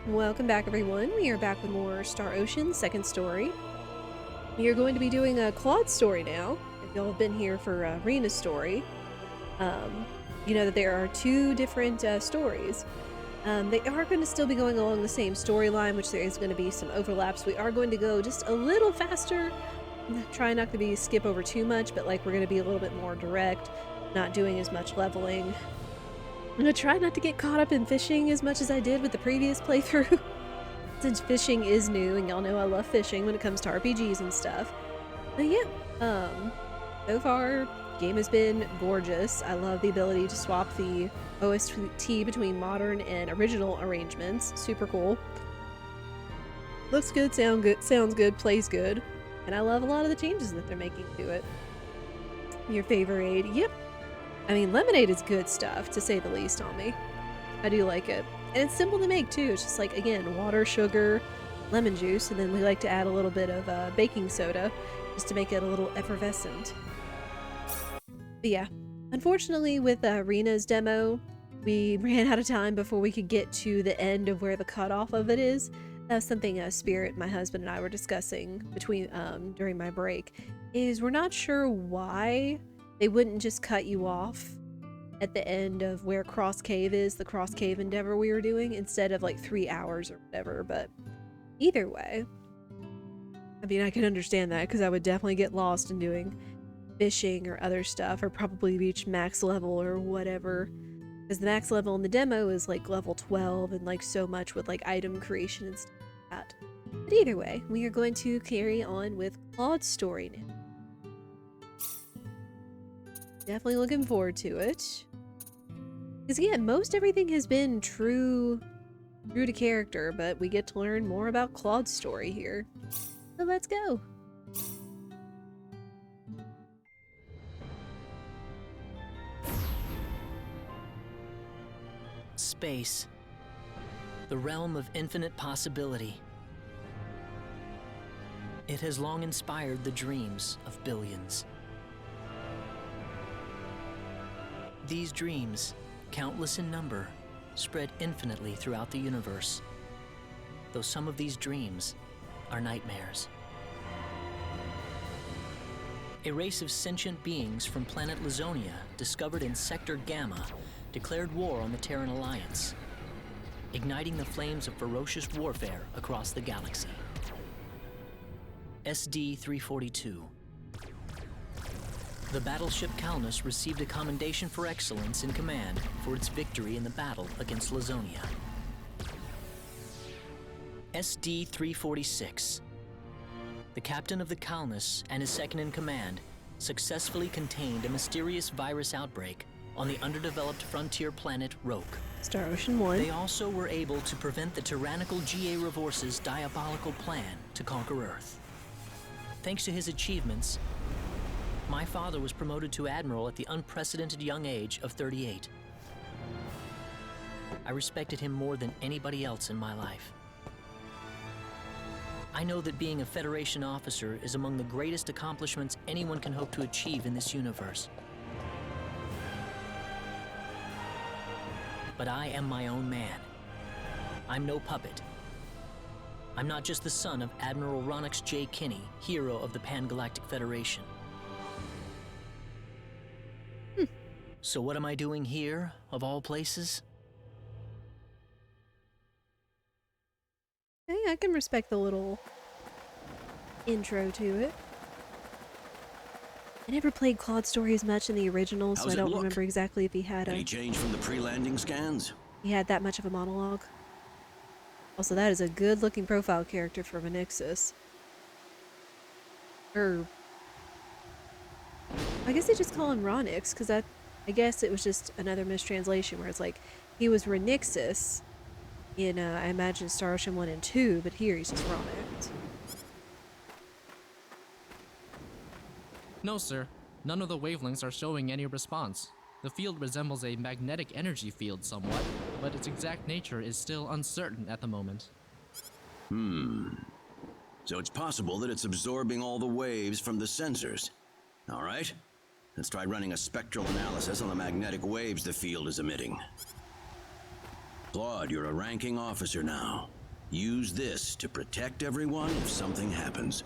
Welcome back, everyone. We are back with more Star Ocean, second story. We are going to be doing a Claude story now. If y'all have been here for Rena's story, you know that there are two different stories. They are going to still be going along the same storyline, which there is going to be some overlaps. We are going to go just a little faster, try not to skip over too much, but like we're going to be a little bit more direct, not doing as much leveling. I'm gonna try not to get caught up in fishing as much as I did with the previous playthrough, since fishing is new, and y'all know I love fishing when it comes to RPGs and stuff. But yeah, so far, game has been gorgeous. I love the ability to swap the OST between modern and original arrangements. Super cool. Looks good, sounds good, plays good, and I love a lot of the changes that they're making to it. Your favorite? Yep. I mean, lemonade is good stuff, to say the least, on me. I do like it. And it's simple to make, too. It's just like, again, water, sugar, lemon juice, and then we like to add a little bit of baking soda, just to make it a little effervescent. But yeah, unfortunately, with Rena's demo, we ran out of time before we could get to the end of where the cutoff of it is. That was something Spirit, my husband, and I were discussing during my break, is we're not sure why they wouldn't just cut you off at the end of where Krosse Cave is, the Krosse Cave endeavor we were doing, instead of like 3 hours or whatever. But either way, I mean, I can understand that, because I would definitely get lost in doing fishing or other stuff, or probably reach max level or whatever, because the max level in the demo is like level 12, and like so much with like item creation and stuff like that. But either way, we are going to carry on with Claude's story now. Definitely looking forward to it. Because yeah, most everything has been true to character, but we get to learn more about Claude's story here. So let's go. Space. The realm of infinite possibility. It has long inspired the dreams of billions. These dreams, countless in number, spread infinitely throughout the universe, though some of these dreams are nightmares. A race of sentient beings from planet Lazonia, discovered in Sector Gamma, declared war on the Terran Alliance, igniting the flames of ferocious warfare across the galaxy. SD-342. The battleship Calnus received a commendation for excellence in command for its victory in the battle against Lazonia. SD-346. The captain of the Calnus and his second-in-command successfully contained a mysterious virus outbreak on the underdeveloped frontier planet Roke. Star Ocean 1. They also were able to prevent the tyrannical G.A. Revorce's diabolical plan to conquer Earth. Thanks to his achievements, my father was promoted to Admiral at the unprecedented young age of 38. I respected him more than anybody else in my life. I know that being a Federation officer is among the greatest accomplishments anyone can hope to achieve in this universe. But I am my own man. I'm no puppet. I'm not just the son of Admiral Ronix J. Kinney, hero of the Pan-Galactic Federation. So what am I doing here, of all places? Hey, I can respect the little intro to it. I never played Claude's story as much in the original, so I don't remember exactly if he had any change from the pre-landing scans? He had that much of a monologue. Also, that is a good-looking profile character for Ronixus. I guess they just call him Ronix, because I guess it was just another mistranslation where it's like, he was Ronixus in, I imagine, Star Ocean 1 and 2, but here he's just Ronix. No, sir. None of the wavelengths are showing any response. The field resembles a magnetic energy field somewhat, but its exact nature is still uncertain at the moment. So it's possible that it's absorbing all the waves from the sensors. All right. Let's try running a spectral analysis on the magnetic waves the field is emitting. Claude, you're a ranking officer now. Use this to protect everyone if something happens.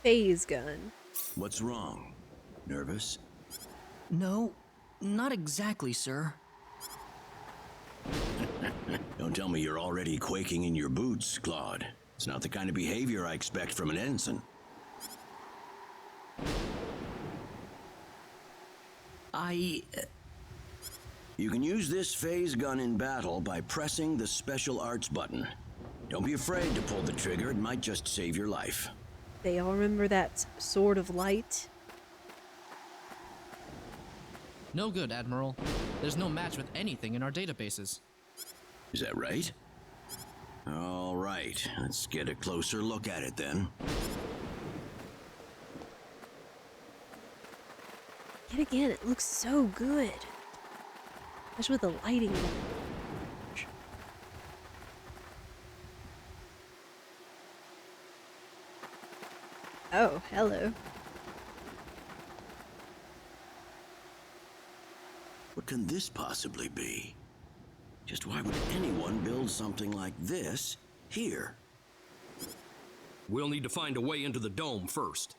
Phase gun. What's wrong? Nervous? No, not exactly, sir. Don't tell me you're already quaking in your boots, Claude. It's not the kind of behavior I expect from an ensign. You can use this phase gun in battle by pressing the special arts button. Don't be afraid to pull the trigger, it might just save your life. They all remember that sword of light. No good, Admiral. There's no match with anything in our databases. Is that right? All right, let's get a closer look at it then. Yet again, it looks so good. Especially with the lighting in it. Oh, hello. What can this possibly be? Just why would anyone build something like this here? We'll need to find a way into the dome first.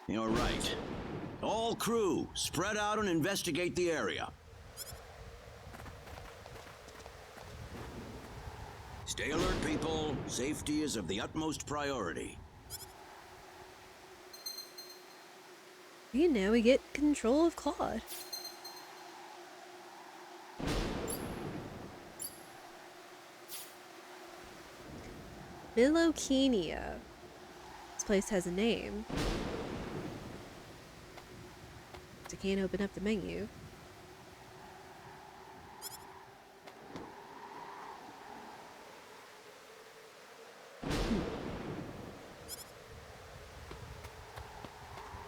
You're right. All crew, spread out and investigate the area. Stay alert, people. Safety is of the utmost priority. And now we get control of Claude. Milokenia. This place has a name. I can't open up the menu.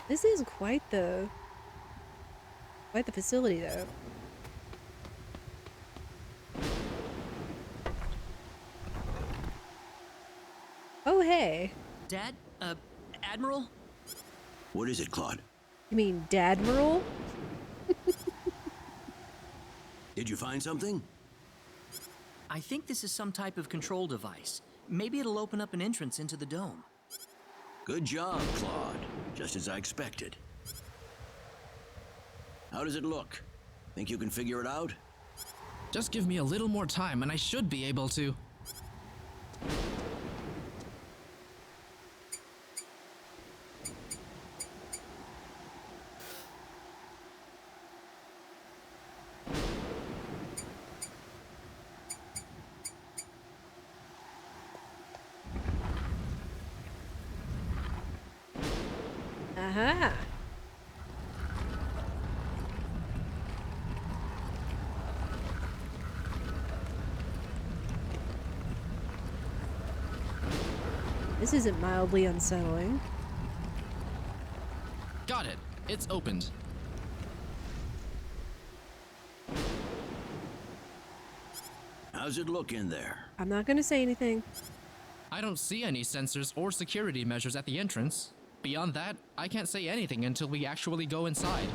This is quite the facility, though. Oh, hey. Dad? Admiral? What is it, Claude? You mean Dadmiral? Did you find something? I think this is some type of control device. Maybe it'll open up an entrance into the dome. Good job, Claude. Just as I expected. How does it look? Think you can figure it out? Just give me a little more time and I should be able to. Aha. This isn't mildly unsettling. Got it. It's opened. How's it look in there? I'm not gonna say anything. I don't see any sensors or security measures at the entrance. Beyond that, I can't say anything until we actually go inside.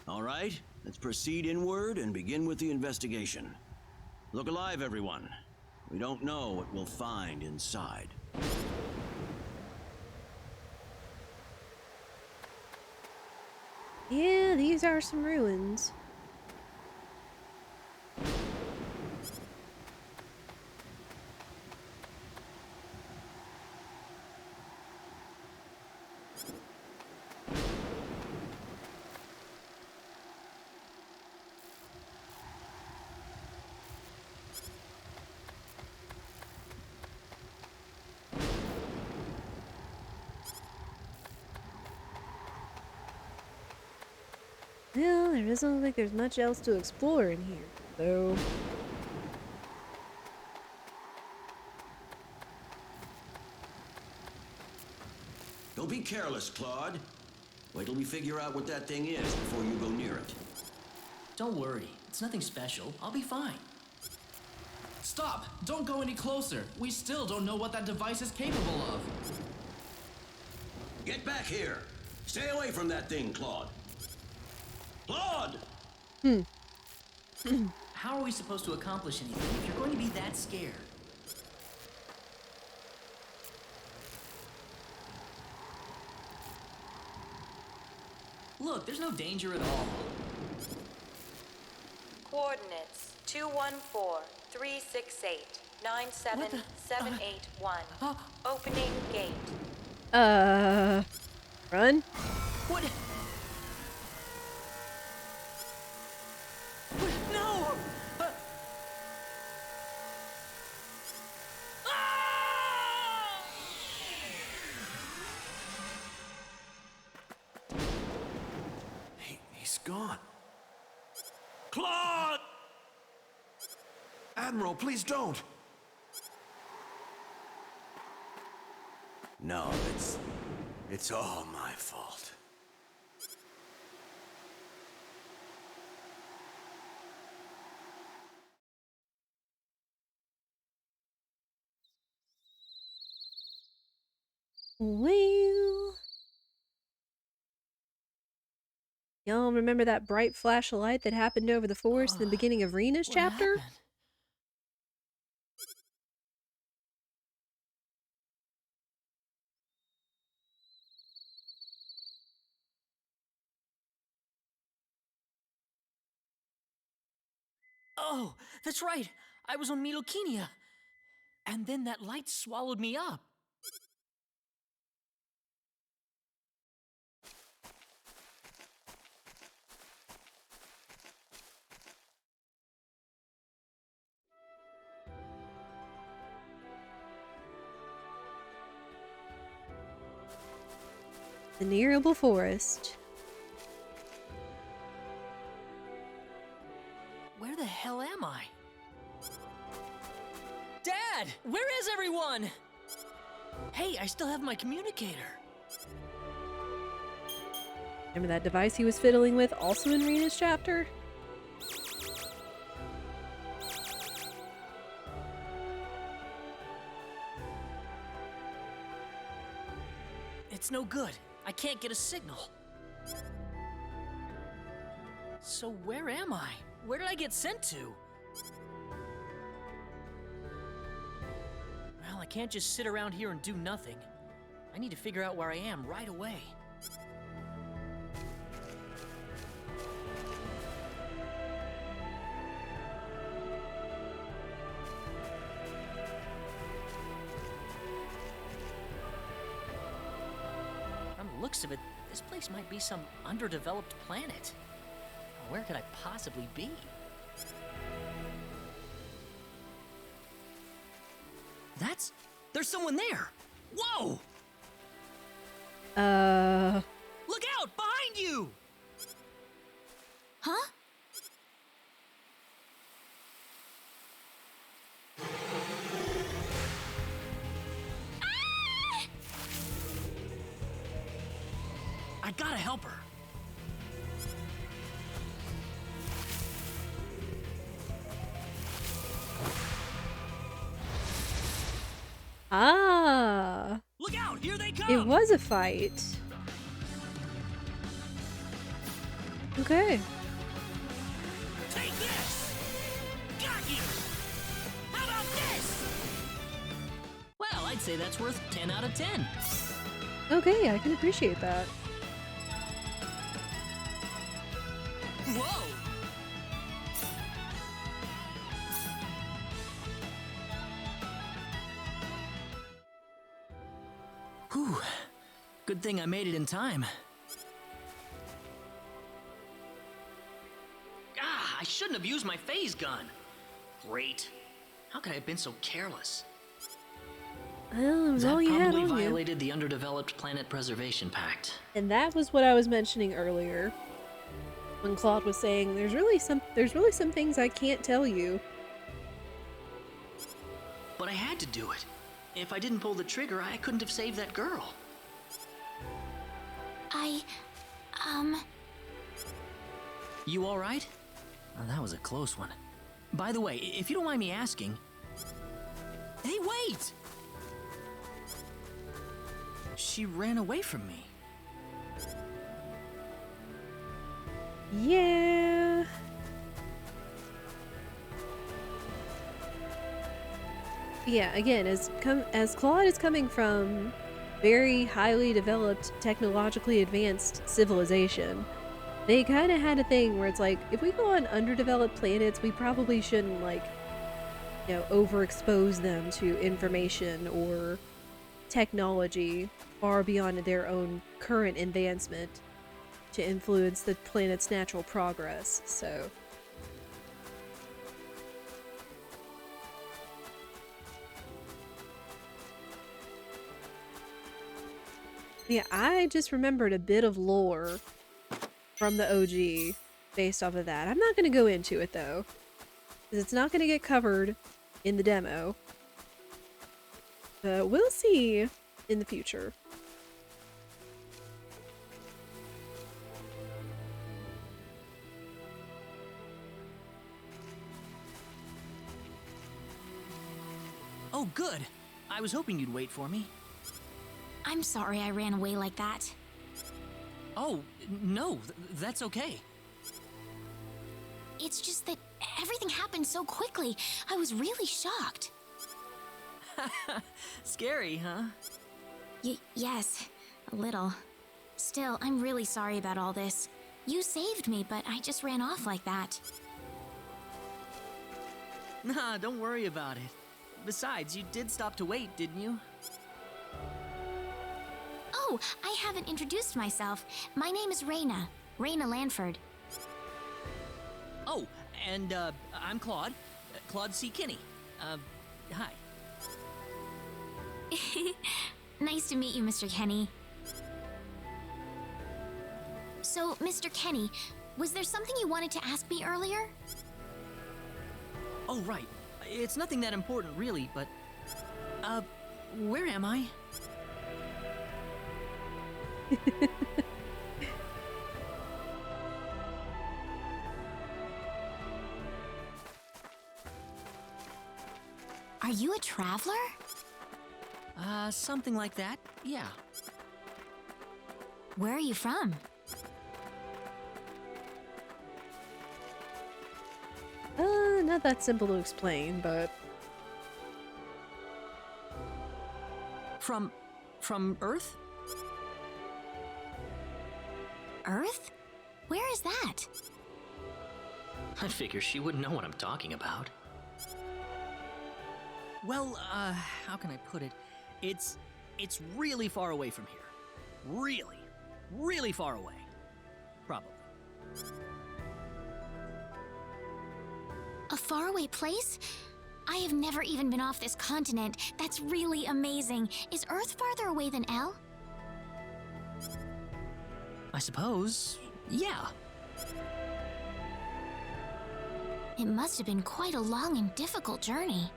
All right, let's proceed inward and begin with the investigation. Look alive, everyone. We don't know what we'll find inside. Yeah, these are some ruins. Well, there doesn't look like there's much else to explore in here, though. Don't be careless, Claude. Wait till we figure out what that thing is before you go near it. Don't worry, it's nothing special. I'll be fine. Stop! Don't go any closer! We still don't know what that device is capable of. Get back here! Stay away from that thing, Claude. Claude! How are we supposed to accomplish anything if you're going to be that scared? Look, there's no danger at all. Coordinates 214-368-97781. Opening gate. Run? What? No! Ah! He's gone. Claude! Admiral, please don't. No, it's all my fault. Well, y'all remember that bright flash of light that happened over the forest in the beginning of Rena's What chapter? happened? Oh, that's right. I was on Milokenia. And then that light swallowed me up. The Nearable Forest. Where the hell am I? Dad! Where is everyone? Hey, I still have my communicator. Remember that device he was fiddling with also in Rena's chapter? It's no good. I can't get a signal. So where am I? Where did I get sent to? Well, I can't just sit around here and do nothing. I need to figure out where I am right away. From the looks of it, this place might be some underdeveloped planet. Where could I possibly be? There's someone there! Whoa! Look out! Behind you! Huh? I gotta help her. Ah! Look out! Here they come! It was a fight. Okay. Take this! Got you! How about this? Well, I'd say that's worth 10 out of 10. Okay, I can appreciate that. Whoa! Whew. Good thing I made it in time. Ah, I shouldn't have used my phase gun. Great. How could I have been so careless? Well, it was all That you had probably on you. violated the Underdeveloped Planet Preservation Pact. And that was what I was mentioning earlier. When Claude was saying, there's really some things I can't tell you. But I had to do it. If I didn't pull the trigger, I couldn't have saved that girl. You all right? Oh, that was a close one. By the way, if you don't mind me asking... Hey, wait! She ran away from me. Yeah. Yeah, again, as Claude is coming from very highly developed, technologically advanced civilization, they kind of had a thing where it's like, if we go on underdeveloped planets, we probably shouldn't, like, overexpose them to information or technology far beyond their own current advancement to influence the planet's natural progress. So yeah, I just remembered a bit of lore from the OG based off of that. I'm not going to go into it though, because it's not going to get covered in the demo. But we'll see in the future. Oh, good. I was hoping you'd wait for me. I'm sorry I ran away like that. Oh, no, that's okay. It's just that everything happened so quickly. I was really shocked. Scary, huh? Yes, a little. Still, I'm really sorry about all this. You saved me, but I just ran off like that. Nah, don't worry about it. Besides, you did stop to wait, didn't you? Oh, I haven't introduced myself. My name is Raina. Raina Lanford. Oh, and, I'm Claude. Claude C. Kinney. Hi. Nice to meet you, Mr. Kenny. So, Mr. Kenny, was there something you wanted to ask me earlier? Oh, right. It's nothing that important, really, but... where am I? Are you a traveler? Something like that, yeah. Where are you from? Not that simple to explain, but From Earth? Earth? Where is that? I figure she wouldn't know what I'm talking about. Well, how can I put it? It's really far away from here. Really, really far away. Probably. A faraway place? I have never even been off this continent. That's really amazing. Is Earth farther away than L? I suppose, yeah. It must have been quite a long and difficult journey.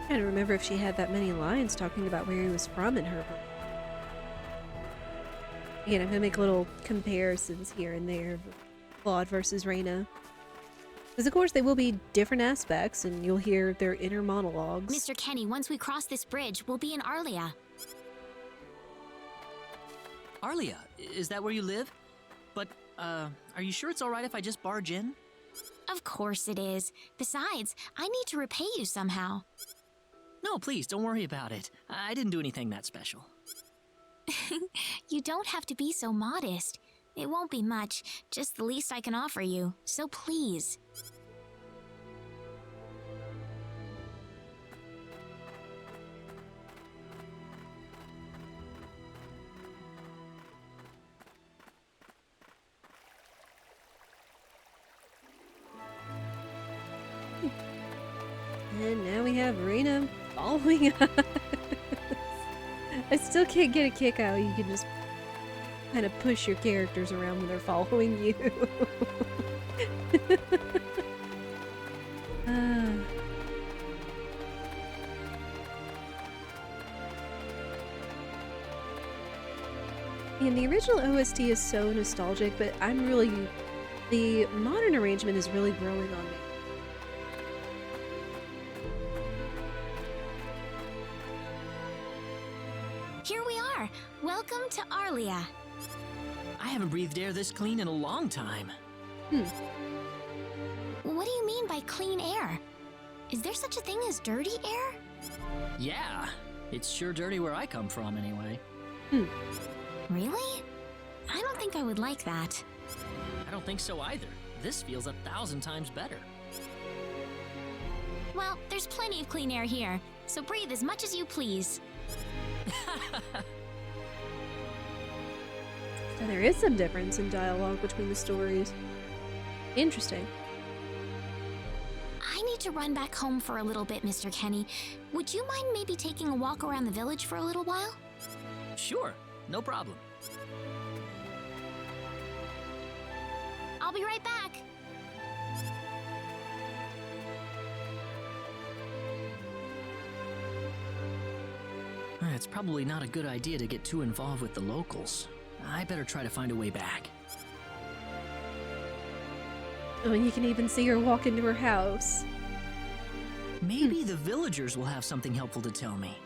I don't remember if she had that many lines talking about where he was from in her book. Again, I'm gonna make little comparisons here and there of Claude versus Raina. Because of course they will be different aspects and you'll hear their inner monologues. Mr. Kenny, once we cross this bridge, we'll be in Arlia. Arlia, is that where you live? But, are you sure it's alright if I just barge in? Of course it is. Besides, I need to repay you somehow. No, please, don't worry about it. I didn't do anything that special. You don't have to be so modest. It won't be much, just the least I can offer you, so please. And now we have Raina following us. I still can't get a kick out. You can just kind of push your characters around when they're following you. And the original OST is so nostalgic, but the modern arrangement is really growing on me. Here we are. Welcome to Arlia. I haven't breathed air this clean in a long time. mean by clean air? Is there such a thing as dirty air? Yeah, it's sure dirty where I come from anyway. Really? I don't think I would like that. I don't think so either. This feels 1,000 times better. Well, there's plenty of clean air here, so breathe as much as you please. So there is some difference in dialogue between the stories. Interesting. I need to run back home for a little bit, Mr. Kenny. Would you mind maybe taking a walk around the village for a little while? Sure, no problem. I'll be right back. It's probably not a good idea to get too involved with the locals. I better try to find a way back. Oh, and you can even see her walk into her house. Maybe the villagers will have something helpful to tell me.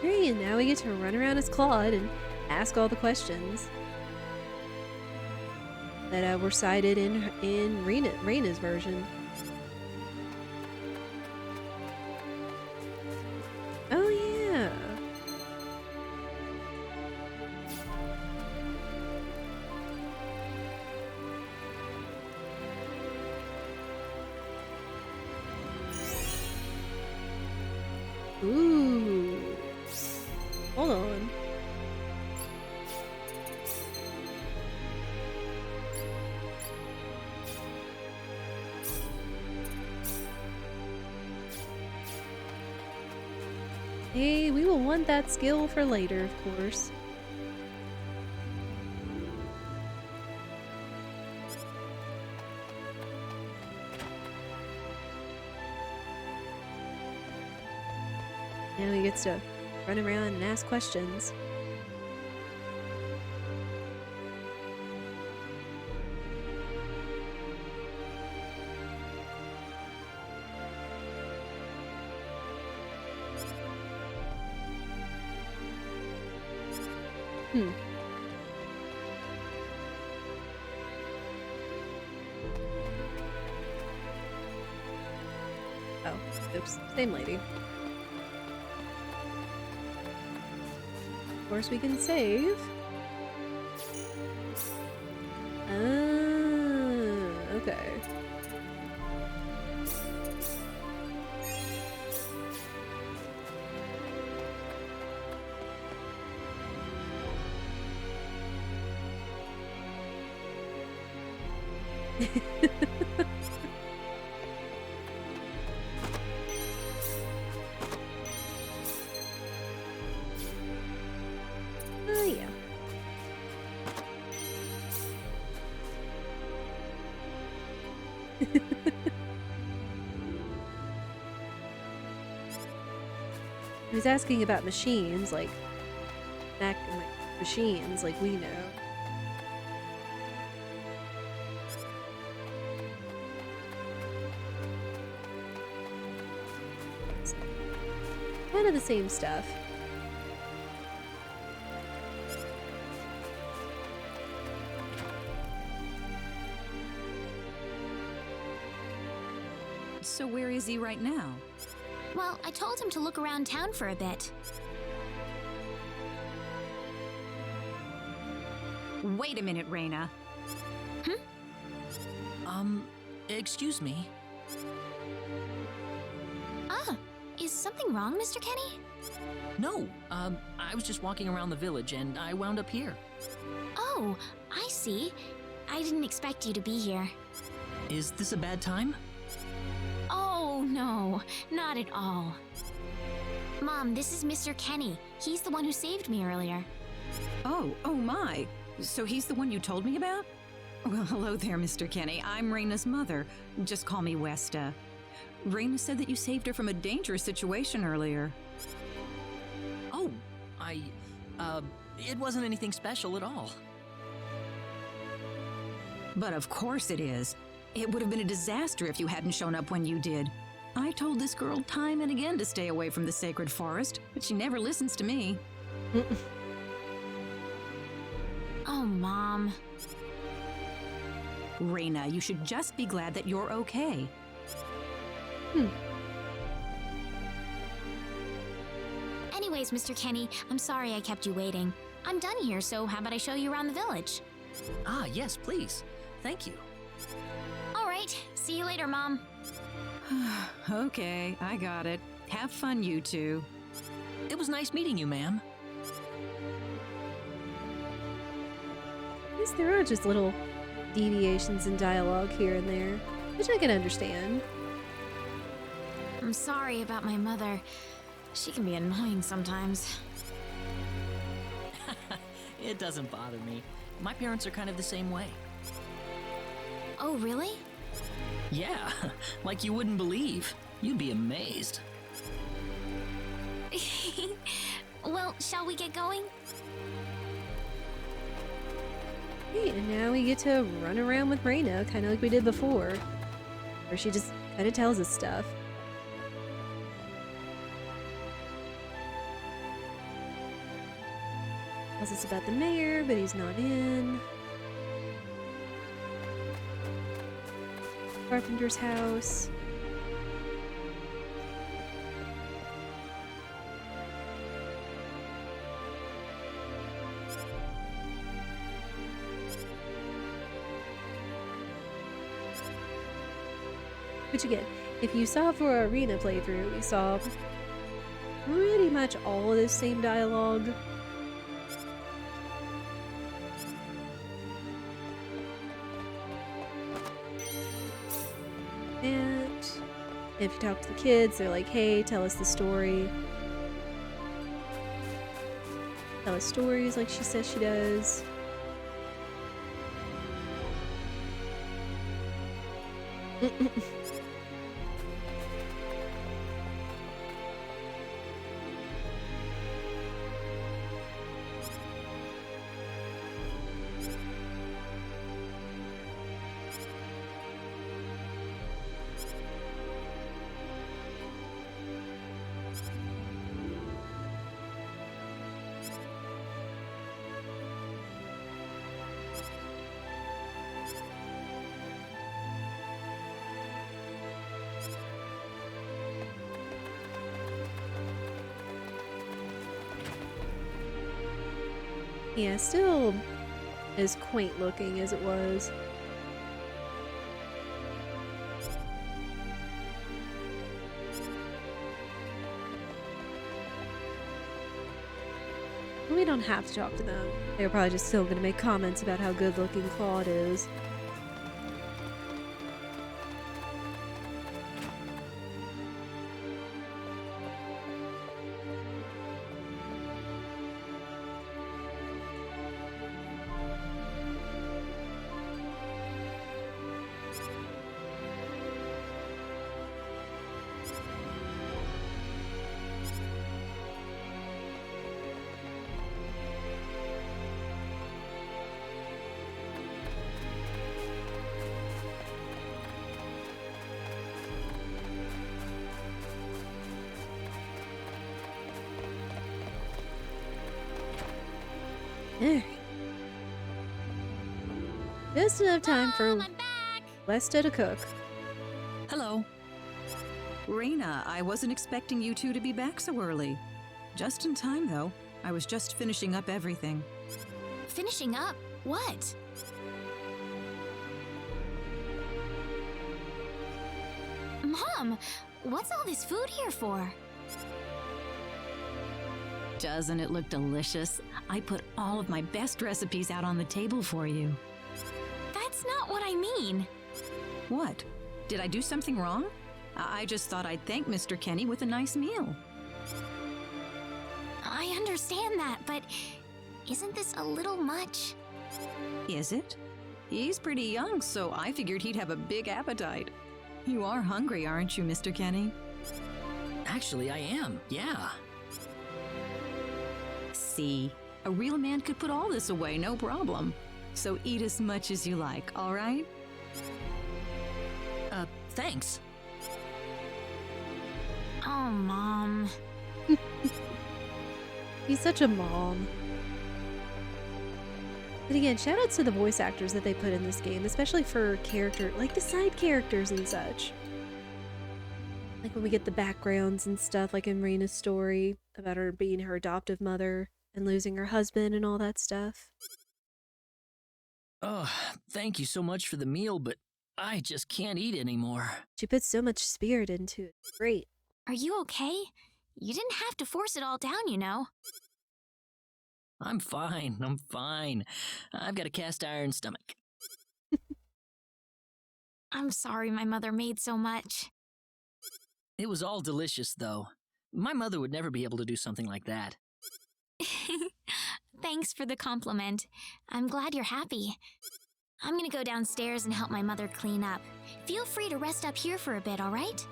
Hey, and now we get to run around as Claude and ask all the questions that were cited in Reina's version. Oh yeah. Ooh. Hold on. Hey, we will want that skill for later, of course. Now he gets to run around and ask questions. Oh, oops. Same lady. Of course we can save. Okay. Oh yeah. He was asking about machines, like machines, like we know. Kind of the same stuff. So where is he right now? Well, I told him to look around town for a bit. Wait a minute, Reina. Excuse me. Ah, is something wrong, Mr. Kenny? No, I was just walking around the village and I wound up here. Oh, I see. I didn't expect you to be here. Is this a bad time? Oh, no, not at all. Mom, this is Mr. Kenny. He's the one who saved me earlier. Oh my. So he's the one you told me about? Well, hello there, Mr. Kenny. I'm Reina's mother. Just call me Westa. Reina said that you saved her from a dangerous situation earlier. Oh, it wasn't anything special at all. But of course it is. It would have been a disaster if you hadn't shown up when you did. I told this girl time and again to stay away from the sacred forest, but she never listens to me. Oh, Mom. Reyna, you should just be glad that you're okay. Anyways, Mr. Kenny, I'm sorry I kept you waiting. I'm done here, so how about I show you around the village? Ah, yes, please. Thank you. All right, see you later, Mom. Okay, I got it. Have fun, you two. It was nice meeting you, ma'am. At least there are just little deviations in dialogue here and there, which I can understand. I'm sorry about my mother. She can be annoying sometimes. It doesn't bother me. My parents are kind of the same way. Oh, really? Yeah, like you wouldn't believe. You'd be amazed. Well, shall we get going? Hey, and now we get to run around with Reyna, kind of like we did before. Where she just kind of tells us stuff. Tells us about the mayor, but he's not in. Carpenter's house. Which again, if you saw for our arena playthrough, we saw pretty much all of this same dialogue. And if you talk to the kids, they're like, hey, tell us the story. Tell us stories like she says she does. Yeah, still as quaint looking as it was. We don't have to talk to them. They're probably just still gonna make comments about how good looking Claude is. Just enough time for I'm back! Westa to cook. Hello. Reyna, I wasn't expecting you two to be back so early. Just in time, though. I was just finishing up everything. Finishing up? What? Mom, what's all this food here for? Doesn't it look delicious? I put all of my best recipes out on the table for you. That's not what I mean. What? Did I do something wrong? I just thought I'd thank Mr. Kenny with a nice meal. I understand that, but isn't this a little much? Is it? He's pretty young, so I figured he'd have a big appetite. You are hungry, aren't you, Mr. Kenny? Actually, I am, yeah. See, a real man could put all this away, no problem. So eat as much as you like, all right? Thanks. Oh, Mom. He's such a mom. But again, shout outs to the voice actors that they put in this game, especially for like the side characters and such. Like when we get the backgrounds and stuff, like in Rena's story about her being her adoptive mother and losing her husband and all that stuff. Oh, thank you so much for the meal, but I just can't eat anymore. She put so much spirit into it. Great. Are you okay? You didn't have to force it all down, you know. I'm fine. I've got a cast iron stomach. I'm sorry my mother made so much. It was all delicious, though. My mother would never be able to do something like that. Thanks for the compliment. I'm glad you're happy. I'm gonna go downstairs and help my mother clean up. Feel free to rest up here for a bit, all right?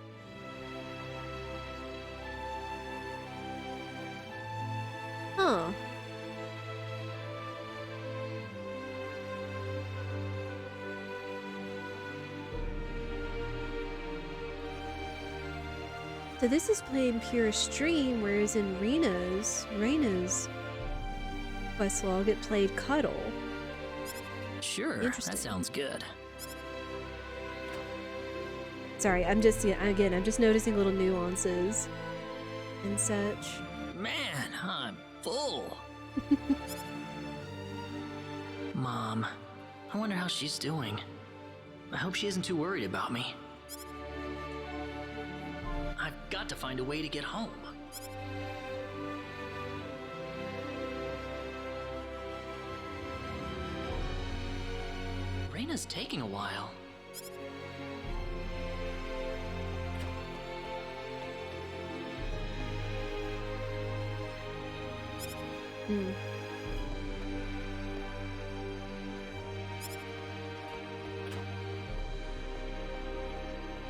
Huh. So this is playing pure stream, whereas in Rena's quest log, it played Cuddle. Sure, that sounds good. Sorry, I'm just noticing little nuances and such. Man, I'm full. Mom, I wonder how she's doing. I hope she isn't too worried about me. I've got to find a way to get home. Rena's taking a while.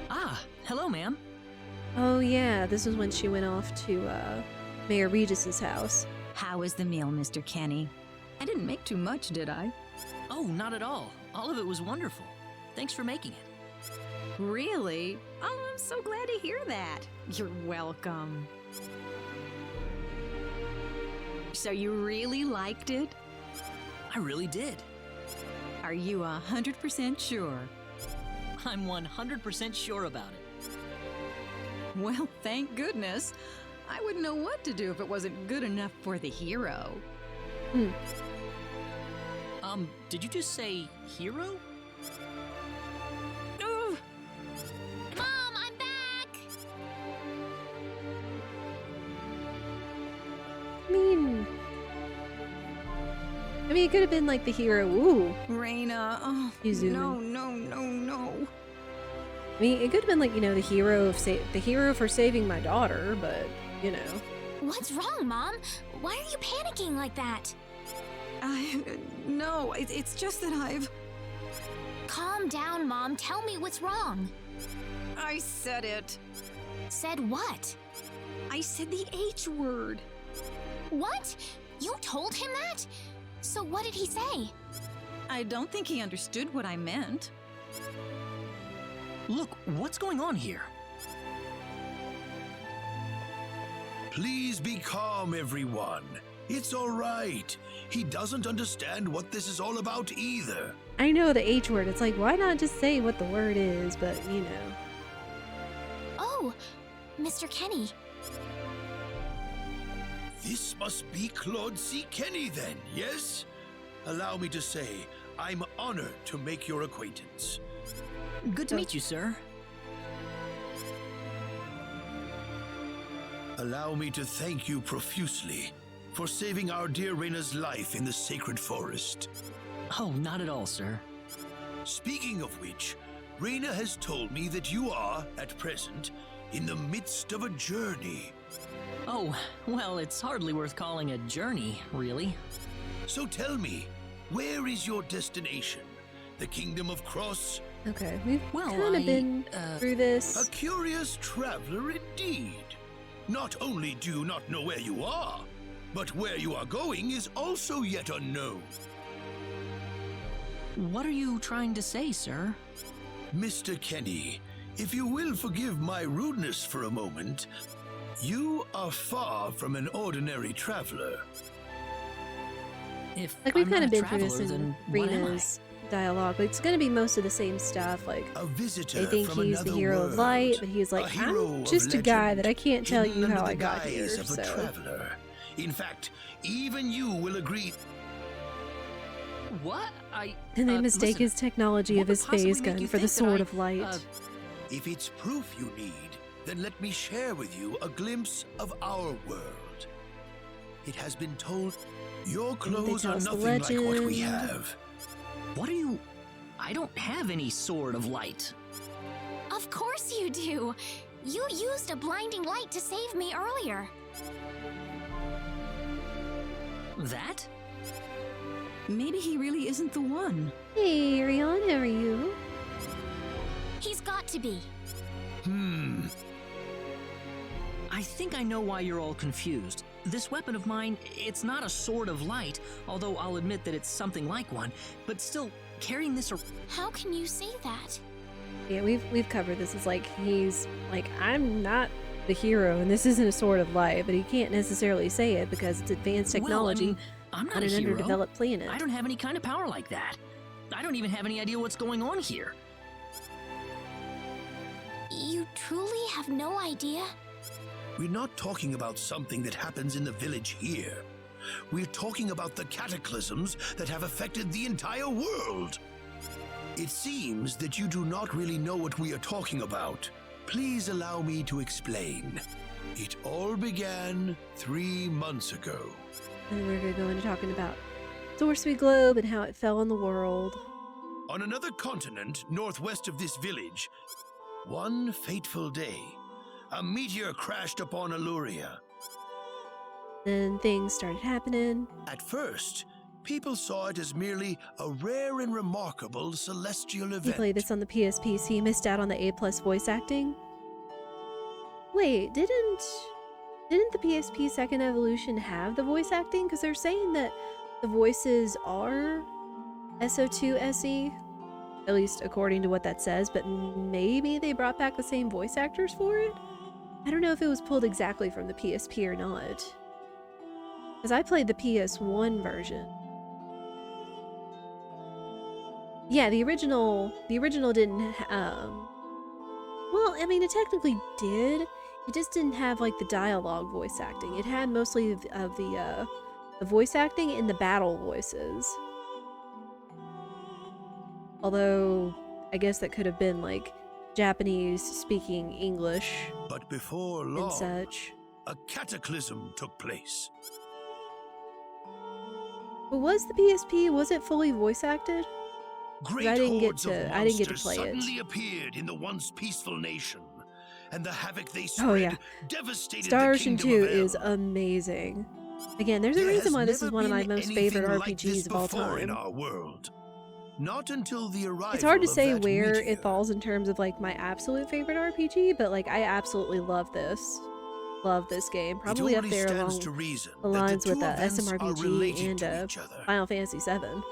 Ah, hello, ma'am. Oh yeah, this is when she went off to Mayor Regis's house. How was the meal, Mr. Kenny? I didn't make too much, did I? Oh, not at all. All of it was wonderful. Thanks for making it. Really? Oh, I'm so glad to hear that. You're welcome. So you really liked it? I really did. Are you 100% sure? I'm 100% sure about it. Well, thank goodness. I wouldn't know what to do if it wasn't good enough for the hero. Did you just say hero? Mom, I'm back! I mean, it could have been like the hero. Ooh. Raina, oh, Izumi. no. I mean, it could have been like, the hero for saving my daughter, but, What's wrong, Mom? Why are you panicking like that? No, it's just that I've... Calm down, Mom. Tell me what's wrong. I said it. Said what? I said the H word. What? You told him that? So what did he say? I don't think he understood what I meant. Look, what's going on here? Please be calm, everyone. It's all right. He doesn't understand what this is all about either. I know the H word. It's like, why not just say what the word is, but, Oh, Mr. Kenny. This must be Claude C. Kenny then, yes? Allow me to say, I'm honored to make your acquaintance. Good to meet you, sir. Allow me to thank you profusely for saving our dear Reina's life in the sacred forest. Oh, not at all, sir. Speaking of which, Reina has told me that you are, at present, in the midst of a journey. Oh, well, it's hardly worth calling a journey, really. So tell me, where is your destination? The kingdom of Krosse? Okay, we've Well, kind of been through this. A curious traveler indeed. Not only do you not know where you are, but where you are going is also yet unknown. What are you trying to say, sir? Mr. Kenny, if you will forgive my rudeness for a moment, you are far from an ordinary traveler. If Like, we've I'm kind not of a been through traveler, this in then what am I? Rena's dialogue. Like, it's gonna be most of the same stuff. Like, A visitor they think from he's the another hero world, of light, but he's a like, hero I'm of just a guy that I legend, can't tell hidden you how under I the got here, guise of a so... traveler. In fact, even you will agree. What? And they mistake listen, his technology what of would his possibly phase make gun you for the think that Sword I, of Light. If it's proof you need, then let me share with you a glimpse of our world. It has been told your clothes tell are us the nothing like what we legend. have. What are you? I don't have any sword of light. Of course you do. You used a blinding light to save me earlier. That? Maybe he really isn't the one. Hey, Ariane, how are you? He's got to be. I think I know why you're all confused. This weapon of mine, it's not a sword of light, although I'll admit that it's something like one, but still, carrying this How can you say that? Yeah, we've covered this. It's like, he's like, I'm not the hero, and this isn't a Sword of Light, but he can't necessarily say it because it's advanced technology Well, I'm not on a an hero. underdeveloped planet. I don't have any kind of power like that. I don't even have any idea what's going on here. You truly have no idea? We're not talking about something that happens in the village here. We're talking about the cataclysms that have affected the entire world. It seems that you do not really know what we are talking about. Please allow me to explain. It all began 3 months ago. And then we're going to go into talking about Sorcery Globe and how it fell on the world. On another continent northwest of this village, one fateful day, a meteor crashed upon Aluria. Then things started happening. At first, people saw it as merely a rare and remarkable celestial He event. played this on the PSP, so he missed out on the A+ voice acting. Wait, didn't the PSP Second Evolution have the voice acting? Because they're saying that the voices are SO2 SE, at least according to what that says, but maybe they brought back the same voice actors for it? I don't know if it was pulled exactly from the PSP or not. Because I played the PS1 version. Yeah, the original didn't, well, I mean, it technically did. It just didn't have, like, the dialogue voice acting. It had mostly of the voice acting in the battle voices. Although, I guess that could have been, like, Japanese speaking English But before and long, such. a cataclysm took place. But was the PSP, was it fully voice acted? Great I didn't get hordes of to- I didn't get to monsters play it. suddenly appeared in the once peaceful nation, and the havoc they spread Oh yeah, devastated Star the Ocean kingdom 2 of El. is amazing. Again, there's a There reason has why this is never one of my been most favorite anything like this RPGs of all before in time. our world. Not until the arrival It's hard to of say that where meteor. it falls in terms of like my absolute favorite RPG, but like I absolutely love this. Love this game. Probably it up only there stands along to reason the that lines the with two events are SMRPG related and to each other. Final Fantasy VII.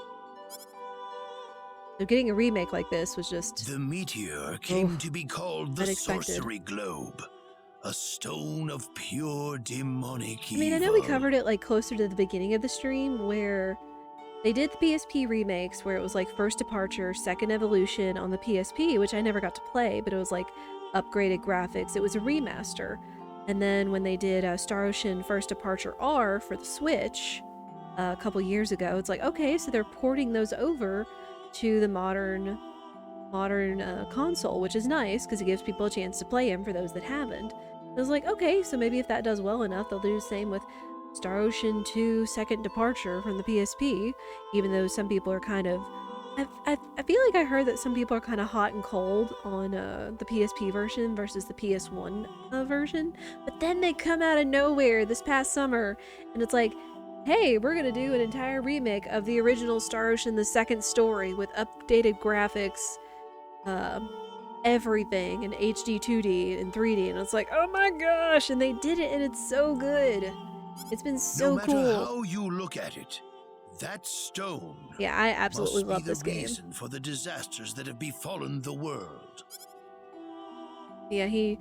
So getting a remake like this was just The meteor came to be called the unexpected. Sorcery Globe, a stone of pure demonic I mean, I evil. know we covered it like closer to the beginning of the stream where they did the PSP remakes where it was like First Departure, Second Evolution on the PSP, which I never got to play, but it was like upgraded graphics. It was a remaster. And then when they did Star Ocean First Departure R for the Switch a couple years ago, it's like, okay, so they're porting those over to the modern console, which is nice because it gives people a chance to play them for those that haven't. I was like, okay, so maybe if that does well enough, they'll do the same with Star Ocean 2 Second Departure from the PSP, even though some people are kind of... I feel like I heard that some people are kind of hot and cold on the PSP version versus the PS1 version, but then they come out of nowhere this past summer, and it's like, hey, we're gonna do an entire remake of the original Star Ocean the Second Story with updated graphics, everything in HD 2D and 3D, and it's like, oh my gosh, and they did it, and it's so good. It's been so no matter cool. how you look at it, that stone Yeah, I absolutely must love be this the game. reason for the disasters that have befallen the world. Yeah, he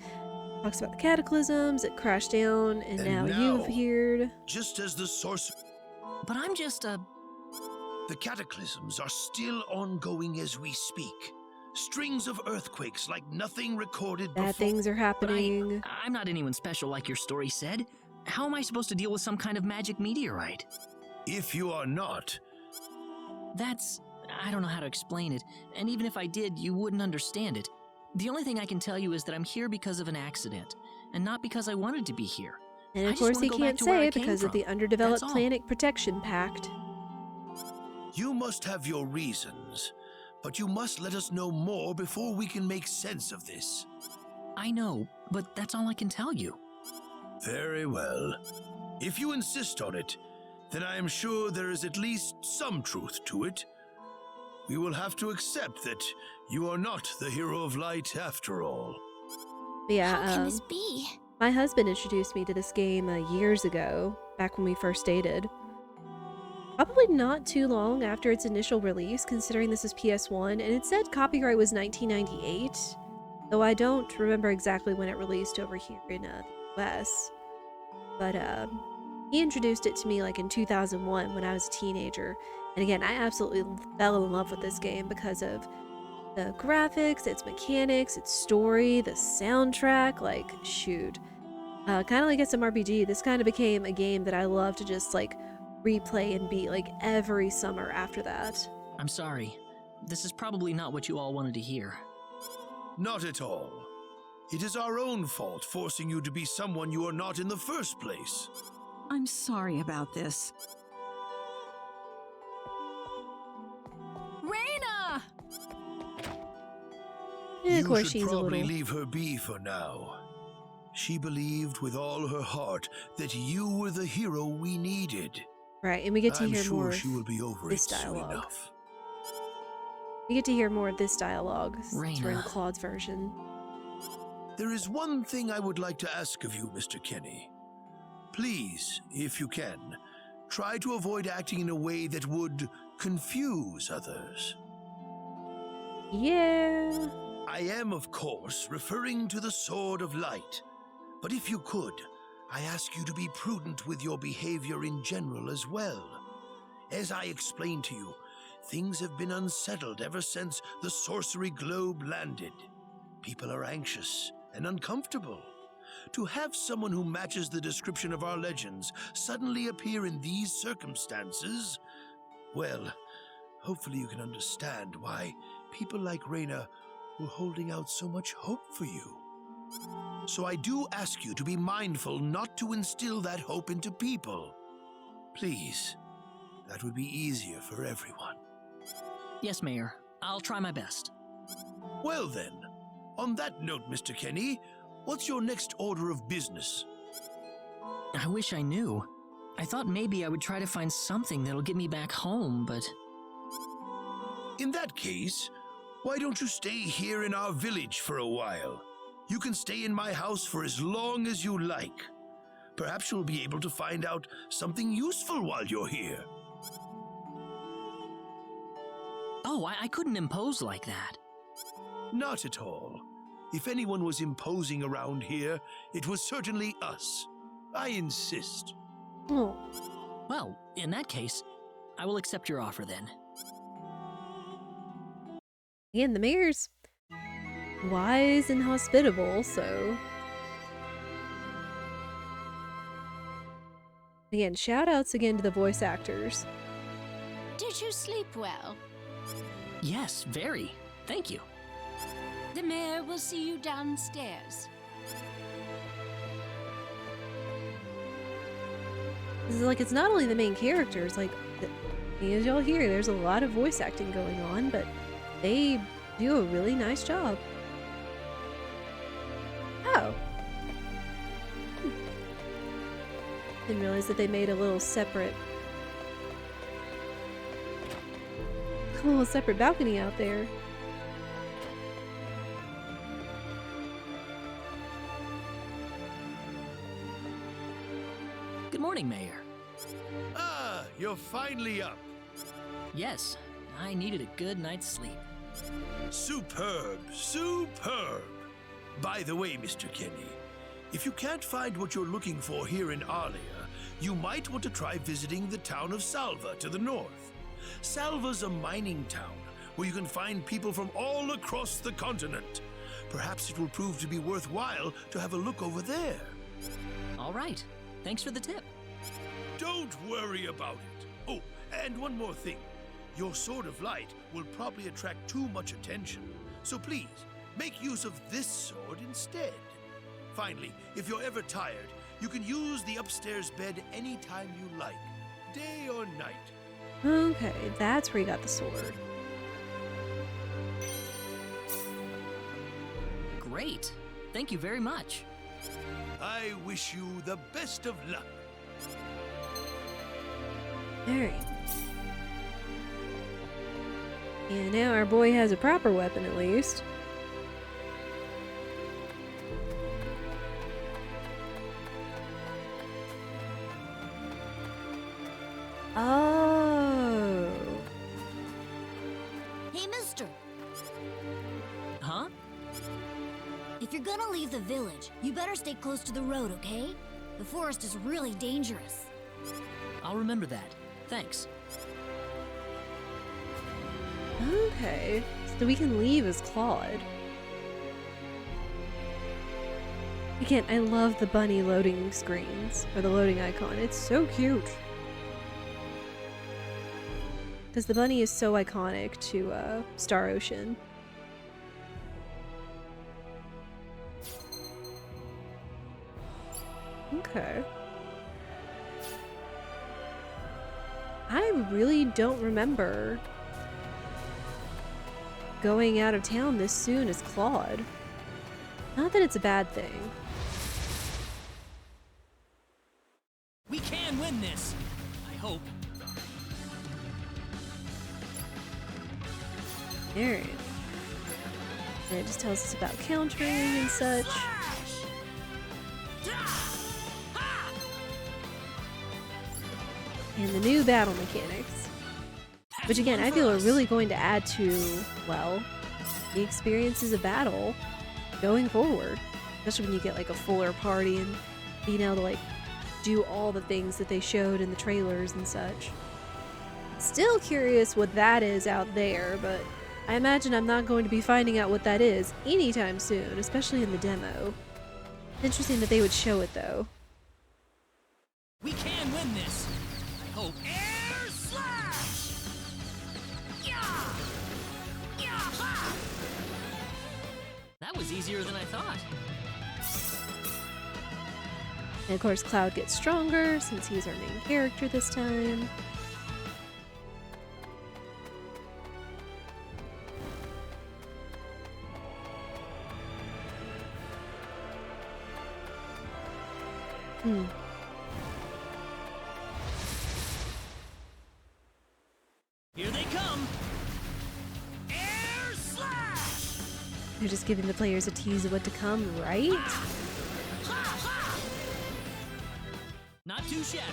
talks about the cataclysms, it crashed down, and now you appeared. Just as the source... But I'm just a The cataclysms are still ongoing as we speak. Strings of earthquakes like nothing recorded Bad before. things are happening. I'm not anyone special like your story said. How am I supposed to deal with some kind of magic meteorite? If you are not, I don't know how to explain it, and even if I did, you wouldn't understand it. The only thing I can tell you is that I'm here because of an accident, and not because I wanted to be here. And I of just course wanna he go back can't to where I say it came because of from. the Underdeveloped That's all. Planet Protection Pact. you must have your reasons, but you must let us know more before we can make sense of this. I know, but that's all I can tell you. Very well. If you insist on it, then I am sure there is at least some truth to it. We will have to accept that you are not the hero of light after all. Yeah, How can this be? my husband introduced me to this game years ago, back when we first dated. Probably not too long after its initial release, considering this is PS1, and it said copyright was 1998, though I don't remember exactly when it released over here in the US. But he introduced it to me like in 2001 when I was a teenager, and again, I absolutely fell in love with this game because of the graphics, its mechanics, its story, the soundtrack. Like, shoot. Kind of like SMRPG, this kind of became a game that I love to just like replay and beat like every summer after that. I'm sorry. This is probably not what you all wanted to hear. Not at all. It is our own fault forcing you to be someone you are not in the first place. I'm sorry about this. Raina! And of course, You should she's a probably little. leave her be for now. She believed with all her heart that you were the hero we needed. Right, and we get to I'm hear sure more she will of be over this it soon dialogue. enough. We get to hear more of this dialogue since we're in Raina. Claude's version. There is one thing I would like to ask of you, Mr. Kenny. Please, if you can, try to avoid acting in a way that would confuse others. Yeah. I am, of course, referring to the Sword of Light. But if you could, I ask you to be prudent with your behavior in general as well. As I explained to you, things have been unsettled ever since the sorcery globe landed. People are anxious and uncomfortable. To have someone who matches the description of our legends suddenly appear in these circumstances, well, hopefully you can understand why people like Raina were holding out so much hope for you. So I do ask you to be mindful not to instill that hope into people. Please, that would be easier for everyone. Yes, Mayor. I'll try my best. Well then, on that note, Mr. Kenny, what's your next order of business? I wish I knew. I thought maybe I would try to find something that'll get me back home, but... In that case, why don't you stay here in our village for a while? You can stay in my house for as long as you like. Perhaps you'll be able to find out something useful while you're here. Oh, I couldn't impose like that. Not at all. If anyone was imposing around here, it was certainly us. I insist. Oh, Well, in that case, I will accept your offer then. again, the mayor's wise and hospitable, so. Again, shout outs again to the voice actors. Did you sleep well? Yes, very. Thank you. The mayor will see you downstairs. This is like, it's not only the main characters, like, as y'all hear, there's a lot of voice acting going on, but they do a really nice job. Oh. Didn't realize that they made a little separate balcony out there. Good morning, Mayor. Ah, you're finally up. Yes, I needed a good night's sleep. Superb, superb. By the way, Mr. Kenny, if you can't find what you're looking for here in Arlia, you might want to try visiting the town of Salva to the north. Salva's a mining town where you can find people from all across the continent. Perhaps it will prove to be worthwhile to have a look over there. All right. Thanks for the tip. Don't worry about it. Oh, and one more thing. Your sword of light will probably attract too much attention, so please, make use of this sword instead. Finally, if you're ever tired, you can use the upstairs bed anytime you like, day or night. Okay, that's where you got the sword. Great. Thank you very much. I wish you the best of luck. Alright. And now our boy has a proper weapon at least. Oh. Hey, mister. Huh? If you're gonna leave the village, you better stay close to the road, okay? The forest is really dangerous. I'll remember that. Thanks. Okay, so we can leave as Claude. Again, I love the bunny loading screens, or the loading icon. It's so cute. Because the bunny is so iconic to Star Ocean. Okay. I really don't remember going out of town this soon as Claude. Not that it's a bad thing. We can win this. I hope. Alright. And it just tells us about countering and such. And the new battle mechanics. Which again, I feel are really going to add to, well, the experiences of battle going forward. Especially when you get like a fuller party and being able to like do all the things that they showed in the trailers and such. Still curious what that is out there, but I imagine I'm not going to be finding out what that is anytime soon, especially in the demo. Interesting that they would show it though. We can win this. I hope. Air slash! That was easier than I thought. And of course Cloud gets stronger since he's our main character this time. Here they come. Air slash! They're just giving the players a tease of what to come, right? Not too shabby.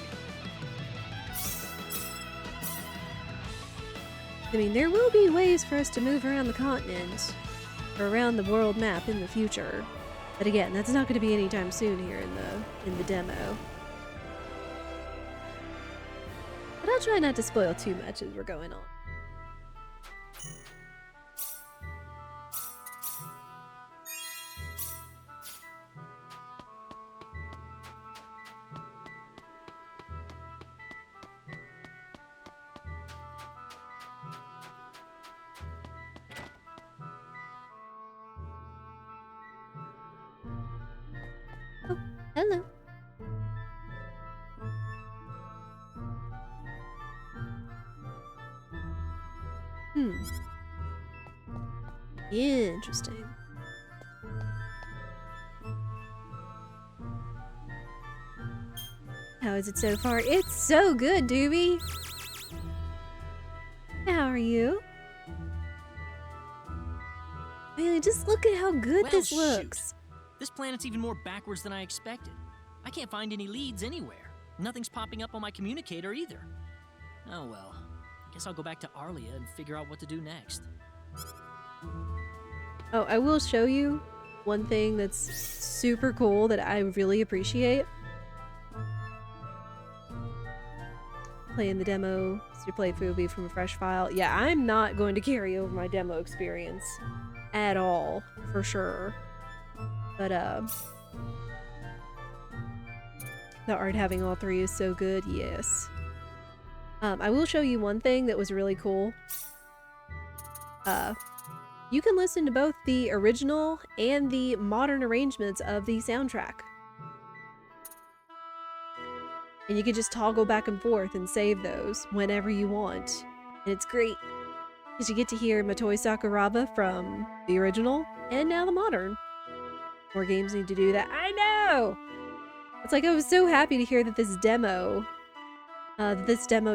I mean, there will be ways for us to move around the continent, or around the world map in the future. But again, that's not going to be anytime soon here in the demo. But I'll try not to spoil too much as we're going on. Oh, hello. Interesting. How is it so far? It's so good, Doobie! How are you? Really, just look at how good Well, this shoot. looks. This planet's even more backwards than I expected. I can't find any leads anywhere. Nothing's popping up on my communicator either. Oh well. I guess I'll go back to Arlia and figure out what to do next. Oh, I will show you one thing that's super cool that I really appreciate. playing the demo, so your playthrough will be from a fresh file. Yeah, I'm not going to carry over my demo experience at all, for sure. But, the art having all three is so good, yes. I will show you one thing that was really cool. You can listen to both the original and the modern arrangements of the soundtrack. And you can just toggle back and forth and save those whenever you want. And it's great, because you get to hear Motoi Sakuraba from the original and now the modern. More games need to do that. I know! It's like I was so happy to hear that this demo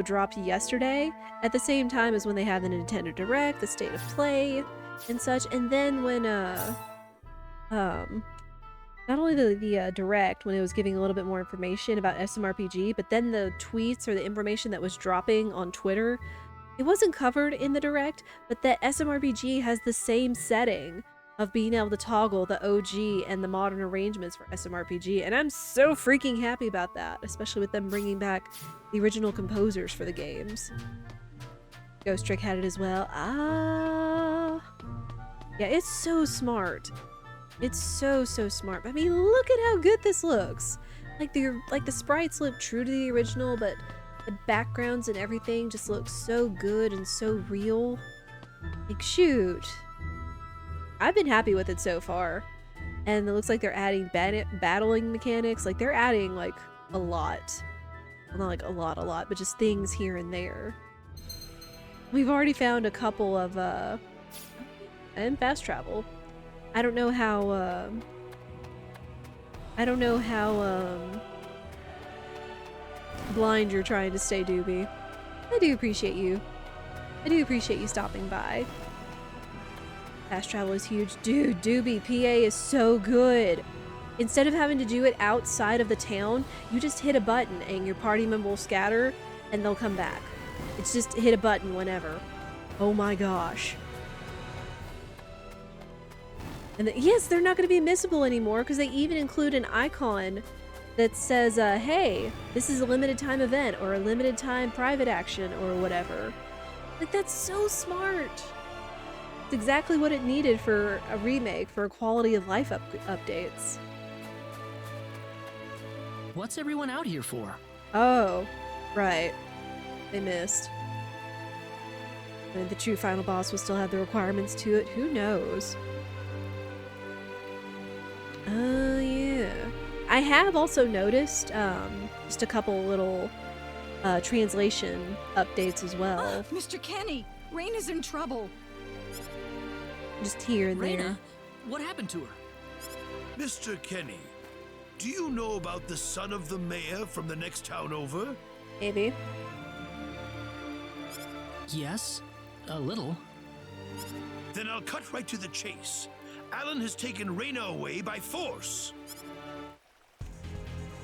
dropped yesterday at the same time as when they had the Nintendo Direct, the State of Play, and such. And then when not only the Direct, when it was giving a little bit more information about SMRPG, but then the tweets or the information that was dropping on Twitter, it wasn't covered in the Direct, but that SMRPG has the same setting of being able to toggle the OG and the modern arrangements for SMRPG, and I'm so freaking happy about that, especially with them bringing back the original composers for the games. Ghost Trick had it as well. Yeah, it's so smart. It's so smart. I mean, look at how good this looks. Like the sprites look true to the original, but the backgrounds and everything just look so good and so real. Like, shoot. I've been happy with it so far. And it looks like they're adding battling mechanics. Like, they're adding, like, a lot. Well, not like a lot, but just things here and there. We've already found a couple of, and fast travel. I don't know how blind you're trying to stay, Doobie. I do appreciate you. I do appreciate you stopping by. Fast travel is huge. Dude, Doobie, PA is so good. Instead of having to do it outside of the town, you just hit a button and your party member will scatter and they'll come back. It's just hit a button whenever. Oh my gosh. And yes, they're not going to be missable anymore because they even include an icon that says, hey, this is a limited time event or a limited time private action or whatever. Like, that's so smart. It's exactly what it needed for a remake, for quality of life updates. What's everyone out here for? Oh, right. They missed. And the true final boss will still have the requirements to it. Who knows? Oh, yeah. I have also noticed just a couple little translation updates as well. Mr. Kenny, Raina's in trouble. Just here and there. Raina, what happened to her? Mr. Kenny, do you know about the son of the mayor from the next town over? Maybe. Yes, a little. Then I'll cut right to the chase. Alan has taken Raina away by force.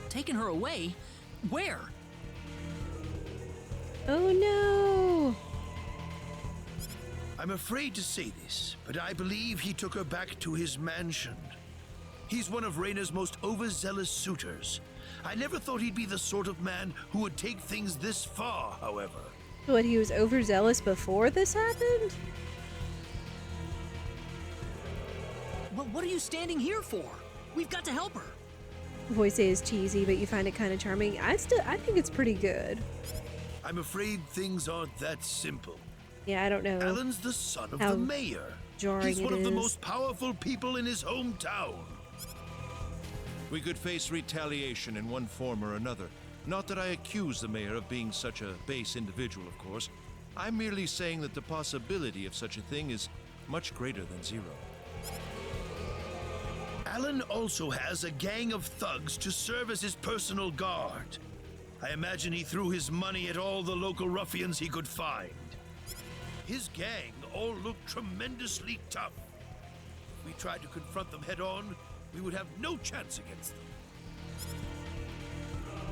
Taken her away? Where? Oh no! I'm afraid to say this, but I believe he took her back to his mansion. He's one of Raina's most overzealous suitors. I never thought he'd be the sort of man who would take things this far, however. What, he was overzealous before this happened? What are you standing here for? We've got to help her. Voice is cheesy, but you find it kind of charming. I think it's pretty good. I'm afraid things aren't that simple. Yeah, I don't know. Alan's the son of the mayor. He's one of the most powerful people in his hometown. We could face retaliation in one form or another. Not that I accuse the mayor of being such a base individual, of course. I'm merely saying that the possibility of such a thing is much greater than zero. Alan also has a gang of thugs to serve as his personal guard. I imagine he threw his money at all the local ruffians he could find. His gang all look tremendously tough. If we tried to confront them head on, we would have no chance against them.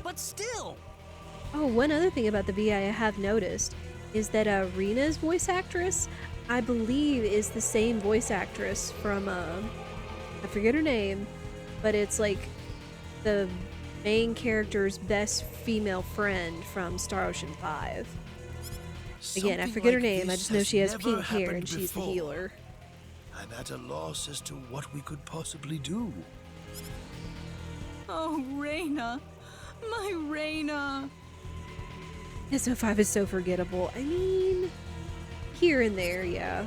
But still! Oh, one other thing about the VI I have noticed is that Rena's voice actress, I believe, is the same voice actress from, I forget her name, but it's like the main character's best female friend from Star Ocean 5. Again, I Something forget her like name. I this just know she has never pink hair happened and she's the before. healer. I'm at a loss as to what we could possibly do. Oh, Reina. My Reina. SO5 is so forgettable. I mean, here and there, yeah.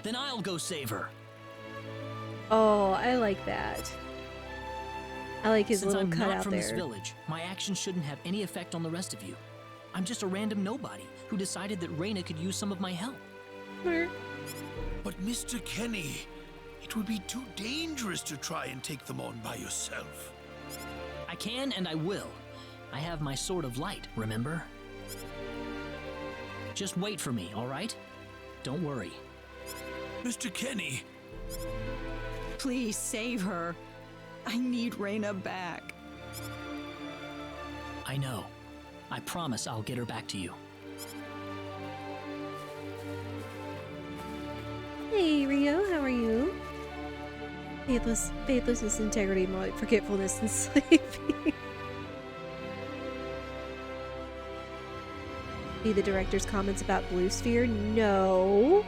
Then I'll go save her. Oh, I like that. I like his Since little I'm cutout not from there. this village, my actions shouldn't have any effect on the rest of you. I'm just a random nobody who decided that Reina could use some of my help. But Mr. Kenny, it would be too dangerous to try and take them on by yourself. I can and I will. I have my sword of light, remember? Just wait for me, all right? Don't worry. Mr. Kenny. Please save her. I need Reina back. I know. I promise I'll get her back to you. Hey, Rio, how are you? Faithlessness, integrity, more like forgetfulness and sleepy. Be the director's comments about Blue Sphere? No.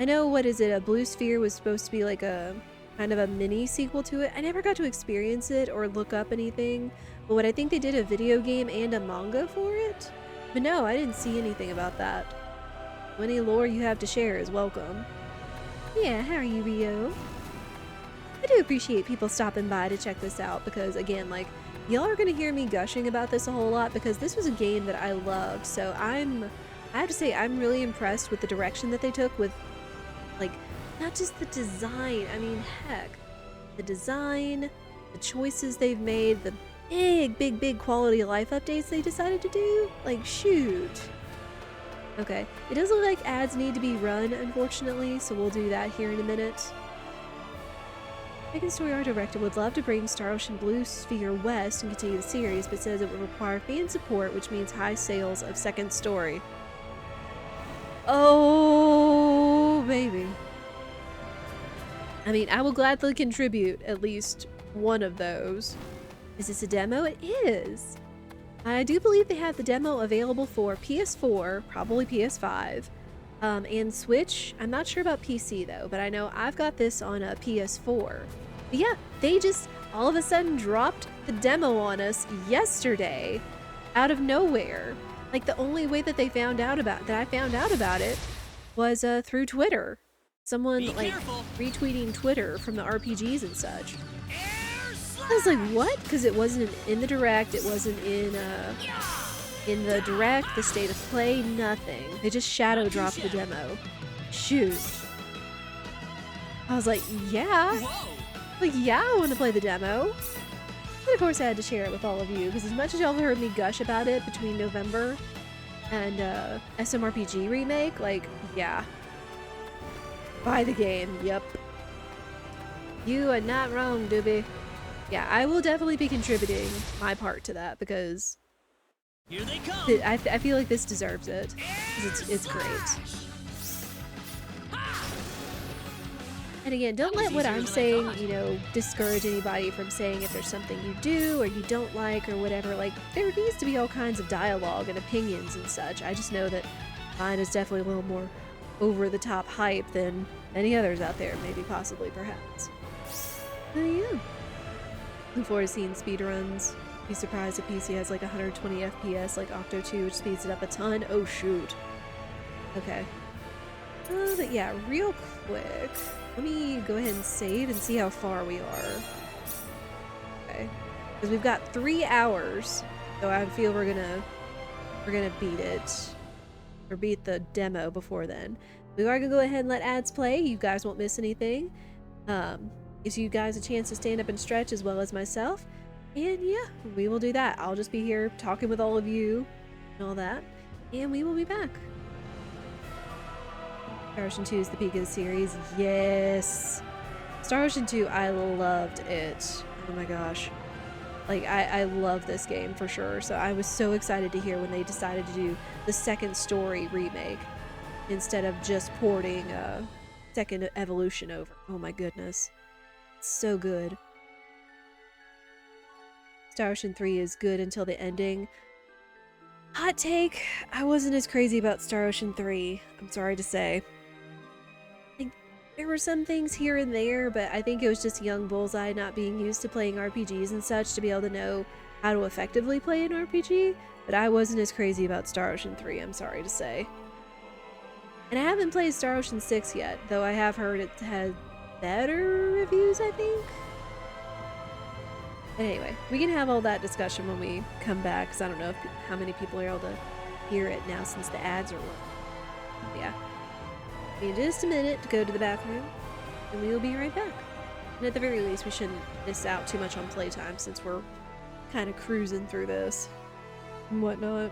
I know, what is it? A Blue Sphere was supposed to be like a kind of a mini sequel to it. I never got to experience it or look up anything, but what I think they did a video game and a manga for it. But no, I didn't see anything about that. Any lore you have to share is welcome. Yeah, how are you, Rio? I do appreciate people stopping by to check this out because, again, like, y'all are gonna hear me gushing about this a whole lot because this was a game that I loved. So I have to say, I'm really impressed with the direction that they took with, like, not just the design. I mean, heck, the design, the choices they've made, the big quality of life updates they decided to do. Like, shoot. Okay, it does look like ads need to be run, unfortunately, so we'll do that here in a minute. Second Story Art Director would love to bring Star Ocean Blue Sphere West and continue the series, but says it would require fan support, which means high sales of Second Story. Oh, baby. I mean, I will gladly contribute at least one of those. Is this a demo? It is. I do believe they have the demo available for PS4, probably PS5, and Switch. I'm not sure about PC though, but I know I've got this on a PS4. But yeah, they just all of a sudden dropped the demo on us yesterday out of nowhere. Like, the only way that I found out about it was through Twitter. Someone like retweeting Twitter from the RPGs and such. I was like, what? Because it wasn't in the direct, it wasn't in the direct, the state of play, nothing. They just shadow dropped the demo. Shoot. I was like, yeah. Like, yeah, I want to play the demo. And of course I had to share it with all of you, because as much as y'all heard me gush about it between November and SMRPG Remake, like, yeah. Buy the game, yep. You are not wrong, Doobie. Yeah, I will definitely be contributing my part to that because here they come. I feel like this deserves it. It's great. And again, don't let what I'm saying, you know, discourage anybody from saying if there's something you do or you don't like or whatever. Like, there needs to be all kinds of dialogue and opinions and such. I just know that mine is definitely a little more over-the-top hype than any others out there, maybe, possibly, perhaps. But yeah. Look forward to seeing speedruns. Be surprised if PC has like 120 FPS like Octo 2, which speeds it up a ton. Oh shoot. Okay. But yeah, real quick, let me go ahead and save and see how far we are. Okay. Because we've got 3 hours, so I feel we're gonna beat it. Or beat the demo before then. We are gonna go ahead and let ads play. You guys won't miss anything. Gives you guys a chance to stand up and stretch as well as myself. And yeah, we will do that. I'll just be here talking with all of you and all that. And we will be back. Star Ocean 2 is the peak of the series. Yes. Star Ocean 2, I loved it. Oh my gosh. Like, I love this game for sure. So I was so excited to hear when they decided to do the Second Story remake instead of just porting second evolution over. Oh my goodness. It's so good. Star Ocean 3 is good until the ending. Hot take, I wasn't as crazy about Star Ocean 3. I'm sorry to say. There were some things here and there, but I think it was just young Bullseye not being used to playing RPGs and such to be able to know how to effectively play an RPG, but I wasn't as crazy about Star Ocean 3, I'm sorry to say. And I haven't played Star Ocean 6 yet, though I have heard it had better reviews, I think? But anyway, we can have all that discussion when we come back, because I don't know how many people are able to hear it now since the ads are working. Yeah. In just a minute to go to the bathroom, and we will be right back. And at the very least, we shouldn't miss out too much on playtime since we're kind of cruising through this and whatnot.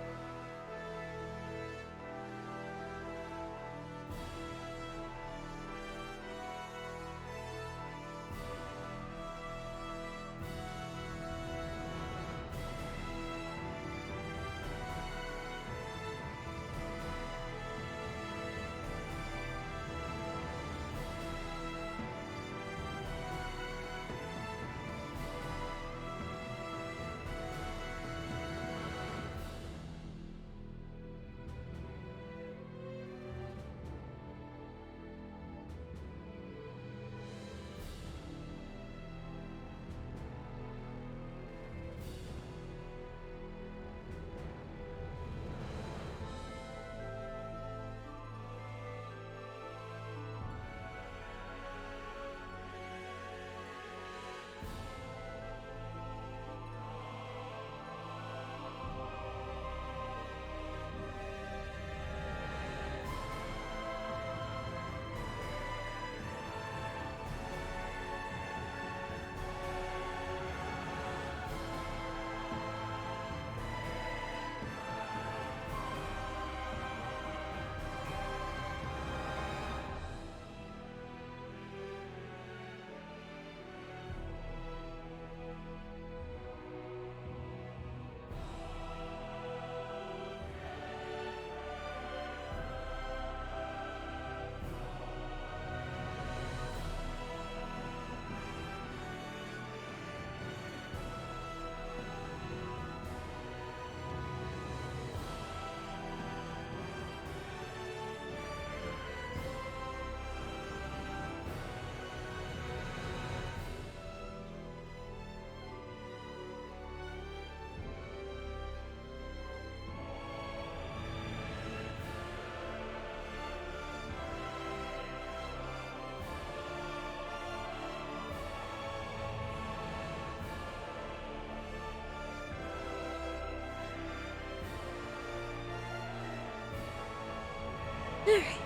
Alright.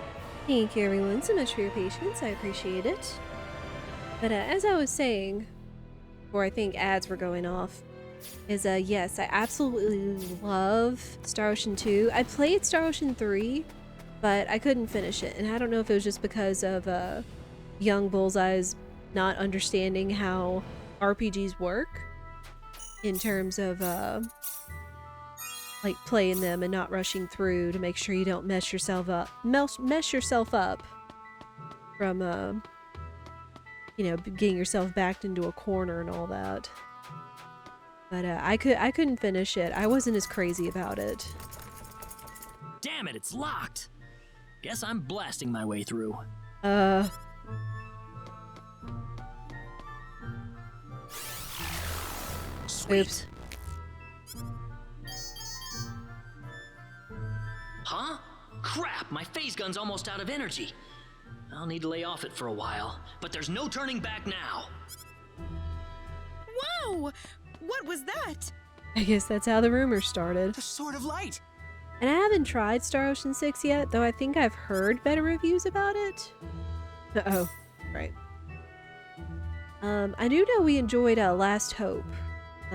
Thank you everyone so much for your patience. I appreciate it. But as I was saying, or I think ads were going off, is yes, I absolutely love Star Ocean 2. I played Star Ocean 3, but I couldn't finish it. And I don't know if it was just because of young Bullseye's not understanding how RPGs work in terms of like playing them and not rushing through to make sure you don't mess yourself up from you know, getting yourself backed into a corner and all that. But I couldn't finish it. I wasn't as crazy about it. Damn it, it's locked. Guess I'm blasting my way through. Sweet. Oops. Huh? Crap, my phase gun's almost out of energy. I'll need to lay off it for a while, but there's no turning back now. Whoa! What was that? I guess that's how the rumors started. The Sword of Light! And I haven't tried Star Ocean 6 yet, though I think I've heard better reviews about it. Uh-oh. Right. I do know we enjoyed Last Hope,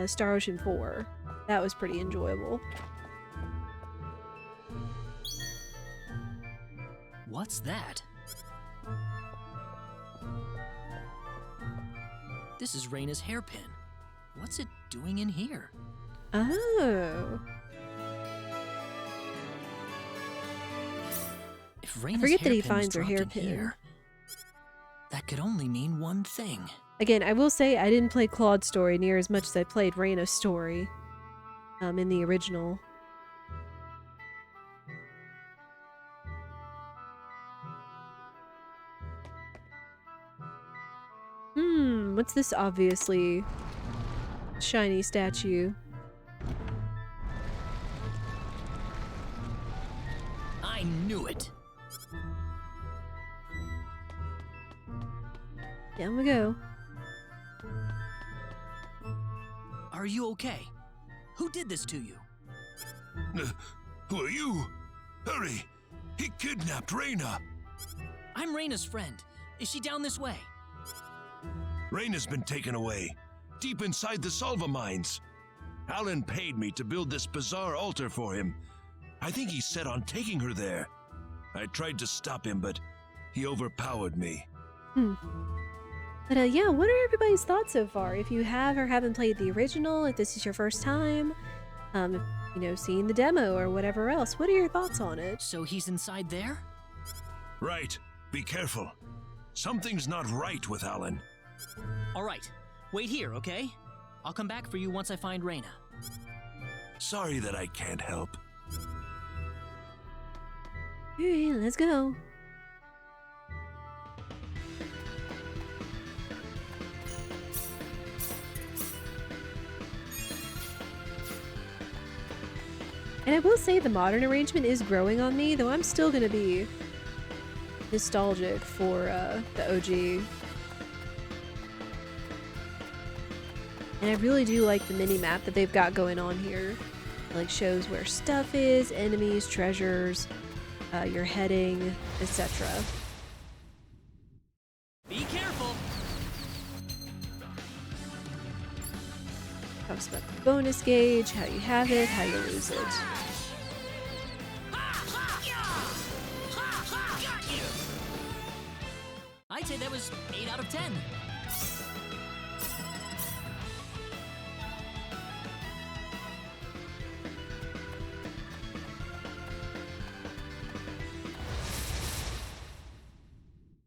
Star Ocean 4. That was pretty enjoyable. What's that? This is Raina's hairpin. What's it doing in here? Oh. If Raina's I forget that he hairpin was finds her dropped in hairpin. here, That could only mean one thing. Again, I will say I didn't play Claude's story near as much as I played Reina's story in the original. What's this obviously shiny statue? I knew it. Down we go. Are you okay? Who did this to you? Who are you? Hurry! He kidnapped Reina! I'm Reina's friend. Is she down this way? Reina's been taken away, deep inside the Salva mines. Alan paid me to build this bizarre altar for him. I think he's set on taking her there. I tried to stop him, but he overpowered me. But yeah, what are everybody's thoughts so far? If you have or haven't played the original, if this is your first time, if, you know, seeing the demo or whatever else, what are your thoughts on it? So he's inside there? Right. Be careful. Something's not right with Alan. All right. Wait here, okay? I'll come back for you once I find Reina. Sorry that I can't help. Alright, let's go. And I will say the modern arrangement is growing on me, though I'm still gonna be nostalgic for the OG. And I really do like the mini-map that they've got going on here. It, like, shows where stuff is, enemies, treasures, your heading, etc. Be careful! Talks about the bonus gauge, how you have it, how you lose it. I'd say that was 8 out of 10.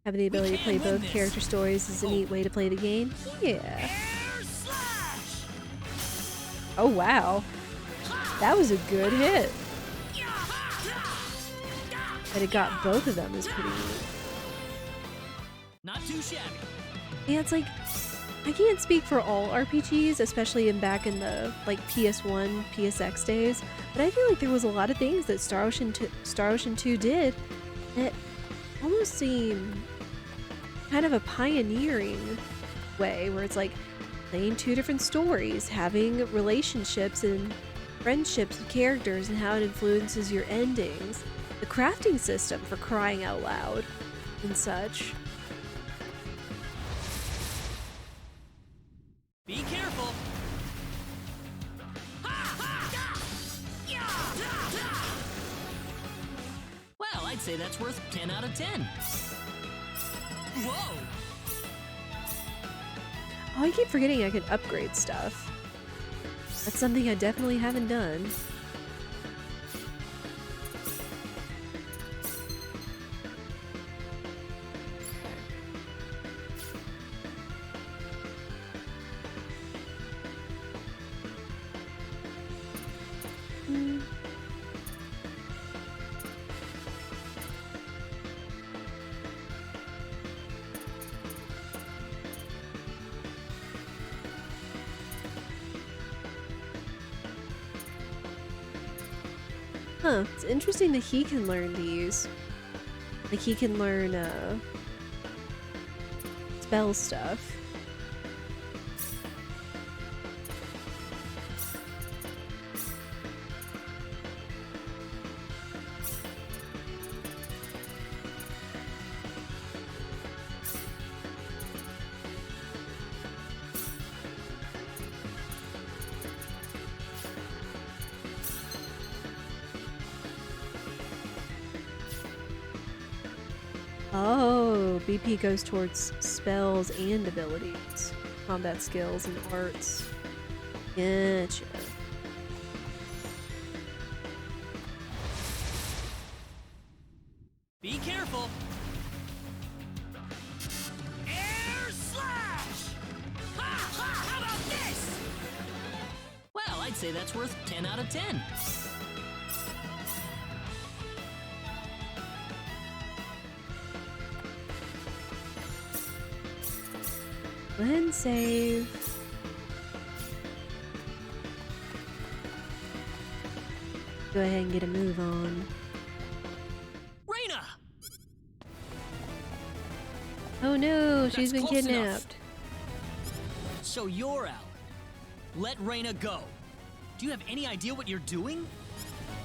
Having the ability to play both character stories is a neat way to play the game. Yeah. Oh wow. That was a good hit. That it got both of them is pretty neat. Not too shabby. Yeah, it's like, I can't speak for all RPGs, especially back in the like PS1, PSX days, but I feel like there was a lot of things that Star Ocean 2 did that almost seem kind of a pioneering way, where it's like playing two different stories, having relationships and friendships with characters and how it influences your endings, the crafting system for crying out loud and such. Be careful! Well, I'd say that's worth 10 out of 10. Whoa! Oh, I keep forgetting I can upgrade stuff. That's something I definitely haven't done. Huh, it's interesting that he can learn these. Like, he can learn, spell stuff. Oh, BP goes towards spells and abilities, combat skills and arts. Gotcha. Be careful! I'd say that's worth 10 out of 10. Go ahead and save. Go ahead and get a move on. Reyna! Oh no, she's been That's close enough. kidnapped. So you're out. Let Reyna go. Do you have any idea what you're doing?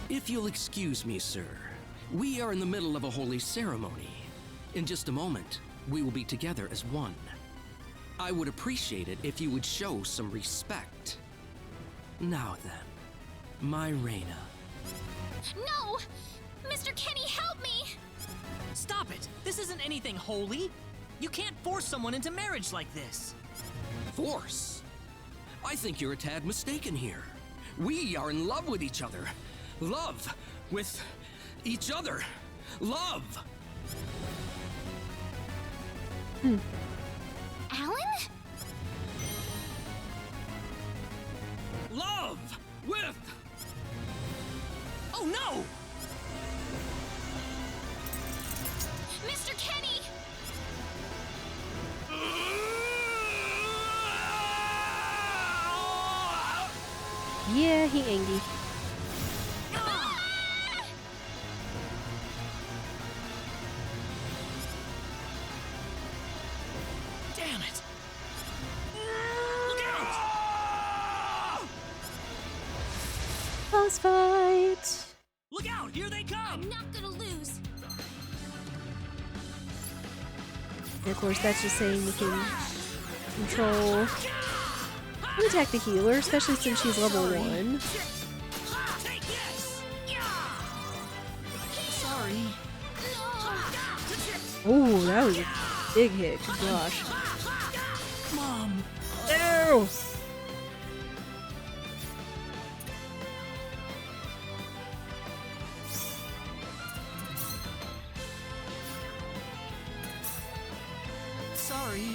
If you'll excuse me, sir, we are in the middle of a holy ceremony. In just a moment, we will be together as one. I would appreciate it if you would show some respect. Now then, my Reyna. No! Mr. Kenny, help me! Stop it! This isn't anything holy. You can't force someone into marriage like this. Force? I think you're a tad mistaken here. We are in love with each other. Love with each other. Love! Alan? Love with... Oh no! Mr. Kenny! Yeah, he angry. Damn it! Look out! Boss fight! Look out! Here they come! I'm not gonna lose. And of course, that's just saying you can control and attack the healer, especially since she's level 1. Take this! Sorry. Oh, that was a big hit. Good gosh. Mom. No! Sorry.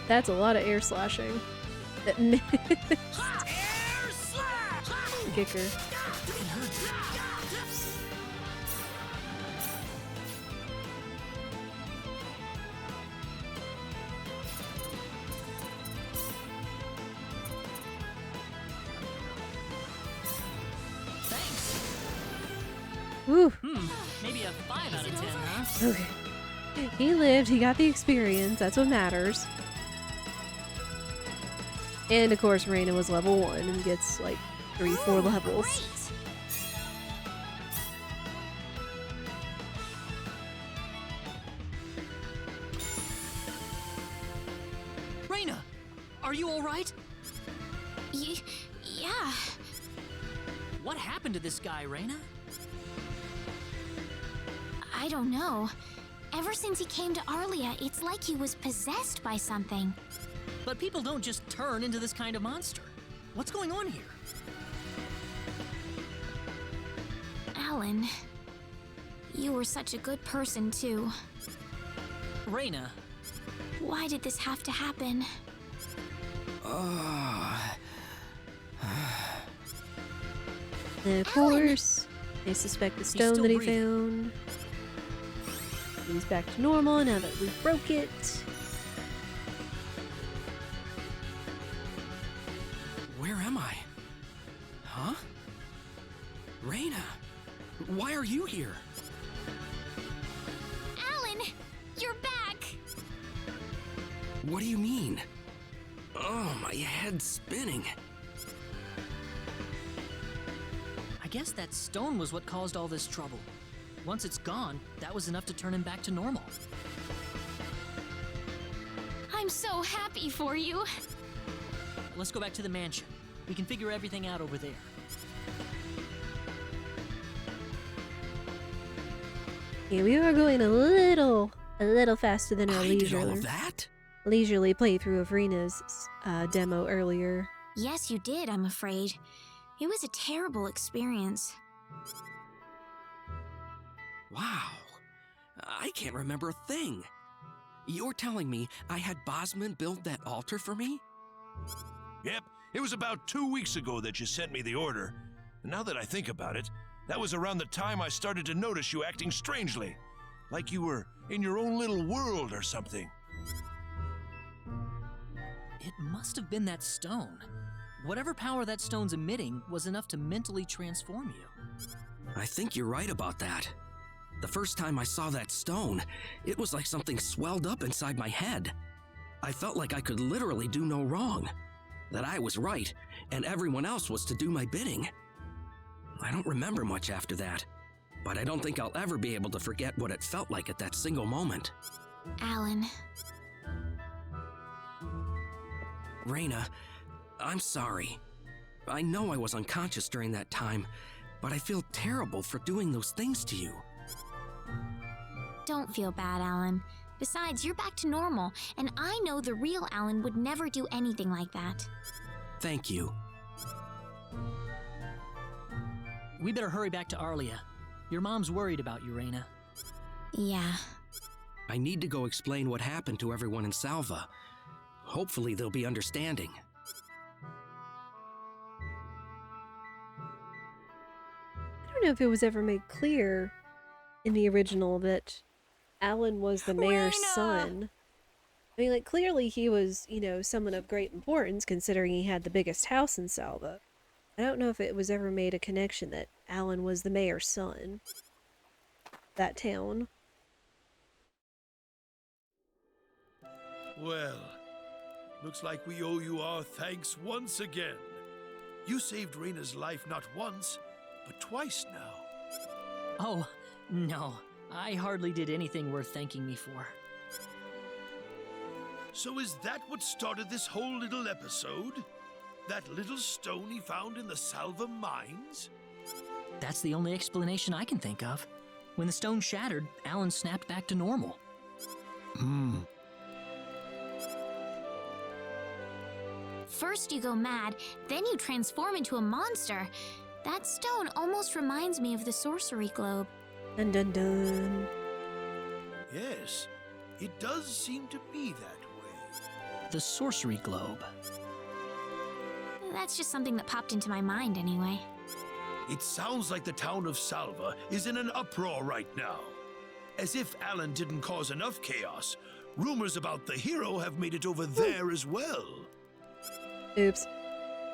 That's a lot of air slashing. That missed. Kicker. Woo. Maybe a 5 out of 10, huh? Okay. He lived, he got the experience, that's what matters. And of course, Reyna was level 1 and gets like 3-4 levels. Great. Reyna! Are you alright? Yeah. What happened to this guy, Reyna? I don't know. Ever since he came to Arlia, it's like he was possessed by something. But people don't just turn into this kind of monster. What's going on here? Alan, you were such a good person, too. Reyna. Why did this have to happen? And of course, they suspect the stone that he breathing. found. He's back to normal now that we broke it. Where am I? Huh? Reyna, why are you here? Alan, you're back! What do you mean? Oh, my head's spinning. I guess that stone was what caused all this trouble. Once it's gone, that was enough to turn him back to normal. I'm so happy for you. Let's go back to the mansion. We can figure everything out over there. Yeah, we are going a little faster than our I did all of leisurely playthrough of Reyna's demo earlier. Yes, you did, I'm afraid. It was a terrible experience. Wow. I can't remember a thing. You're telling me I had Bosman build that altar for me? Yep, it was about 2 weeks ago that you sent me the order. And now that I think about it, that was around the time I started to notice you acting strangely. Like you were in your own little world or something. It must have been that stone. Whatever power that stone's emitting was enough to mentally transform you. I think you're right about that. The first time I saw that stone, it was like something swelled up inside my head. I felt like I could literally do no wrong. That I was right, and everyone else was to do my bidding. I don't remember much after that, but I don't think I'll ever be able to forget what it felt like at that single moment. Alan. Reyna, I'm sorry. I know I was unconscious during that time, but I feel terrible for doing those things to you. Don't feel bad, Alan. Besides, you're back to normal, and I know the real Alan would never do anything like that. Thank you. We better hurry back to Arlia. Your mom's worried about you, Reyna. Yeah. I need to go explain what happened to everyone in Salva. Hopefully they'll be understanding. I don't know if it was ever made clear in the original that Alan was the mayor's son. I mean, like, clearly he was, you know, someone of great importance considering he had the biggest house in Salva. I don't know if it was ever made a connection that Alan was the mayor's son. That town. Well, looks like we owe you our thanks once again. You saved Reyna's life not once, but twice now. Oh, no. I hardly did anything worth thanking me for. So is that what started this whole little episode? That little stone he found in the Salva mines? That's the only explanation I can think of. When the stone shattered, Alan snapped back to normal. First you go mad, then you transform into a monster. That stone almost reminds me of the sorcery globe. Dun dun dun. Yes, it does seem to be that way. The sorcery globe. That's just something that popped into my mind anyway. It sounds like the town of Salva is in an uproar right now. As if Alan didn't cause enough chaos, rumors about the hero have made it over there as well. Oops.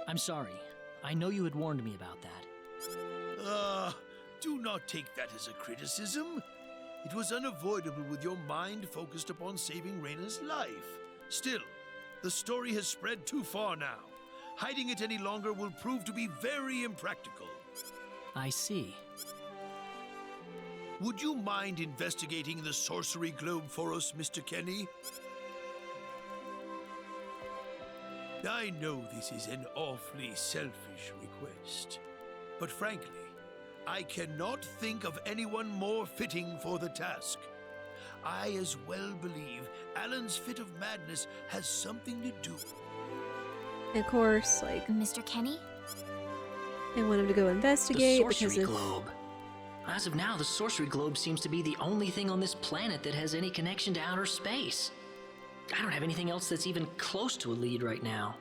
I'm sorry. I know you had warned me about that. Do not take that as a criticism. It was unavoidable with your mind focused upon saving Reyna's life. Still, the story has spread too far now. Hiding it any longer will prove to be very impractical. I see. Would you mind investigating the sorcery globe for us, Mr. Kenny? I know this is an awfully selfish request, but frankly, I cannot think of anyone more fitting for the task. I as well believe Alan's fit of madness has something to do. And of course, like, Mr. Kenny? they want him to go investigate The because sorcery of... globe. As of now, the sorcery globe seems to be the only thing on this planet that has any connection to outer space. I don't have anything else that's even close to a lead right now.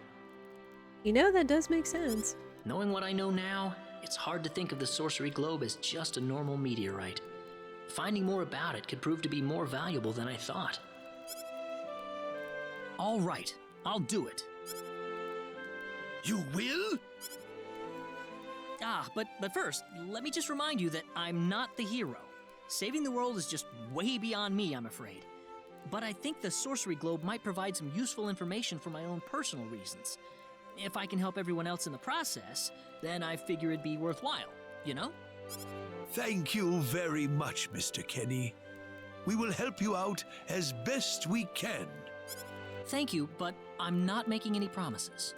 You know, that does make sense. Knowing what I know now, it's hard to think of the sorcery globe as just a normal meteorite. Finding more about it could prove to be more valuable than I thought. All right, I'll do it. You will? But first, let me just remind you that I'm not the hero. Saving the world is just way beyond me, I'm afraid. But I think the sorcery globe might provide some useful information for my own personal reasons. If I can help everyone else in the process, then I figure it'd be worthwhile, you know? Thank you very much, Mr. Kenny. We will help you out as best we can. Thank you, but I'm not making any promises.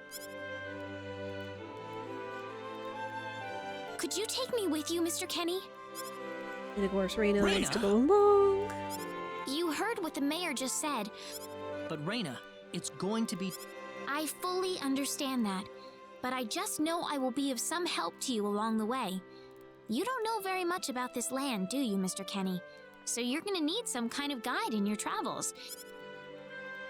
Could you take me with you, Mr. Kenny? And of course, Reyna wants to Reyna? go along. You heard what the mayor just said. But Reyna, it's going to be... I fully understand that, but I just know I will be of some help to you along the way. You don't know very much about this land, do you, Mr. Kenny? So you're gonna need some kind of guide in your travels.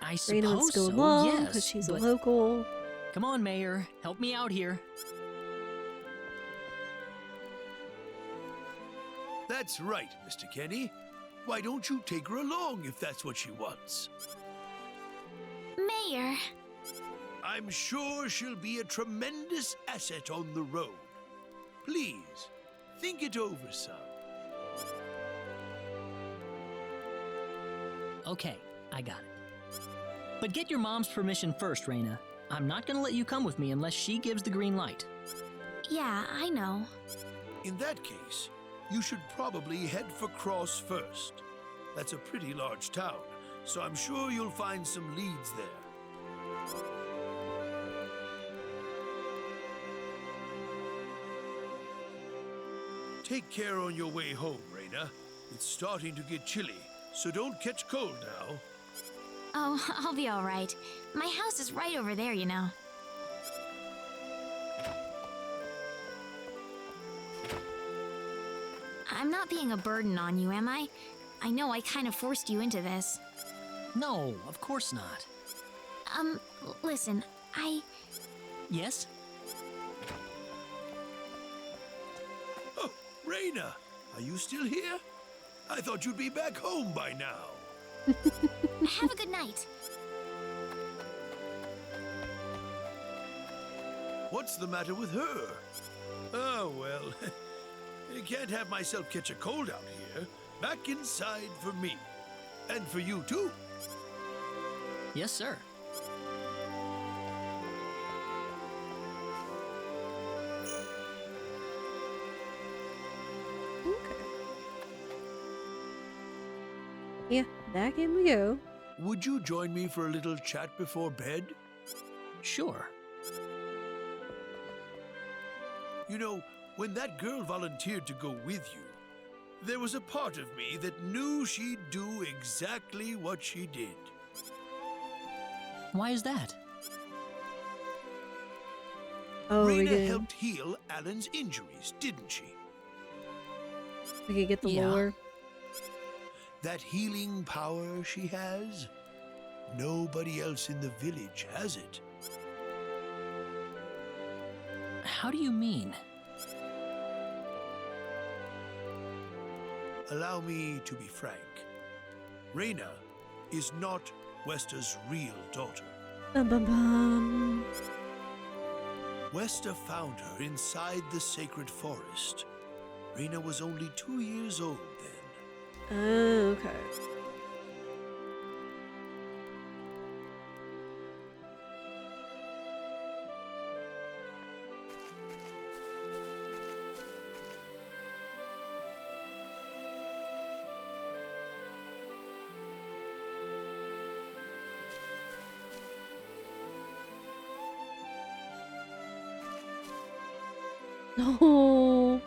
I Raina wants suppose to go so, along yes. because she's but a local. Come on, Mayor. Help me out here. That's right, Mr. Kenny. Why don't you take her along if that's what she wants? Mayor. I'm sure she'll be a tremendous asset on the road. Please, think it over some. Okay, I got it. But get your mom's permission first, Raina. I'm not gonna let you come with me unless she gives the green light. Yeah, I know. In that case, you should probably head for Krosse first. That's a pretty large town, so I'm sure you'll find some leads there. Take care on your way home, Raina. It's starting to get chilly, so don't catch cold now. Oh, I'll be all right. My house is right over there, you know. I'm not being a burden on you, am I? I know I kind of forced you into this. No, of course not. Listen, Yes? Oh, Raina, are you still here? I thought you'd be back home by now. Have a good night. What's the matter with her? Oh, well, I can't have myself catch a cold out here. Back inside for me. And for you, too. Yes, sir. Okay. Yeah, back in we go. Would you join me for a little chat before bed? Sure. You know, when that girl volunteered to go with you, there was a part of me that knew she'd do exactly what she did. Why is that? Oh, Raina helped heal Alan's injuries, didn't she? We can get the Yeah. lore. That healing power she has, nobody else in the village has it. How do you mean? Allow me to be frank. Raina is not Wester's real daughter. Bum bum bum. Wester found her inside the sacred forest. Raina was only 2 years old then. Oh, okay. No.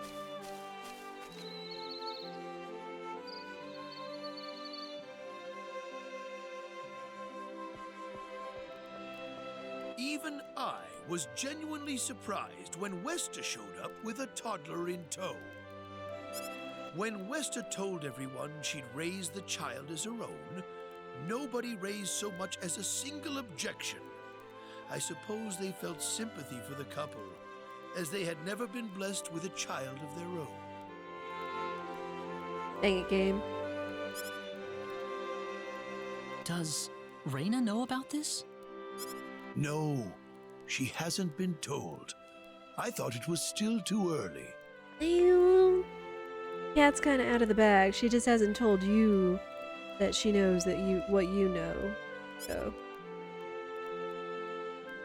Even I was genuinely surprised when Wester showed up with a toddler in tow. When Wester told everyone she'd raised the child as her own, nobody raised so much as a single objection. I suppose they felt sympathy for the couple, as they had never been blessed with a child of their own. Dang it, game. Does Raina know about this? No, she hasn't been told. I thought it was still too early. Damn. Cat's kind of out of the bag. She just hasn't told you that she knows that what you know. So.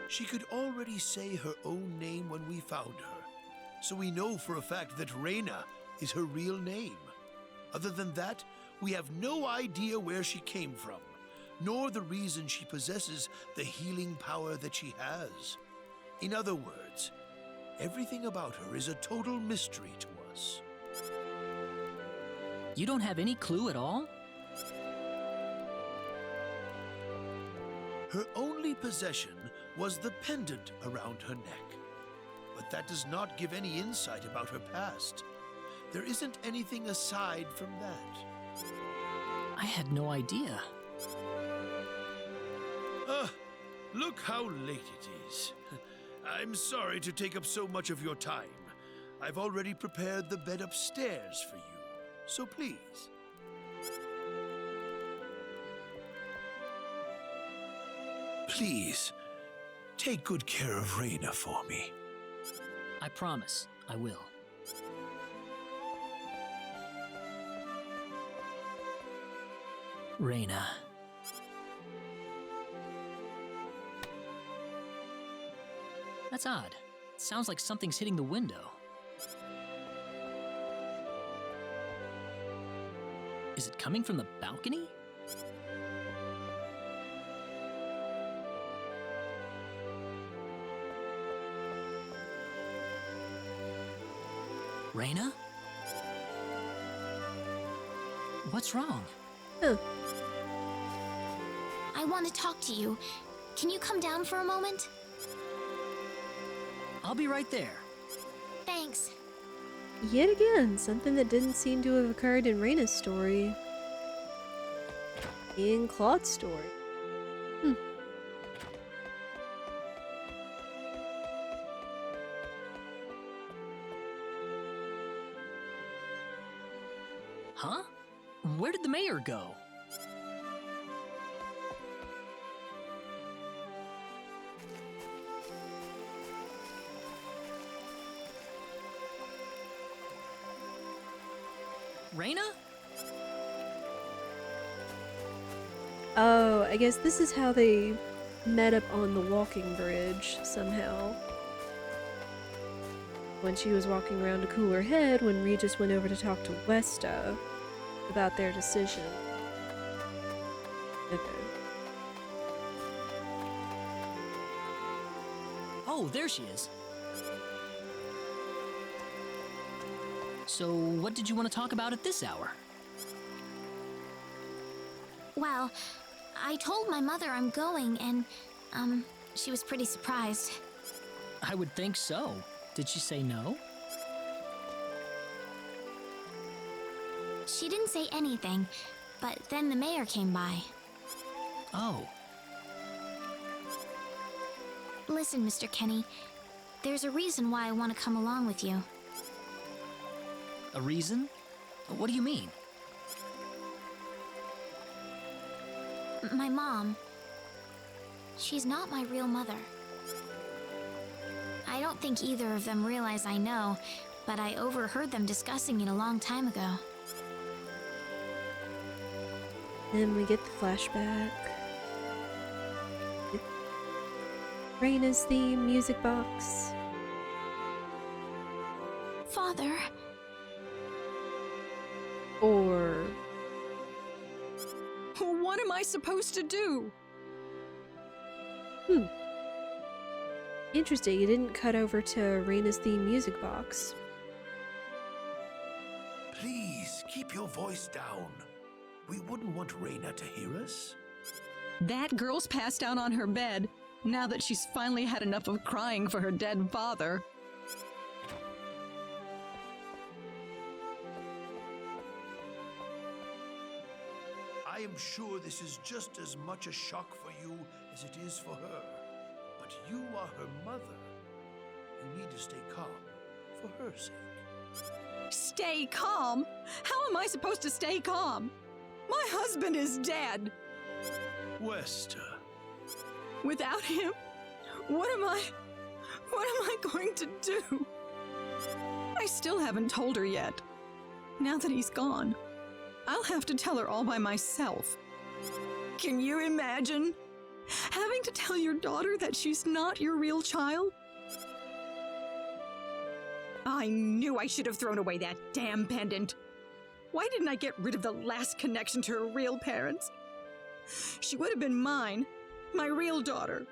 She could already say her own name when we found her, so we know for a fact that Raina is her real name. Other than that, we have no idea where she came from, nor the reason she possesses the healing power that she has. In other words, everything about her is a total mystery to us. You don't have any clue at all? Her only possession was the pendant around her neck. But that does not give any insight about her past. There isn't anything aside from that. I had no idea. Look how late it is. I'm sorry to take up so much of your time. I've already prepared the bed upstairs for you, so please. Please, take good care of Raina for me. I promise, I will. Raina. That's odd. It sounds like something's hitting the window. Is it coming from the balcony? Raina? What's wrong? Huh. I want to talk to you. Can you come down for a moment? I'll be right there. Thanks. Yet again, something that didn't seem to have occurred in Raina's story. In Claude's story. Huh? Where did the mayor go? Raina? Oh, I guess this is how they met up on the walking bridge, somehow. When she was walking around to cool her head when Regis went over to talk to Westa about their decision. Okay. Oh, there she is. So, what did you want to talk about at this hour? Well, I told my mother I'm going, and, she was pretty surprised. I would think so. Did she say no? She didn't say anything, but then the mayor came by. Oh. Listen, Mr. Kenny, there's a reason why I want to come along with you. A reason? What do you mean? My mom. She's not my real mother. I don't think either of them realize I know, but I overheard them discussing it a long time ago. Then we get the flashback. Raina's theme, music box. Father. Or... What am I supposed to do? Interesting, you didn't cut over to Raina's theme music box. Please, keep your voice down. We wouldn't want Raina to hear us. That girl's passed out on her bed, now that she's finally had enough of crying for her dead father. I am sure this is just as much a shock for you as it is for her. But you are her mother. You need to stay calm for her sake. Stay calm? How am I supposed to stay calm? My husband is dead. Westa. Without him, what am I going to do? I still haven't told her yet. Now that he's gone, I'll have to tell her all by myself. Can you imagine having to tell your daughter that she's not your real child? I knew I should have thrown away that damn pendant. Why didn't I get rid of the last connection to her real parents? She would have been mine, my real daughter.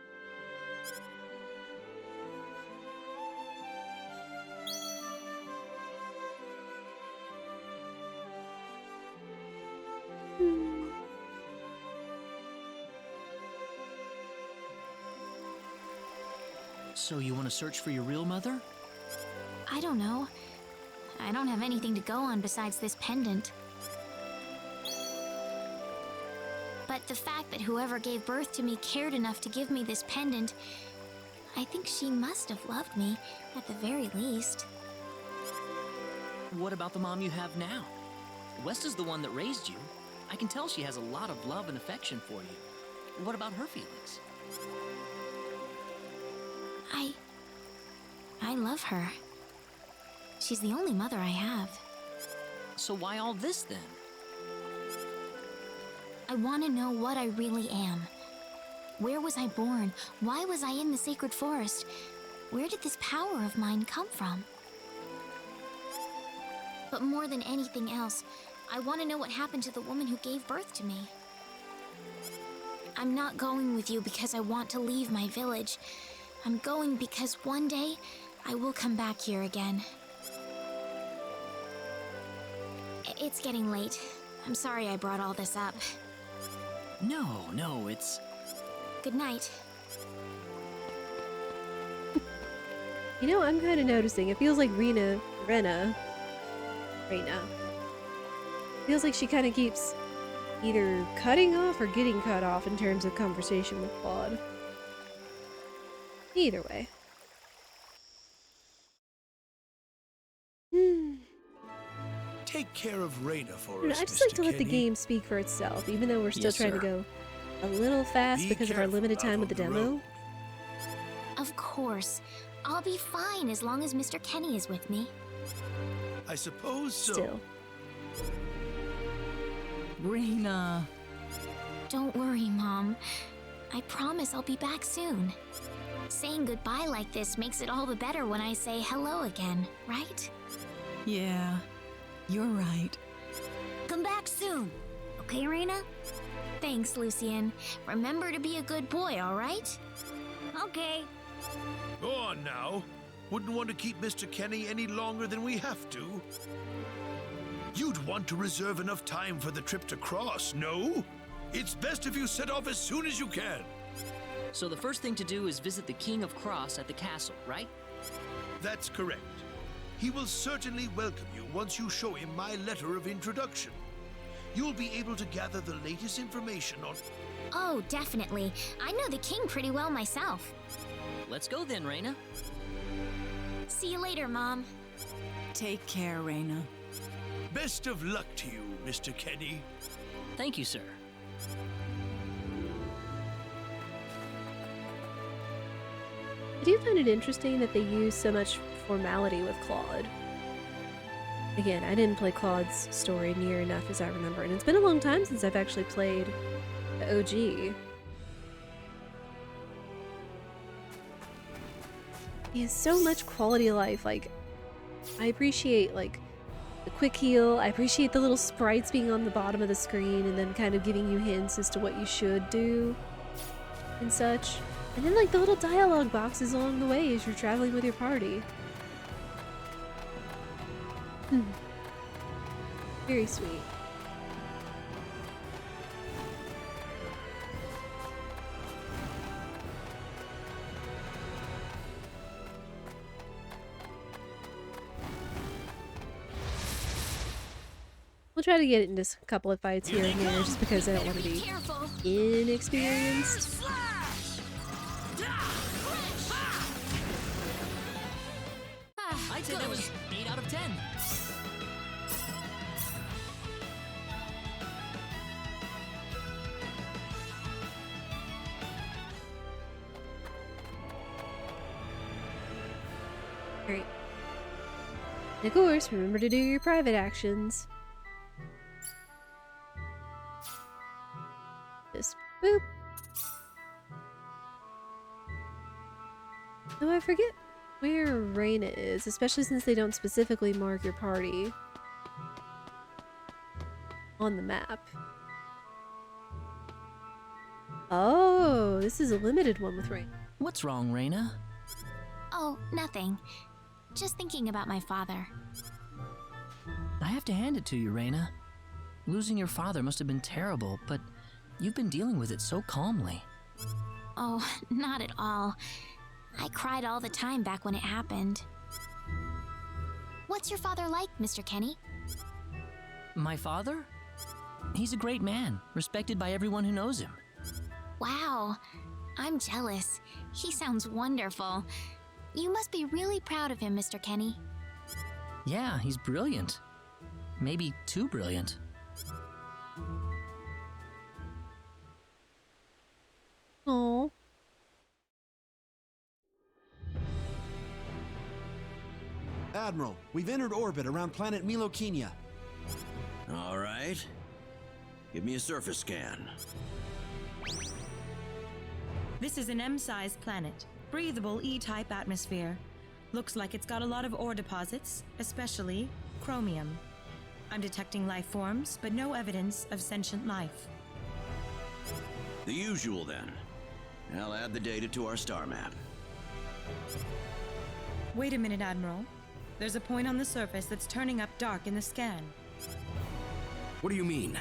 So you want to search for your real mother? I don't know. I don't have anything to go on besides this pendant. But the fact that whoever gave birth to me cared enough to give me this pendant, I think she must have loved me, at the very least. What about the mom you have now? Westa's the one that raised you. I can tell she has a lot of love and affection for you. What about her feelings? I love her. She's the only mother I have. So why all this then? I want to know what I really am. Where was I born? Why was I in the sacred forest? Where did this power of mine come from? But more than anything else, I want to know what happened to the woman who gave birth to me. I'm not going with you because I want to leave my village. I'm going because one day, I will come back here again. It's getting late. I'm sorry I brought all this up. No, it's... Good night. You know, I'm kind of noticing. It feels like Rena. Feels like she kind of keeps either cutting off or getting cut off in terms of conversation with Claude. Either way. Take care of Rena for I us, just like Mr. to let the Kenny. game speak for itself, even though we're still Yes, trying to sir. go a little fast Be because of our careful limited out time on with the the demo. road. Of course. I'll be fine as long as Mr. Kenny is with me. I suppose so. Still. Rena. Don't worry, Mom. I promise I'll be back soon. Saying goodbye like this makes it all the better when I say hello again, right? Yeah, you're right. Come back soon. Okay, Rena? Thanks, Lucien. Remember to be a good boy, all right? Okay. Go on now. Wouldn't want to keep Mr. Kenny any longer than we have to. You'd want to reserve enough time for the trip to Krosse, no? It's best if you set off as soon as you can. So the first thing to do is visit the King of Krosse at the castle, right? That's correct. He will certainly welcome you once you show him my letter of introduction. You'll be able to gather the latest information on... Oh, definitely. I know the king pretty well myself. Let's go then, Rena. See you later, Mom. Take care, Rena. Best of luck to you, Mr. Kenny. Thank you, sir. I do find it interesting that they use so much formality with Claude. Again, I didn't play Claude's story near enough as I remember, and it's been a long time since I've actually played the OG. He has so much quality of life. Like, I appreciate, like, the quick heal. I appreciate the little sprites being on the bottom of the screen and then kind of giving you hints as to what you should do and such. And then, like, the little dialogue boxes along the way as you're traveling with your party. Very sweet. We'll try to get into a couple of fights here and there just because I don't want to be inexperienced. I'd say that was 8 out of 10. Great. And of course, remember to do your private actions. Just boop. Oh, I forget where Rena is, especially since they don't specifically mark your party on the map. Oh, this is a limited one with Rena. What's wrong, Rena? Oh, nothing. Just thinking about my father. I have to hand it to you, Rena. Losing your father must have been terrible, but you've been dealing with it so calmly. Oh, not at all. I cried all the time back when it happened. What's your father like, Mr. Kenny? My father? He's a great man, respected by everyone who knows him. Wow, I'm jealous. He sounds wonderful. You must be really proud of him, Mr. Kenny. Yeah, he's brilliant. Maybe too brilliant. Oh. Admiral, we've entered orbit around planet Milokenia. All right. Give me a surface scan. This is an M-sized planet. Breathable E-type atmosphere. Looks like it's got a lot of ore deposits, especially chromium. I'm detecting life forms, but no evidence of sentient life. The usual, then. I'll add the data to our star map. Wait a minute, Admiral. There's a point on the surface that's turning up dark in the scan. What do you mean?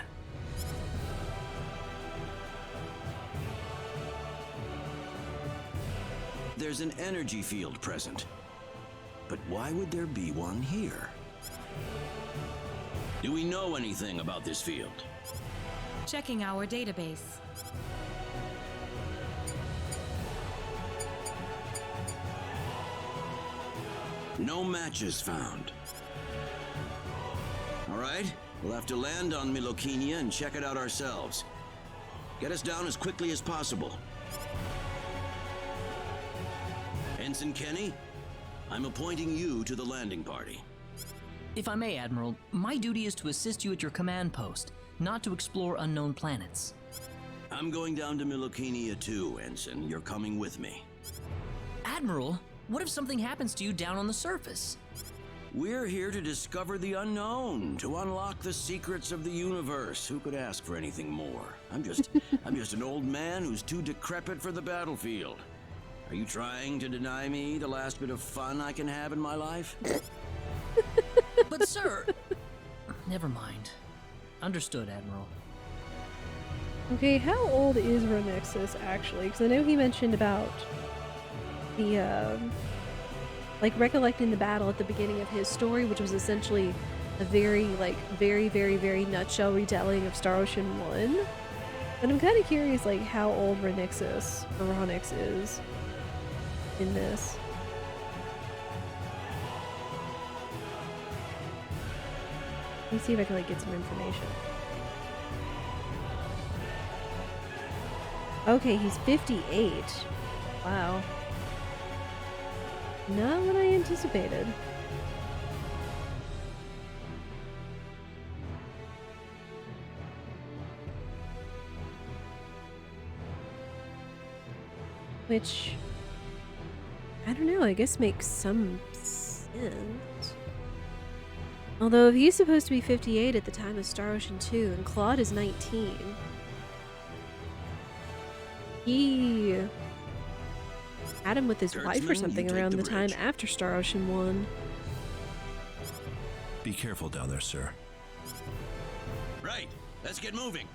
There's an energy field present. But why would there be one here? Do we know anything about this field? Checking our database. No matches found. All right, we'll have to land on Milokenia and check it out ourselves. Get us down as quickly as possible. Ensign Kenny, I'm appointing you to the landing party. If I may, Admiral, my duty is to assist you at your command post, not to explore unknown planets. I'm going down to Milokenia too, Ensign. You're coming with me. Admiral, what if something happens to you down on the surface? We're here to discover the unknown, to unlock the secrets of the universe. Who could ask for anything more? I'm just an old man who's too decrepit for the battlefield. Are you trying to deny me the last bit of fun I can have in my life? But sir... Never mind. Understood, Admiral. Okay, how old is Renexus actually? Because I know he mentioned about the, like, recollecting the battle at the beginning of his story, which was essentially a very nutshell retelling of Star Ocean 1. But I'm kind of curious, like, how old Renexus, or Ronix, is in this. Let me see if I can, like, get some information. Okay, he's 58. Wow. Not what I anticipated. Which, I don't know, I guess makes some sense. Although if he's supposed to be 58 at the time of Star Ocean 2 and Claude is 19, he had him with his wife or something around the time after Star Ocean 1. Be careful down there, sir. Right, let's get moving.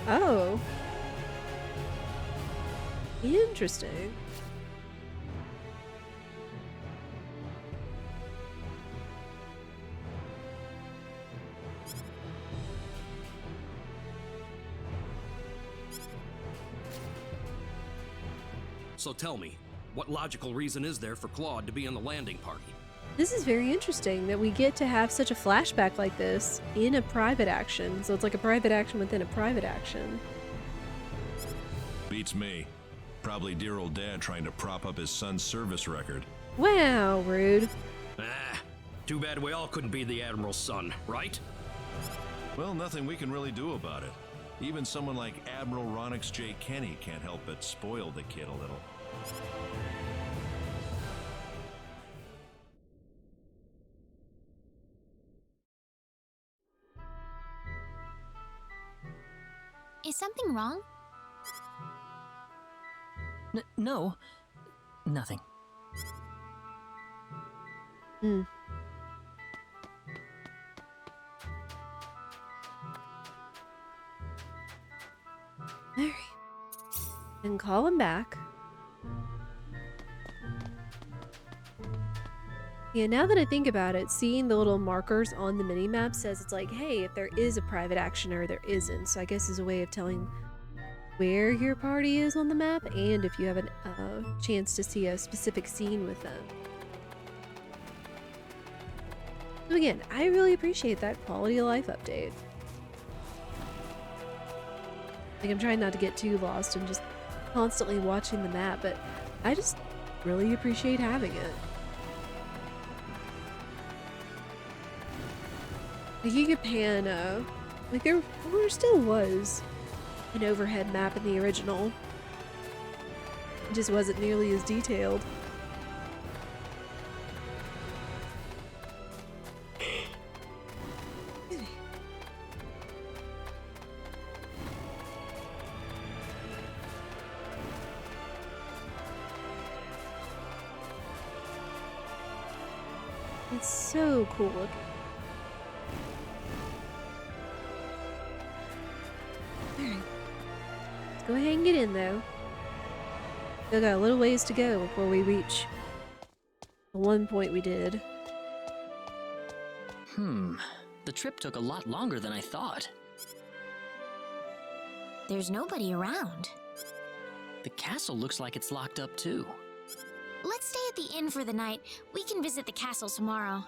Oh. Interesting. So tell me, what logical reason is there for Claude to be in the landing party? This is very interesting that we get to have such a flashback like this in a private action. So it's like a private action within a private action. Beats me. Probably dear old dad trying to prop up his son's service record. Wow, rude. Ah, too bad we all couldn't be the Admiral's son, right? Well, nothing we can really do about it. Even someone like Admiral Ronix J. Kenny can't help but spoil the kid a little. something wrong? No. Nothing. Hmm. Alright. And call him back. Yeah, now that I think about it, seeing the little markers on the mini-map says it's like, hey, if there is a private action or there isn't. So I guess is a way of telling where your party is on the map and if you have a chance to see a specific scene with them. So again, I really appreciate that quality of life update. Like, I'm trying not to get too lost and just constantly watching the map, but I just really appreciate having it. Like, you could pan, like there still was an overhead map in the original. It just wasn't nearly as detailed. It's so cool looking. Alright. Let's go ahead and get in though. Still got a little ways to go before we reach the one point we did. The trip took a lot longer than I thought. There's nobody around. The castle looks like it's locked up too. Let's stay at the inn for the night. We can visit the castle tomorrow.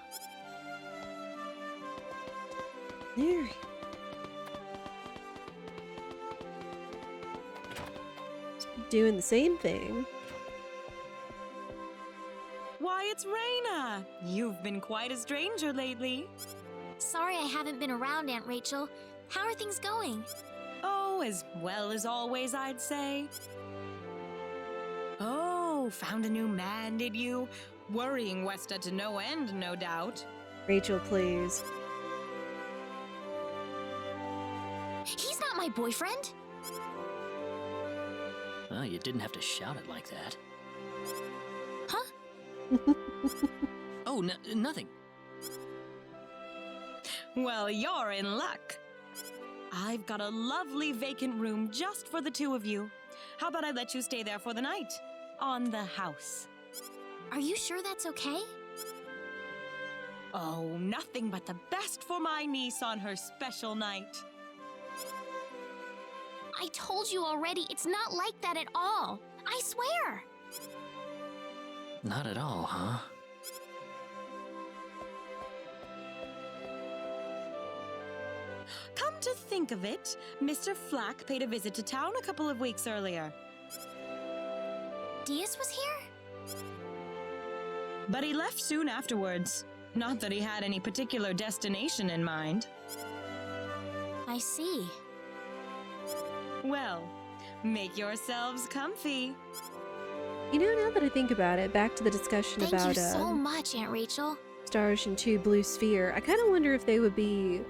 There. Doing the same thing. Why, it's Raina! You've been quite a stranger lately. Sorry I haven't been around, Aunt Rachel. How are things going? Oh, as well as always, I'd say. Oh, found a new man, did you? Worrying Westa to no end, no doubt. Rachel, please. He's not my boyfriend. Well, you didn't have to shout it like that. Huh? Oh, nothing. Well, you're in luck. I've got a lovely vacant room just for the two of you. How about I let you stay there for the night? On the house. Are you sure that's okay? Oh, nothing but the best for my niece on her special night. I told you already, it's not like that at all. I swear. Not at all, huh? Come to think of it, Mr. Flack paid a visit to town a couple of weeks earlier. Diaz was here? But he left soon afterwards. Not that he had any particular destination in mind. I see. Well, make yourselves comfy. You know, now that I think about it, back to the discussion Thank about you so much, Aunt Rachel. Star Ocean 2 Blue Sphere, I kind of wonder if they would be...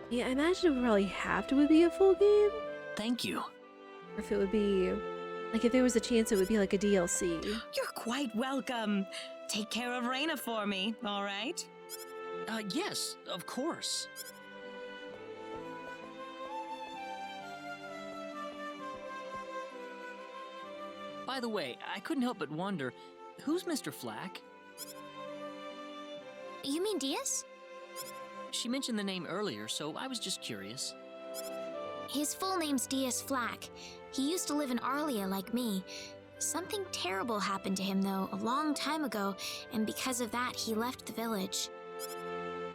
Yeah, I imagine it would probably have to be a full game. Thank you. Or if it would be... Like, if there was a chance it would be like a DLC. You're quite welcome. Take care of Raina for me, all right? Yes, of course. By the way, I couldn't help but wonder, who's Mr. Flack? You mean Diaz? She mentioned the name earlier, so I was just curious. His full name's Diaz Flack. He used to live in Arlia like me. Something terrible happened to him, though, a long time ago, and because of that, he left the village.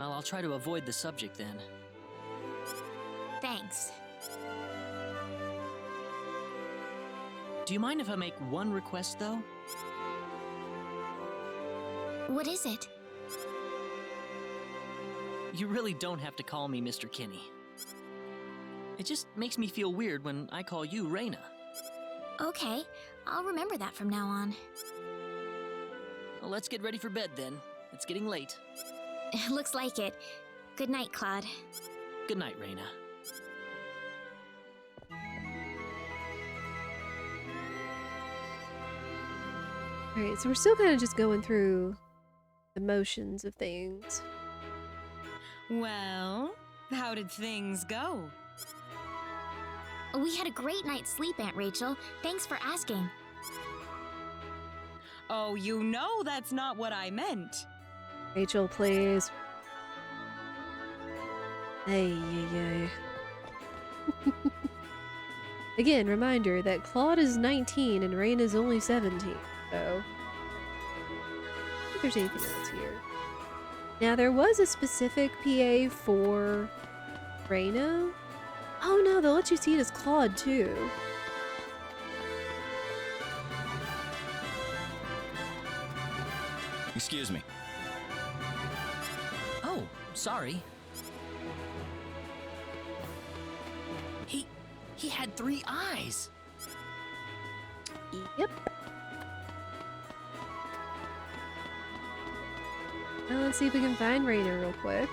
Well, I'll try to avoid the subject then. Thanks. Do you mind if I make one request, though? What is it? You really don't have to call me Mr. Kinney. It just makes me feel weird when I call you Raina. Okay, I'll remember that from now on. Well, let's get ready for bed then. It's getting late. Looks like it. Good night, Claude. Good night, Raina. Alright, so we're still kind of just going through the motions of things. Well, how did things go? We had a great night's sleep, Aunt Rachel. Thanks for asking. Oh, you know that's not what I meant. Rachel, please. Ay, ay, ay. Again, reminder that Claude is 19 and Rain is only 17, so... I don't think there's anything else here. Now, there was a specific PA for Raina. Oh no, they'll let you see it as Claude, too. Excuse me. Oh, sorry. He had 3 eyes. Yep. Now let's see if we can find Raina real quick.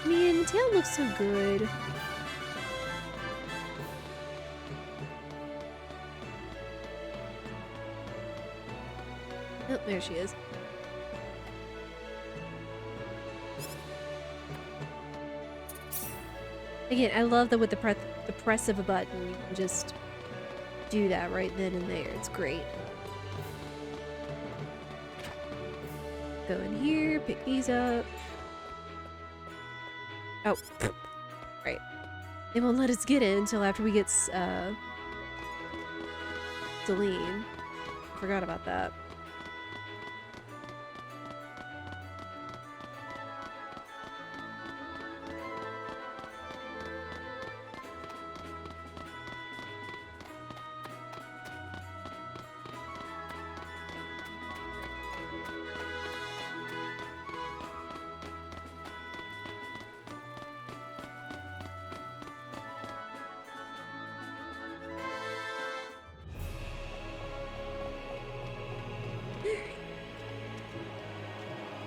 Man, the tail looks so good. Oh, there she is. Again, I love that with the press of a button, you can just do that right then and there. It's great. Go in here, pick these up. Oh, right. They won't let us get in until after we get Celine. Forgot about that.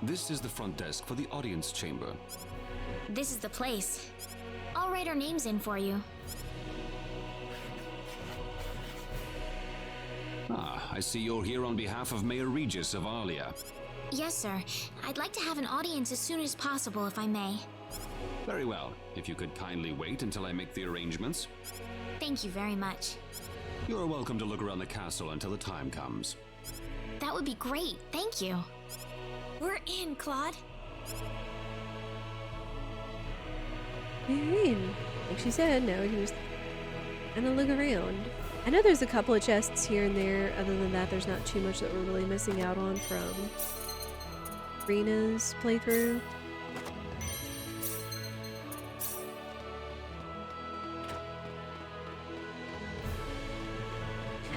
This is the front desk for the audience chamber. This is the place. I'll write our names in for you. Ah, I see you're here on behalf of Mayor Regis of Alia. Yes, sir. I'd like to have an audience as soon as possible, if I may. Very well. If you could kindly wait until I make the arrangements. Thank you very much. You're welcome to look around the castle until the time comes. That would be great. Thank you. We're in, Claude. We're in. Like she said, now we can just kind of look around. I know there's a couple of chests here and there. Other than that, there's not too much that we're really missing out on from Rina's playthrough.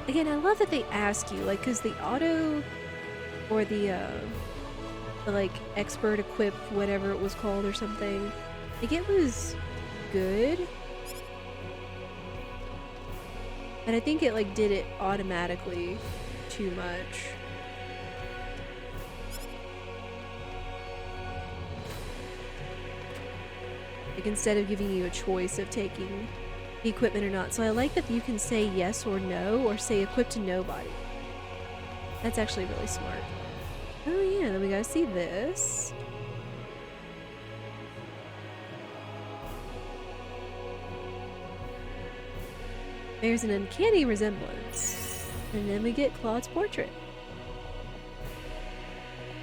Again, I love that they ask you, like, because the auto or the like expert equip, whatever it was called or something, like it was good, but I think it like did it automatically too much. Like instead of giving you a choice of taking the equipment or not. So I like that you can say yes or no, or say equip to nobody. That's actually really smart. Oh yeah, then we gotta see this. There's an uncanny resemblance. And then we get Claude's portrait.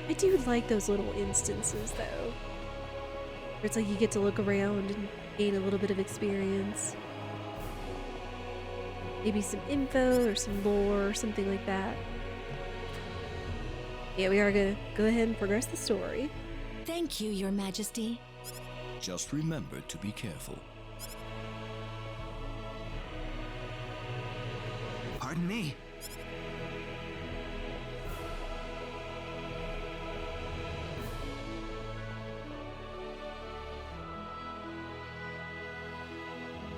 I do like those little instances though, where it's like you get to look around and gain a little bit of experience. Maybe some info or some lore or something like that. Yeah, we are gonna go ahead and progress the story. Thank you, Your Majesty. Just remember to be careful. Pardon me.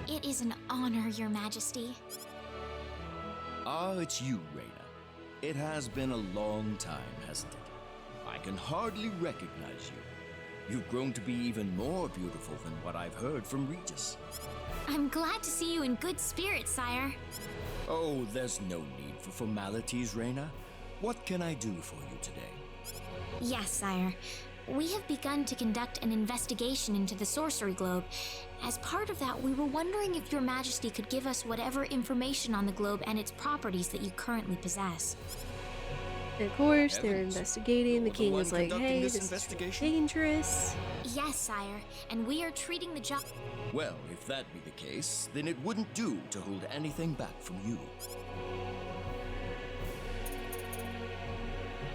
It is an honor, Your Majesty. Ah, it's you, Raina. It has been a long time, hasn't it? I can hardly recognize you. You've grown to be even more beautiful than what I've heard from Regis. I'm glad to see you in good spirits, sire. Oh, there's no need for formalities, Reina. What can I do for you today? Yes, sire. We have begun to conduct an investigation into the sorcery globe. As part of that, we were wondering if your majesty could give us whatever information on the globe and its properties that you currently possess. And of course, they're investigating. The king was like, hey, this is really dangerous. Yes, sire, and we are treating the job. Well, if that be the case, then it wouldn't do to hold anything back from you.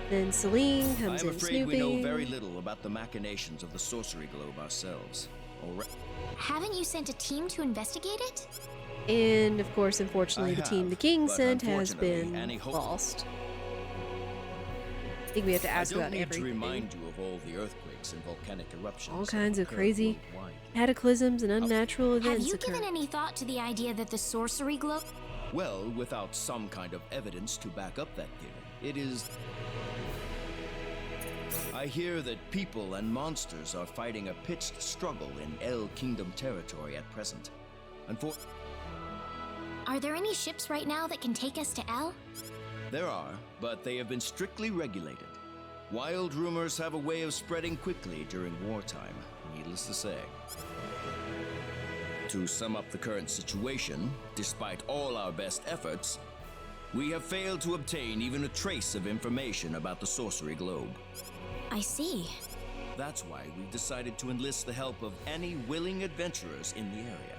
Then Celine comes I'm in afraid snooping. we know very little about the machinations of the sorcery globe ourselves. Haven't you sent a team to investigate it? And of course, unfortunately, the team the king but sent has unfortunately, been Annie lost. I think we have to ask I don't about need everything. to remind you of all the earthquakes and volcanic eruptions. All that kinds of occur crazy worldwide. cataclysms and unnatural Have events you occur. given any thought to the idea that the sorcery globe... Well, without some kind of evidence to back up that theory, it is... I hear that people and monsters are fighting a pitched struggle in El Kingdom territory at present. Are there any ships right now that can take us to El? There are, but they have been strictly regulated. Wild rumors have a way of spreading quickly during wartime, needless to say. To sum up the current situation, despite all our best efforts, we have failed to obtain even a trace of information about the sorcery globe. I see. That's why we've decided to enlist the help of any willing adventurers in the area.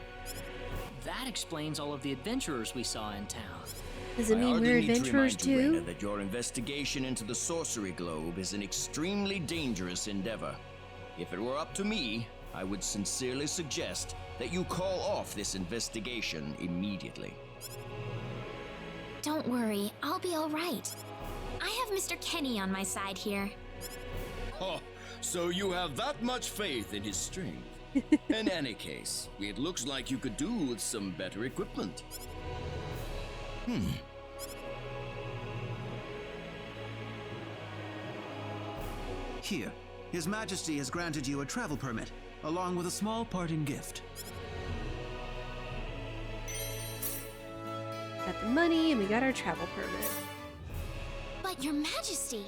That explains all of the adventurers we saw in town. Does it mean we're adventurers to remind you, Reina, too? that your investigation into the sorcery globe is an extremely dangerous endeavor. If it were up to me, I would sincerely suggest that you call off this investigation immediately. Don't worry, I'll be all right. I have Mr. Kenny on my side here. Oh, so you have that much faith in his strength? In any case, it looks like you could do with some better equipment. Here, His Majesty has granted you a travel permit, along with a small parting gift. Got the money and we got our travel permit. But Your Majesty...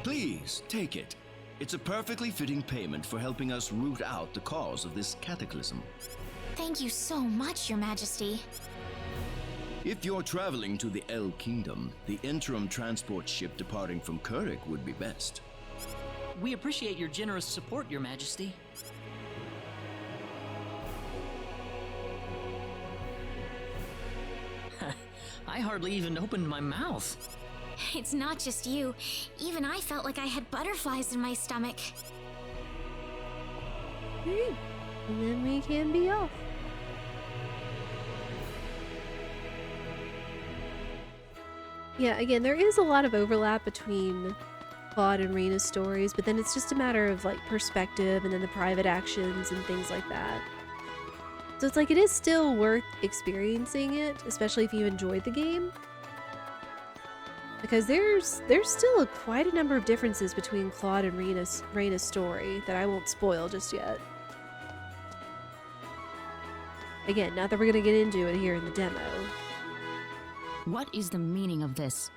Please, take it. It's a perfectly fitting payment for helping us root out the cause of this cataclysm. Thank you so much, Your Majesty. If you're traveling to the El Kingdom, the interim transport ship departing from Kurik would be best. We appreciate your generous support, Your Majesty. I hardly even opened my mouth. It's not just you. Even I felt like I had butterflies in my stomach. And then we can be off. Yeah, again, there is a lot of overlap between Claude and Rena's stories, but then it's just a matter of like perspective and then the private actions and things like that. So it's like it is still worth experiencing it, especially if you enjoyed the game. Because there's still quite a number of differences between Claude and Rena's story that I won't spoil just yet. Again, not that we're gonna get into it here in the demo. What is the meaning of this?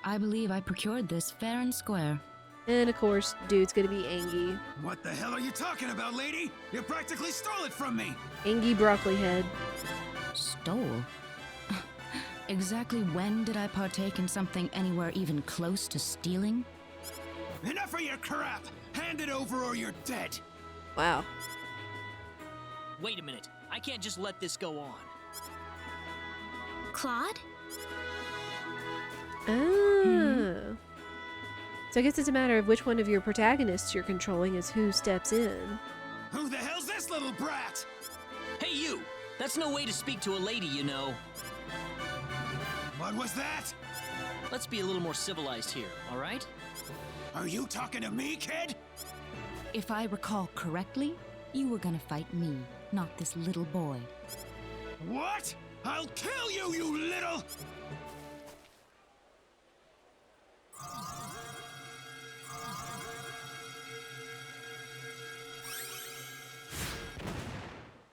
I believe I procured this fair and square. And of course, dude's gonna be Angie. What the hell are you talking about, lady? You practically stole it from me! Angie Broccoli Head. Stole? Exactly when did I partake in something anywhere even close to stealing? Enough of your crap! Hand it over or you're dead! Wow. Wait a minute. I can't just let this go on. Claude? Oh. So I guess it's a matter of which one of your protagonists you're controlling is who steps in. Who the hell's this little brat? Hey, you! That's no way to speak to a lady, you know. What was that? Let's be a little more civilized here, all right? Are you talking to me, kid? If I recall correctly, you were gonna fight me, not this little boy. What? I'll kill you, you little...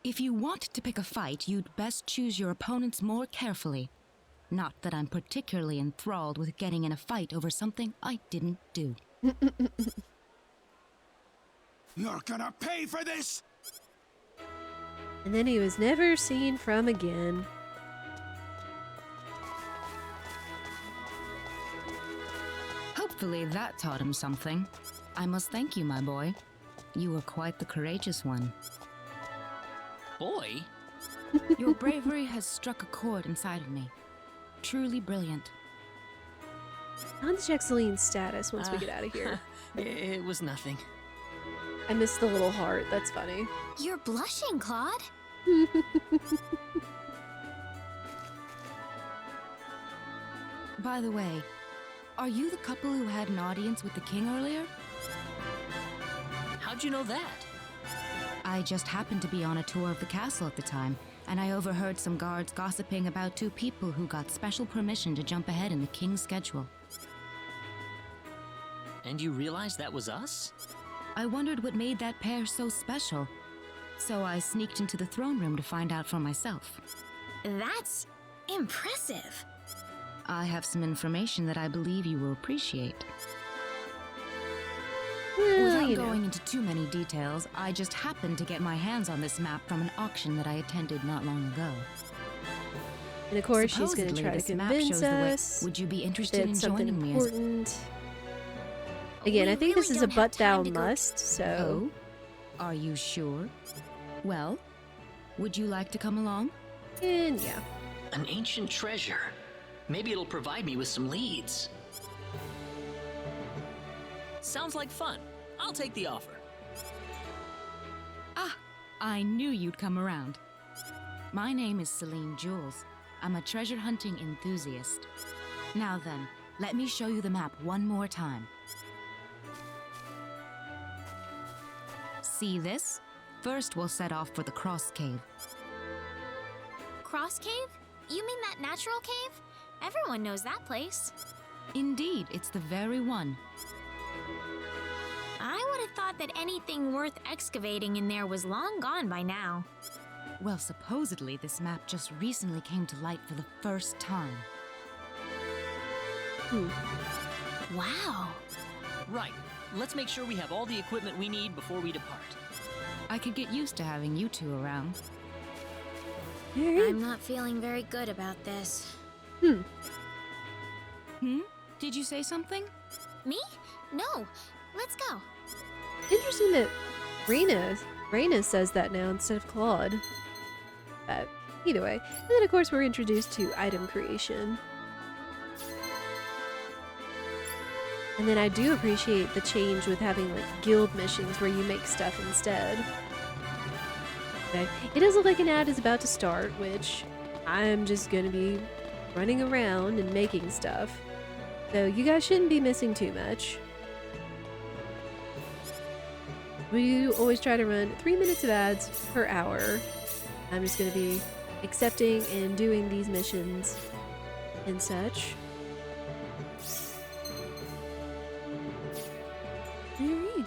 If you want to pick a fight, you'd best choose your opponents more carefully. Not that I'm particularly enthralled with getting in a fight over something I didn't do. You're gonna pay for this! And then he was never seen from again. Hopefully that taught him something. I must thank you, my boy. You were quite the courageous one. Boy? Your bravery has struck a chord inside of me. Truly brilliant. On to check Celine's status once we get out of here. It was nothing. I missed the little heart. That's funny. You're blushing, Claude. By the way, are you the couple who had an audience with the king earlier? How'd you know that? I just happened to be on a tour of the castle at the time, and I overheard some guards gossiping about two people who got special permission to jump ahead in the king's schedule. And you realized that was us? I wondered what made that pair so special, so I sneaked into the throne room to find out for myself. That's impressive. I have some information that I believe you will appreciate. Without going into too many details, I just happened to get my hands on this map from an auction that I attended not long ago. And of course, she's going to Supposedly, try to this map convince shows the way. us. Would you be interested that in something joining me? Important. Again, I think this is a but thou must, so. Oh? Are you sure? Well, would you like to come along? And yeah. An ancient treasure. Maybe it'll provide me with some leads. Sounds like fun. I'll take the offer. Ah, I knew you'd come around. My name is Celine Jules. I'm a treasure hunting enthusiast. Now then, let me show you the map one more time. See this? First, we'll set off for the Krosse Cave. Krosse Cave? You mean that natural cave? Everyone knows that place. Indeed, it's the very one. I would have thought that anything worth excavating in there was long gone by now. Well, supposedly this map just recently came to light for the first time. Wow. Right. Let's make sure we have all the equipment we need before we depart. I could get used to having you two around. I'm not feeling very good about this. Did you say something? Me? No. Let's go. Interesting that Reyna says that now instead of Claude. But either way. And then of course we're introduced to item creation. And then I do appreciate the change with having like guild missions where you make stuff instead. Okay. It does look like an ad is about to start, which I'm just gonna be running around and making stuff. So you guys shouldn't be missing too much. We always try to run 3 minutes of ads per hour. I'm just gonna be accepting and doing these missions and such. Alright.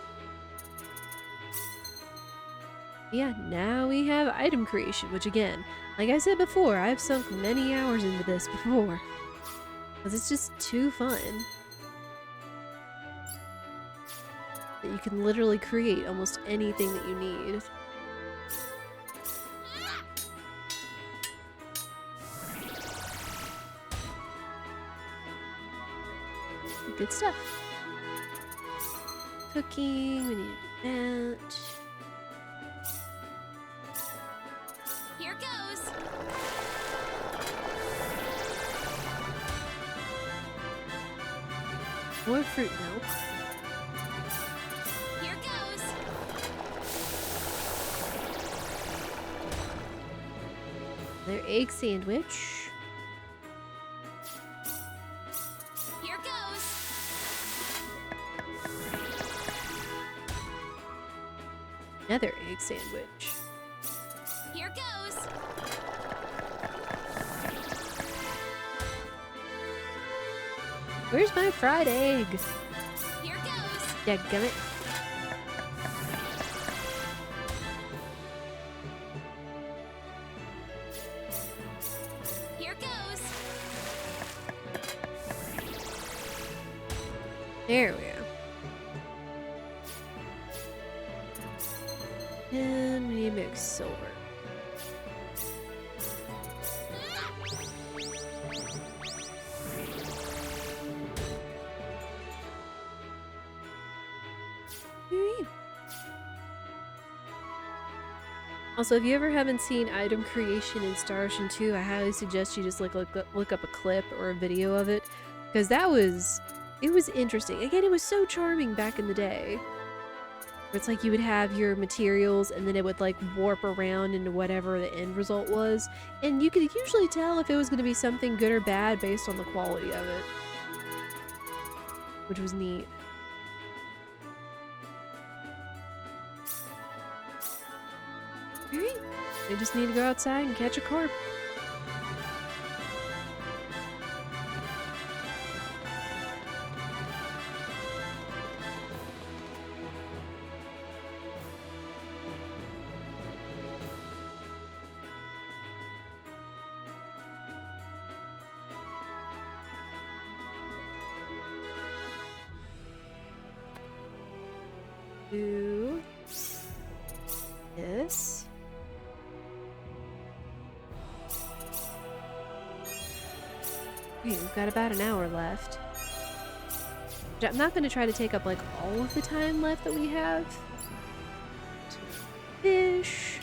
Yeah, now we have item creation, which again, like I said before, I've sunk many hours into this before. Because it's just too fun. That you can literally create almost anything that you need. Good stuff. Cooking, we need to do that. Here goes. More fruit milk. Here goes. Their egg sandwich. Here goes. Another egg sandwich. Here goes. Where's my fried egg? Here goes. Dadgummit. There we go. And we need to mix silver. Also, if you ever haven't seen item creation in Star Ocean 2, I highly suggest you just look up a clip or a video of it, because it was interesting. Again, it was so charming back in the day. It's like you would have your materials and then it would like warp around into whatever the end result was, and you could usually tell if it was going to be something good or bad based on the quality of it, which was neat. Alright, I just need to go outside and catch a carp. Do this. We've got about an hour left. I'm not going to try to take up like all of the time left that we have. Fish.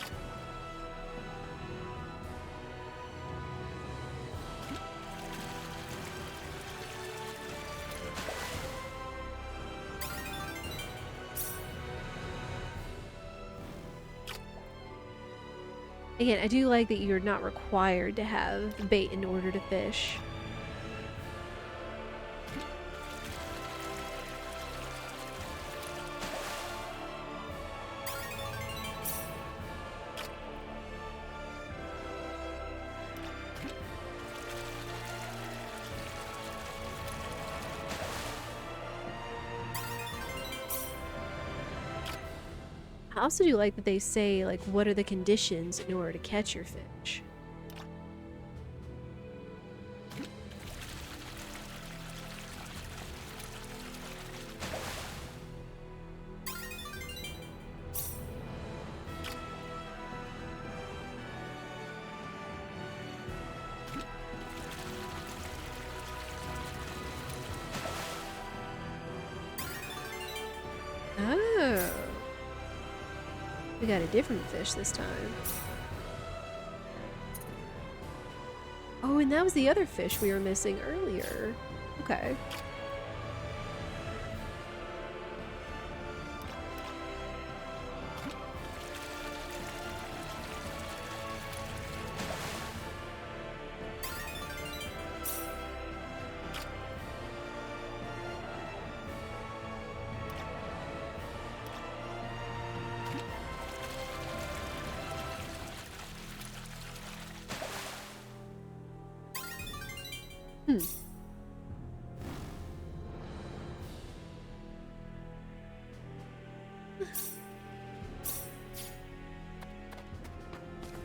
Again, I do like that you're not required to have bait in order to fish. I also do like that they say, like, what are the conditions in order to catch your fish? Oh. We got a different fish this time. Oh, and that was the other fish we were missing earlier. Okay.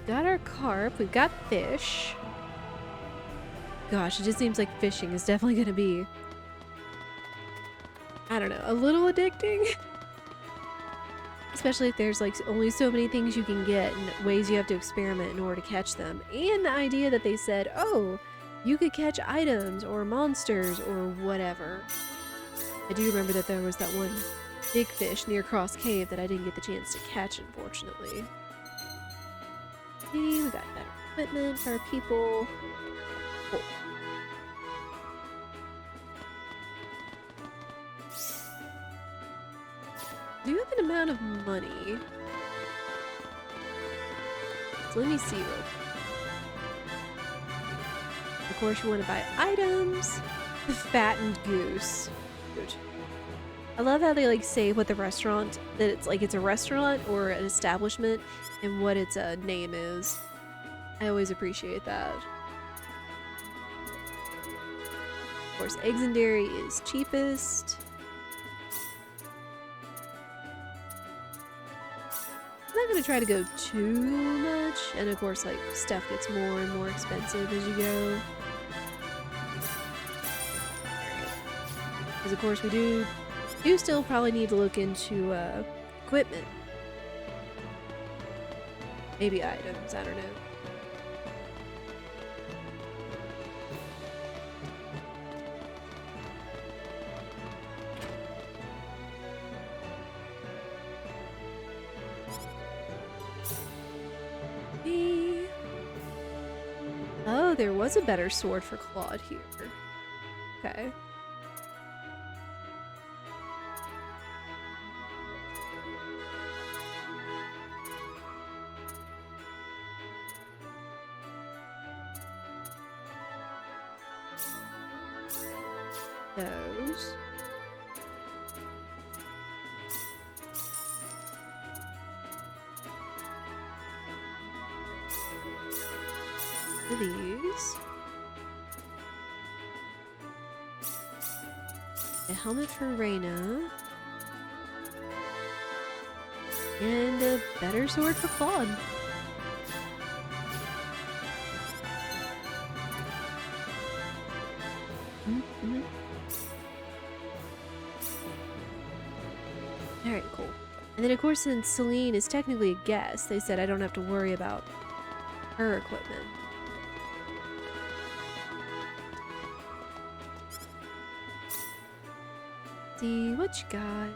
Got our carp, we've got fish. Gosh, it just seems like fishing is definitely gonna be, I don't know, a little addicting. Especially if there's like only so many things you can get and ways you have to experiment in order to catch them. And the idea that they said, oh, you could catch items or monsters or whatever. I do remember that there was that one big fish near Krosse Cave that I didn't get the chance to catch, unfortunately. See, we got better equipment for our people. Cool. Do you have an amount of money? So let me see real quick. Of course, you want to buy items. The fattened goose. Good. I love how they like say what the restaurant, that it's like it's a restaurant or an establishment and what its name is. I always appreciate that. Of course, eggs and dairy is cheapest. I'm not gonna try to go too much, and of course, like, stuff gets more and more expensive as you go. Because of course we do still probably need to look into equipment. Maybe items, I don't know. Oh, there was a better sword for Claude here. Okay. Those. These. A helmet for Reyna. And a better sword for Claude. Mm-hmm. Alright, cool. And then of course, since Celine is technically a guest, they said I don't have to worry about her equipment. See what you got.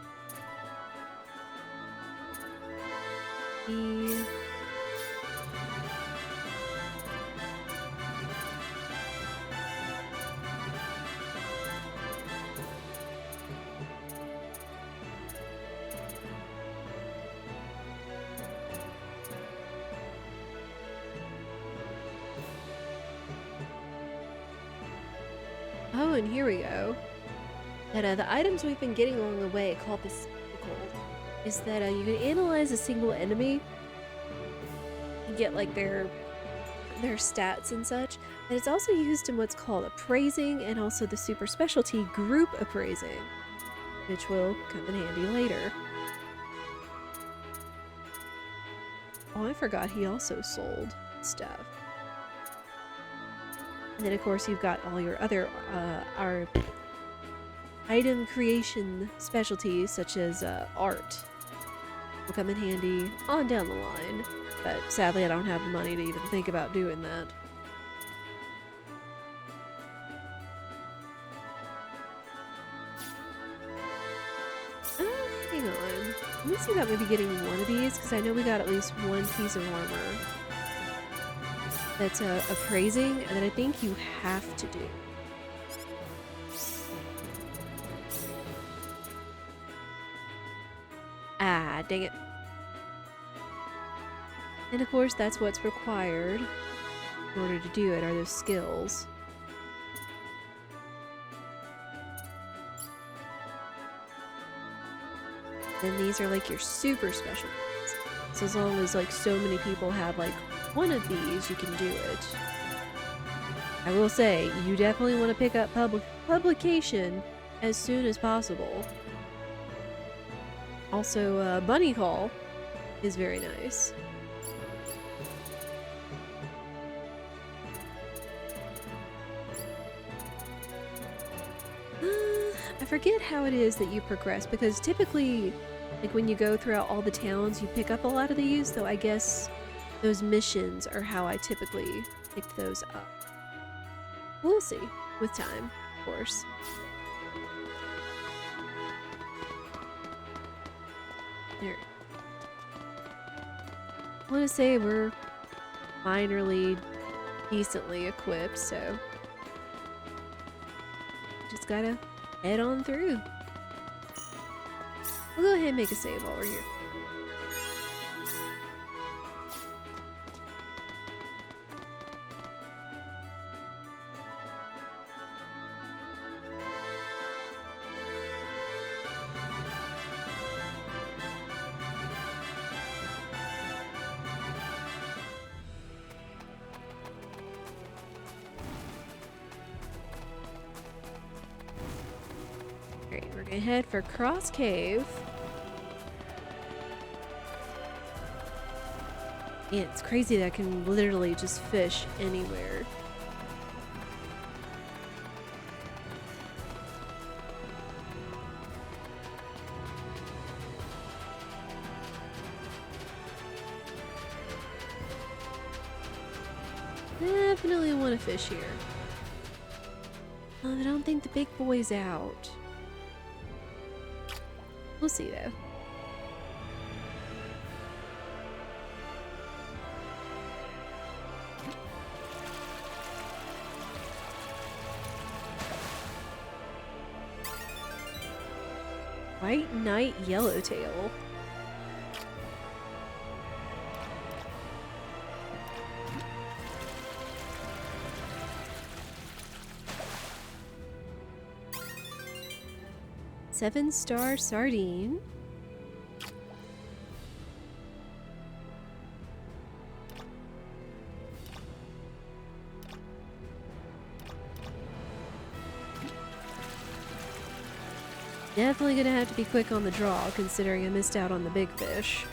Oh, and here we go. That the items we've been getting along the way called the spectacle is that you can analyze a single enemy and get like their stats and such. And it's also used in what's called appraising and also the super specialty group appraising, which will come in handy later. Oh, I forgot he also sold stuff. And then of course you've got all your other our item creation specialties such as art will come in handy on down the line, but sadly I don't have the money to even think about doing that. Hang on. Let me see about maybe getting one of these, because I know we got at least one piece of armor that's appraising, and that I think you have to do. Ah, dang it. And of course, that's what's required in order to do it, are those skills. Then these are like your super special ones. So as long as like so many people have like one of these, you can do it. I will say, you definitely want to pick up publication as soon as possible. Also, Bunny Call is very nice. I forget how it is that you progress, because typically, like when you go throughout all the towns, you pick up a lot of these, though I guess those missions are how I typically pick those up. We'll see, with time, of course. There. I want to say we're minorly decently equipped, so just gotta head on through. We'll go ahead and make a save while we're here. Alright, we're gonna head for Krosse Cave. Yeah, it's crazy that I can literally just fish anywhere. Definitely want to fish here. I don't think the big boy's out. We'll see though. White Knight Yellowtail. Seven-star sardine. Definitely gonna have to be quick on the draw, considering I missed out on the big fish.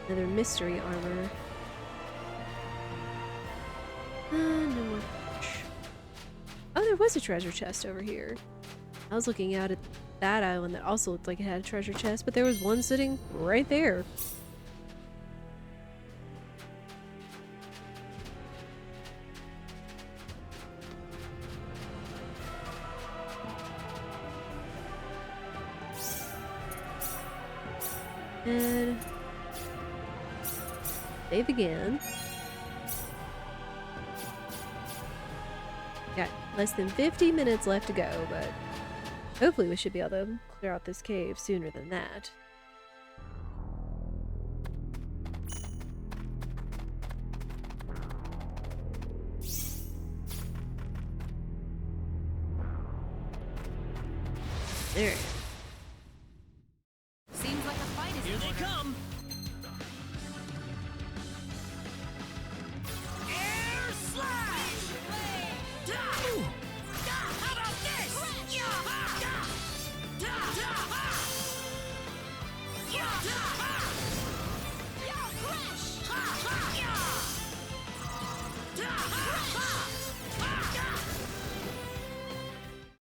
Another mystery armor. No more fish. Oh, there was a treasure chest over here. I was looking out at that island that also looked like it had a treasure chest, but there was one sitting right there. And save again. Got less than 50 minutes left to go, but hopefully we should be able to clear out this cave sooner than that. There it is. Seems like a fight is Here they come! Air slash! How about this?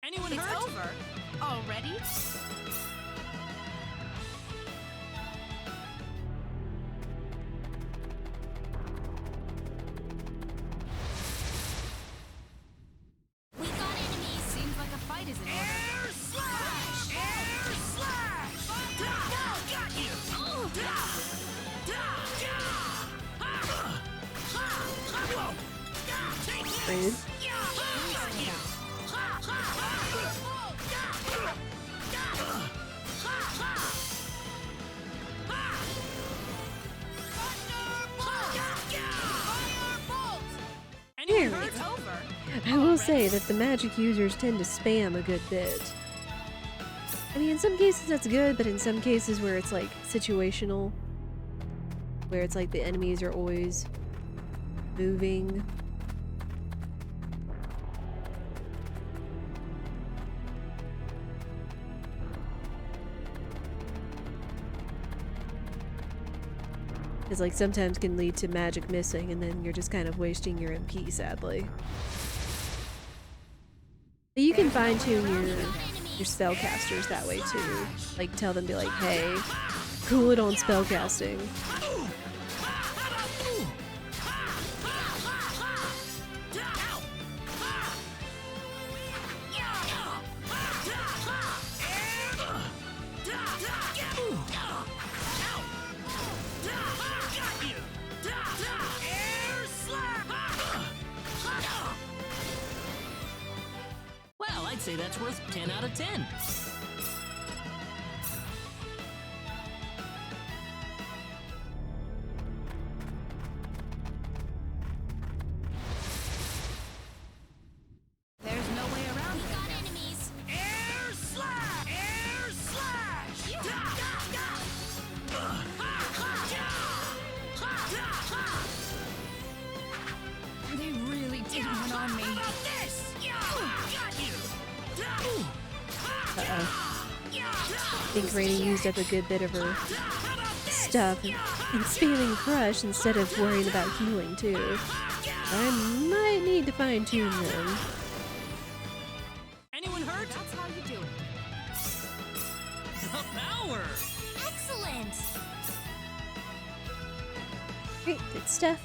Anyone It's hurt? over? Already? We got enemies. Seems like a fight is in order. Air slash! Air slash! Got you! Rude. Here we go. It's over. I will say that the magic users tend to spam a good bit. I mean, in some cases that's good, but in some cases where it's like situational, where it's like the enemies are always moving. Because like sometimes can lead to magic missing and then you're just kind of wasting your MP, sadly. But you can fine tune your spellcasters that way too. Like tell them, be like, hey, cool it on spellcasting. Well, I'd say that's worth 10 out of 10. There's no way around it. Got enemies. Air slash! Air slash! think Rainy used up a good bit of her stuff and spamming Crush instead of worrying about healing too. I might need to fine tune them. Anyone hurt? That's how you do it. The power! Excellent! Great, good stuff.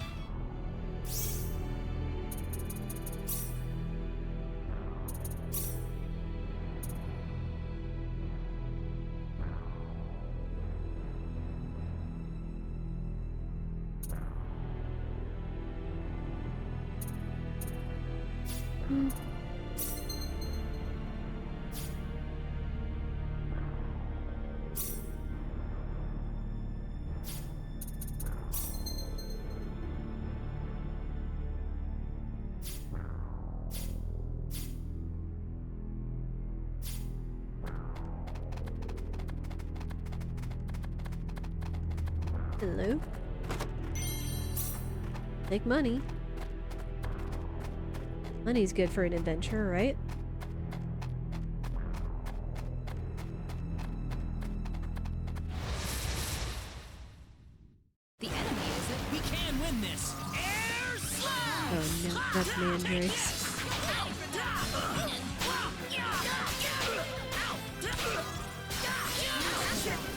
Hello. Make money. Money's good for an adventure, right? The enemy is it? We can win this! Air slash! Oh no, that's Mandrakes.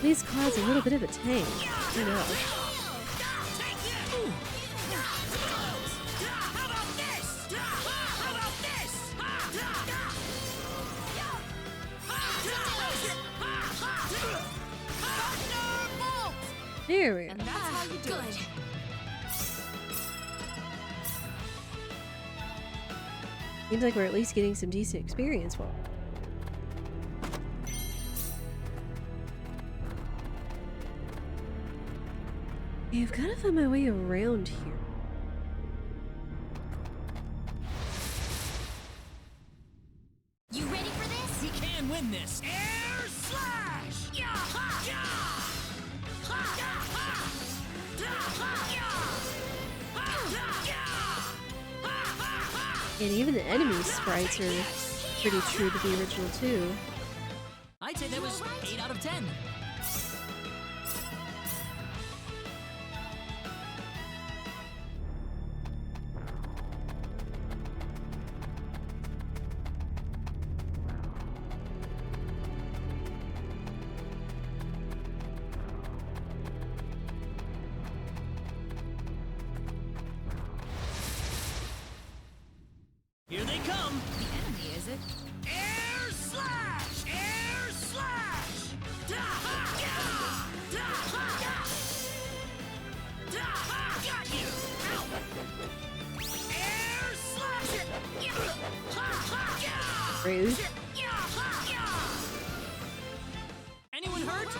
These Claude's a little bit of a tank. I know. There we go. And that's how you do it. Seems like we're at least getting some decent experience for it. Okay, I've got to find my way around here. You ready for this? We can win this! Air slash! Yeah! Ha! Yeah! Ha! Yeah! Ha! Da! Ha! Yeah! Ha! Da! Yeah! Ha! Ha! Ha! And even the enemy sprites are pretty true to the original too. I'd say that was 8 out of 10. Here they come! The enemy is it? Air slash! Air slash! Da! Ha! Yeah! Da! Ha! Yeah! Da! Ha! Got you! Ow! Air slash! Yeah! Ha! Ha! Yeah! Rude. Yeah! Ha! Yeah! Anyone hurt?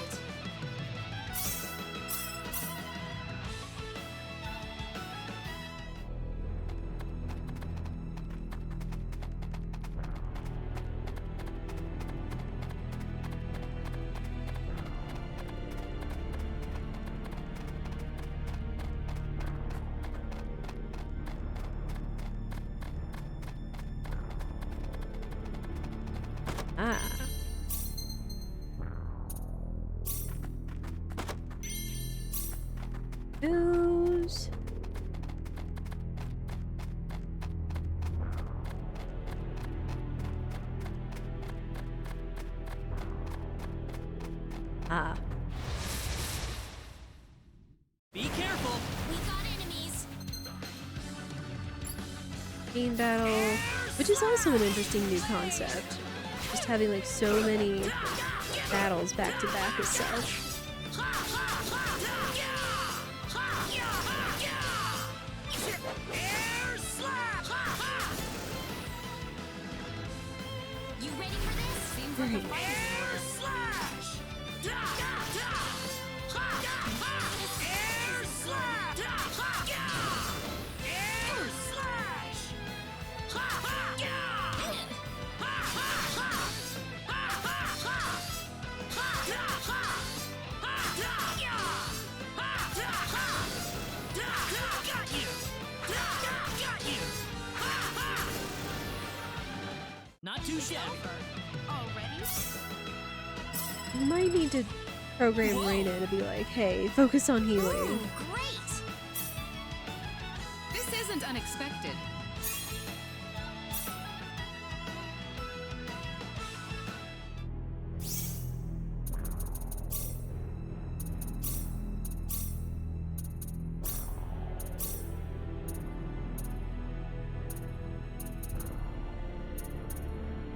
Ah. News. Ah. Be careful! We got enemies. Team battle, which is also an interesting new concept. Just having like so many battles back to back as such. Air slash! You ready for this? Seems like a fight is in Air order. slash! Da! Da! Da! Ha! Ha! Air slash! Da! Ha! Yeah! Air slash! Ha! Ha! Yeah! Ha! Ha! Ha! Ha! Ha! Ha! Ha! Da! Ha! Ha! Da! Yeah! Ha! Da! Ha! Da! Da! Got you! Da! Da! Got you! Ha! Ha! Not too shabby. Already? You might need to program Reina to be like, hey, focus on healing. Ooh, great! This isn't unexpected.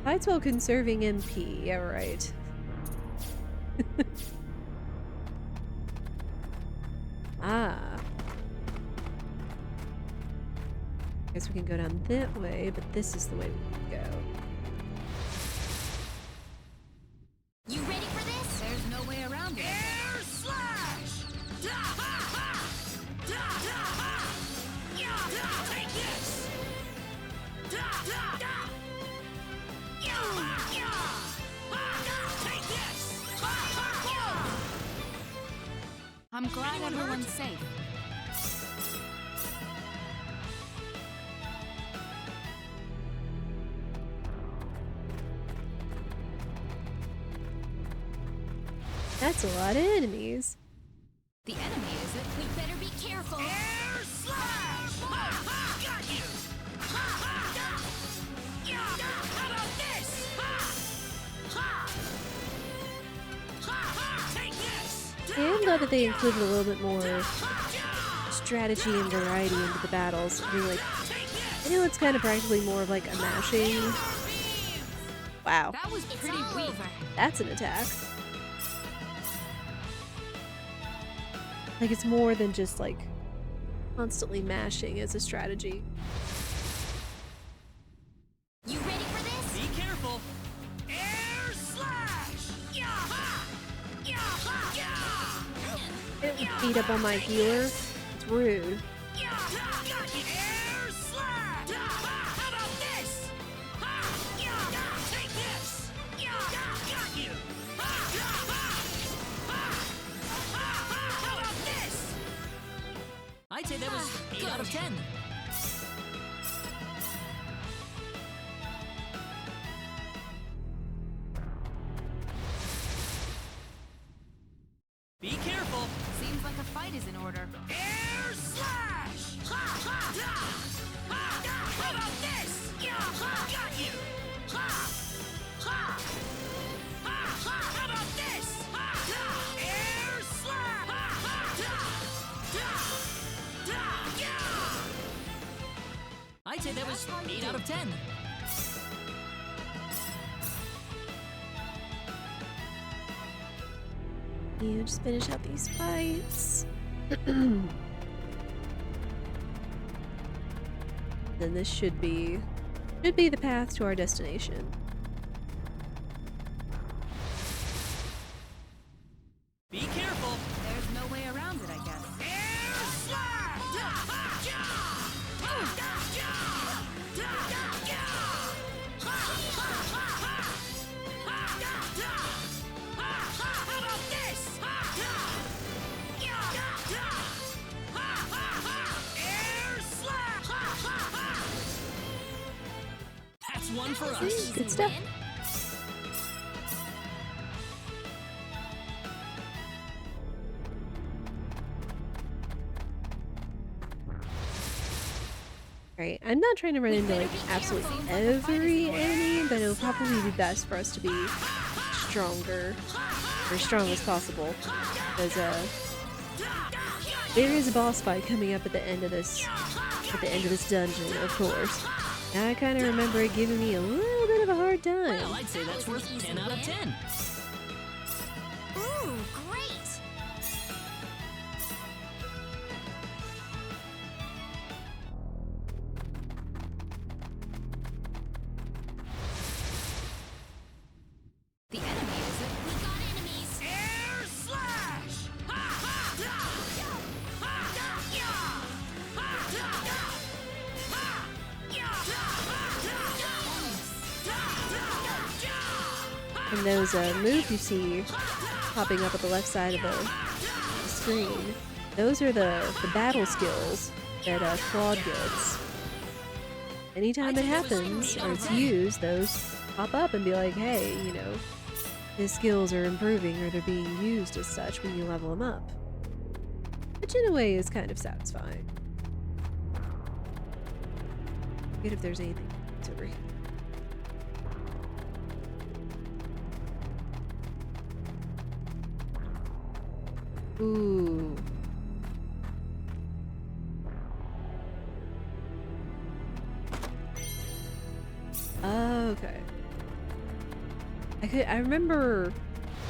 Fights while conserving MP. Yeah, right. Ah. Guess we can go down that way, but this is the way we can go. You ready for this? There's no way around it. Air slash! Da ha ha! Da da ha! Yeah, da, take this! Da da da! Yeah, ha, yeah! Ha, da, take this! Ha ha yeah! I'm glad everyone's safe. That's a lot of enemies. The enemy, is it? We better be careful. Air slash! Ha ha! Got you! Ha ha! Da! Yeah! Da! How about this? Ha! Ha! Ha ha! Take this! I am glad that they included a little bit more strategy and variety into the battles. I mean, like, I know it's kind of practically more of like a mashing. Wow. That was pretty weak. That's an attack. Like, it's more than just like constantly mashing as a strategy. You ready for this? Be careful! Air slash! Yeah ha! Yeah ha! Yeah! It would beat up on my healer. It's rude. Yeah! Da! Got you! Air slash! Da! Ha! How about this? Ha! Yeah! Da! Take this! Yeah! Da! Got you! Ha! Da! Ha! Ha! Ha! Ha! How about this? I'd say that was 8 out of 10. Be careful! Seems like a fight is in order. Air slash! Ha ha da! Ha da! How about this? Yeah! Ha! Got you! Ha! Ha! Ha ha! How about this? Ha da! Air slash! Ha ha da! Da! Da! Yeah! I'd say that was 8 out of 10. You just finish out these fights. Then this should be the path to our destination. Be careful! There's no way around it, I guess. Air slash! Da! Ha! Ja! Ha! Da! Ja! Da! Da! Ja! Ha! Ha! Ha! Ha! Ha! Da! Da! Ha! Ha! How about this? Ha! Da! Yeah! Da! Da! Ha! Ha! Ha! Air slash! Ha! Ha! Ha! That's one for See, us. good stuff. Alright, I'm not trying to run into like absolutely every enemy, but it'll probably be best for us to be stronger, or as strong as possible. Because there is a boss fight coming up at the end of this dungeon, of course. And I kind of remember it giving me a little bit of a hard time. Well, I'd say that's worth 10 out of 10. Ooh, great! The enemy, is it? We got enemies! Air slash! Ha! Ha! Da! Ha! Da! Yeah! Ha! Da! Da! Ha! Yeah! Da! Ha! Da! Da! Da! Da! And those moves you see popping up at the left side of the screen, those are the battle skills that Claude gets. Anytime it happens or it's used, those pop up and be like, hey, you know, his skills are improving or they're being used as such when you level him up. Which in a way is kind of satisfying. Forget if there's anything over here. Ooh. Okay. I remember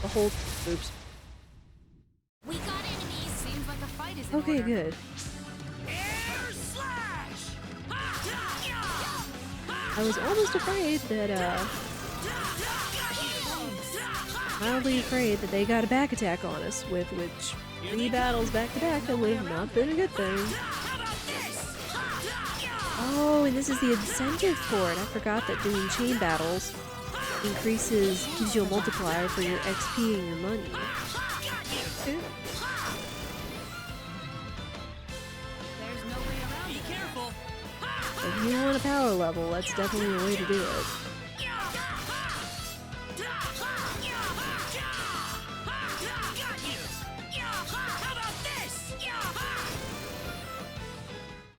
the whole oops. We got enemies. Seems like a fight is in Okay, order. good. Air slash! I was almost afraid that mildly afraid that they got a back attack on us, with which 3 battles back to back, that would have not been a good thing. Oh, and this is the incentive for it. I forgot that doing chain battles gives you a multiplier for your XP and your money. Okay. There's no way around. Be careful. If you want a power level, that's definitely a way to do it.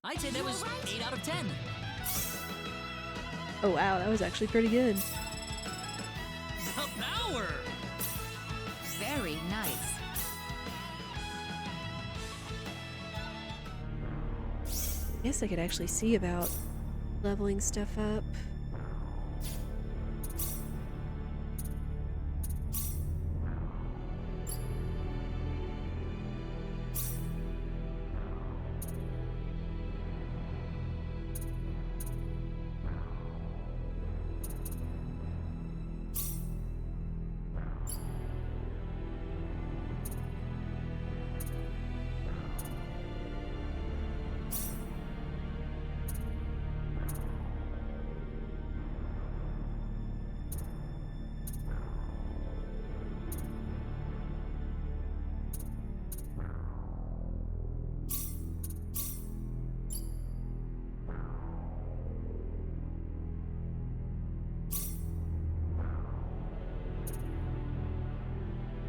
I'd say that was 8 out of 10. Oh wow, that was actually pretty good. The power! Very nice. I guess I could actually see about leveling stuff up.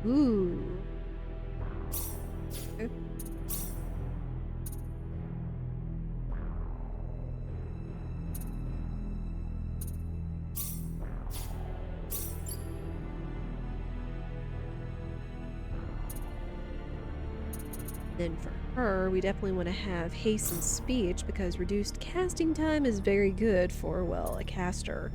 Ooh. Okay. Then for her, we definitely want to have haste and speech because reduced casting time is very good for, well, a caster.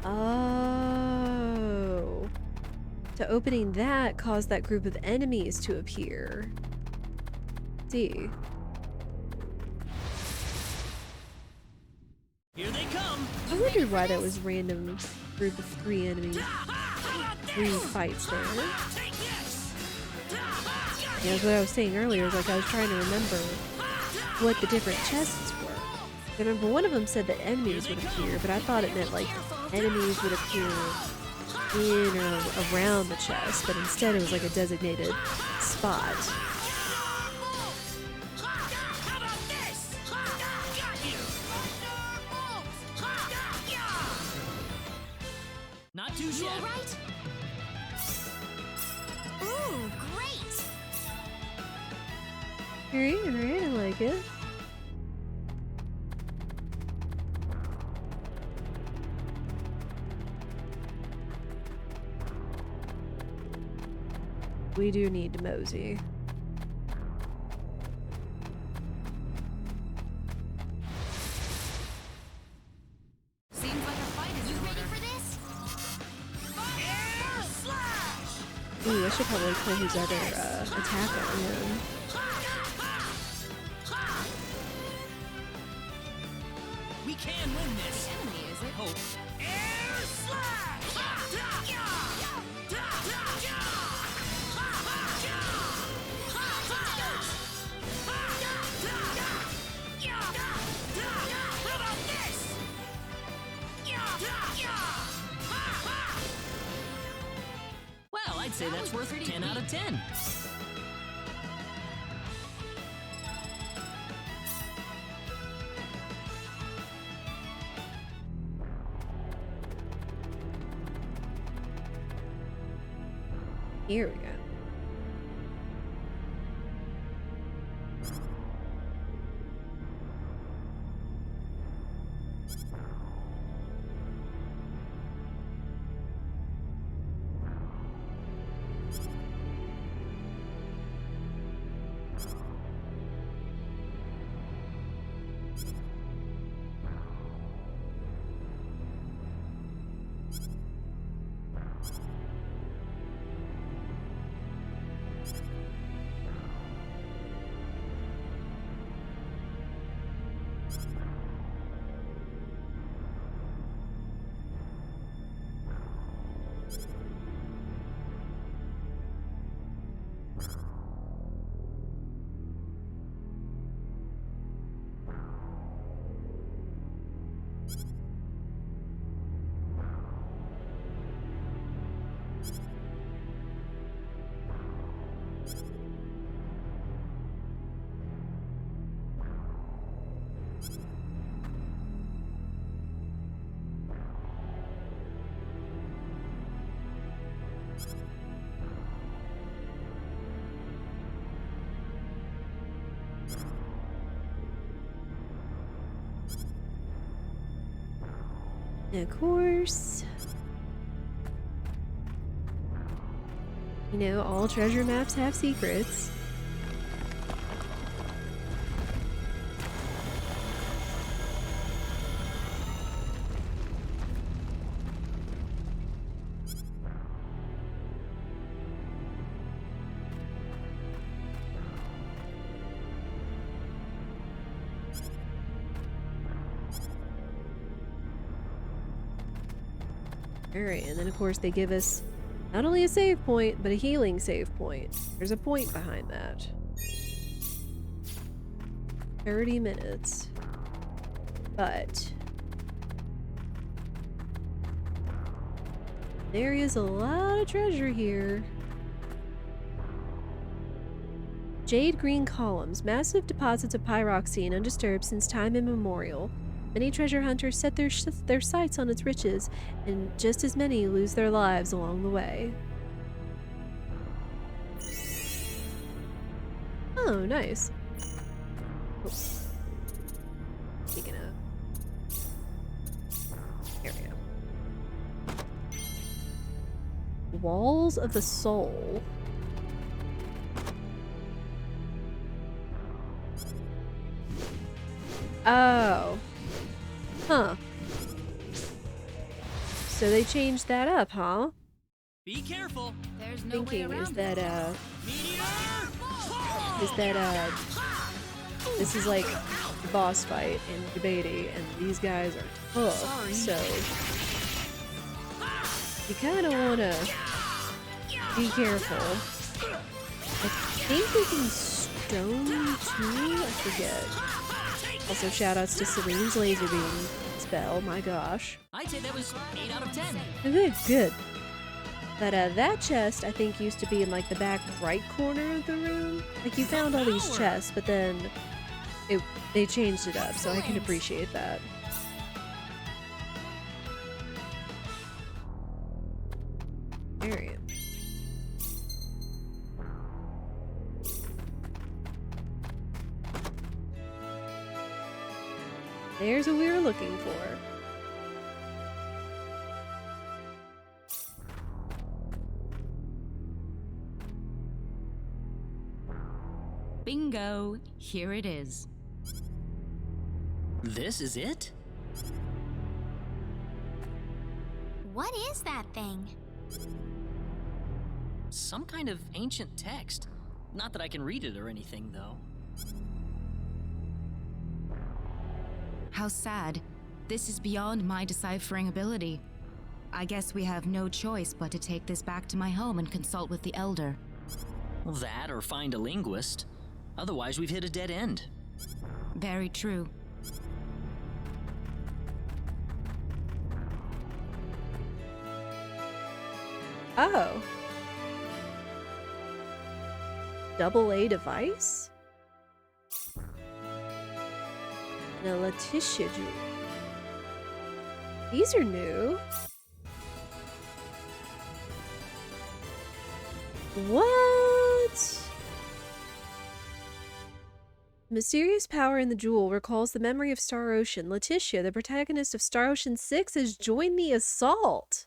Oh. So opening that caused that group of enemies to appear. See. Here they come. I wondered why that was random group of 3 enemies. 3 fights there. Yeah, that's what I was saying earlier, is like I was trying to remember what the different chests were. I remember one of them said that enemies would appear, but I thought it meant like enemies would appear in or around the chest, but instead it was like a designated spot. Not too shabby. You all right? Ooh, great! Alright, I like it. We do need to mosey. Seems like a fight is in order. Air slash! Ooh, I should probably play his other attack on him. We can win this. The enemy, is it? Hope. Well, I'd say that's worth 10 out of 10. Here we go. And of course, you know, all treasure maps have secrets. Alright, and then of course they give us not only a save point, but a healing save point. There's a point behind that. 30 minutes. But there is a lot of treasure here. Jade green columns, massive deposits of pyroxene undisturbed since time immemorial. Many treasure hunters set their sights on its riches, and just as many lose their lives along the way. Oh, nice. Oh. Speaking of. Here we go. Walls of the Soul. Oh. Huh. So they changed that up, huh? Be careful. There's no way Thinking around is that this is like the boss fight in Debatey, and these guys are tough. So you kind of want to be careful. I think we can stone too. I forget. Also, shoutouts to Celine's laser beam spell. My gosh. I'd say that was 8 out of 10. Okay, good. But that chest, I think, used to be in like the back right corner of the room. Like you found all these chests, but then they changed it up, so I can appreciate that. There he is. There's what we were looking for. Bingo! Here it is. This is it? What is that thing? Some kind of ancient text. Not that I can read it or anything, though. How sad. This is beyond my deciphering ability. I guess we have no choice but to take this back to my home and consult with the Elder. Well, that or find a linguist. Otherwise, we've hit a dead end. Very true. Oh. AA device? And a Letitia jewel. These are new. What? Mysterious power in the jewel recalls the memory of Star Ocean. Letitia, the protagonist of Star Ocean 6, has joined the assault.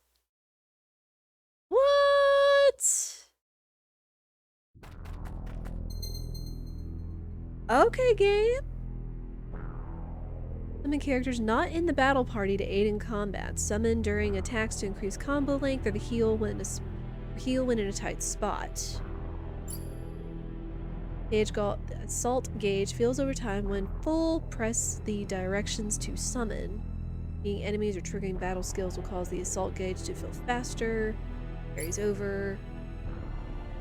What? Okay, game. Summon characters not in the battle party to aid in combat. Summon during attacks to increase combo length or the heal when in a tight spot. Assault gauge fills over time when full. Press the directions to summon. Being enemies or triggering battle skills will cause the assault gauge to fill faster. Carries over.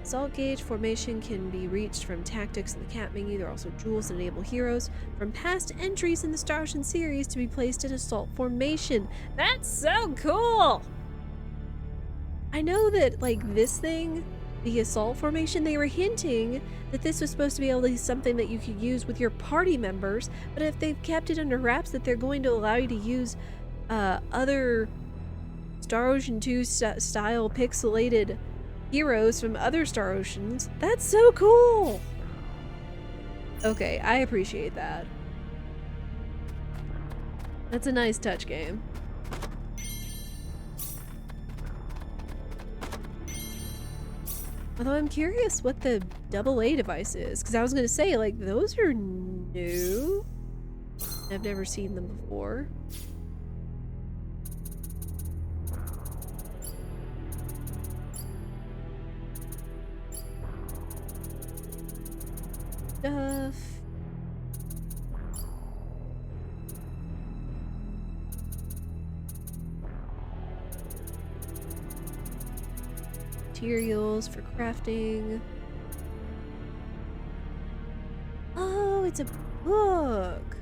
Assault gauge formation can be reached from tactics in the cat menu. There are also jewels that enable heroes from past entries in the Star Ocean series to be placed in assault formation. That's so cool! I know that, like, this thing, the assault formation, they were hinting that this was supposed to be able to be something that you could use with your party members, but if they've kept it under wraps that they're going to allow you to use other Star Ocean 2 style pixelated heroes from other Star Oceans, that's so cool! Okay, I appreciate that. That's a nice touch, game. Although I'm curious what the AA device is, because I was going to say, like, those are new. I've never seen them before. Stuff. Materials for crafting. Oh, it's a book.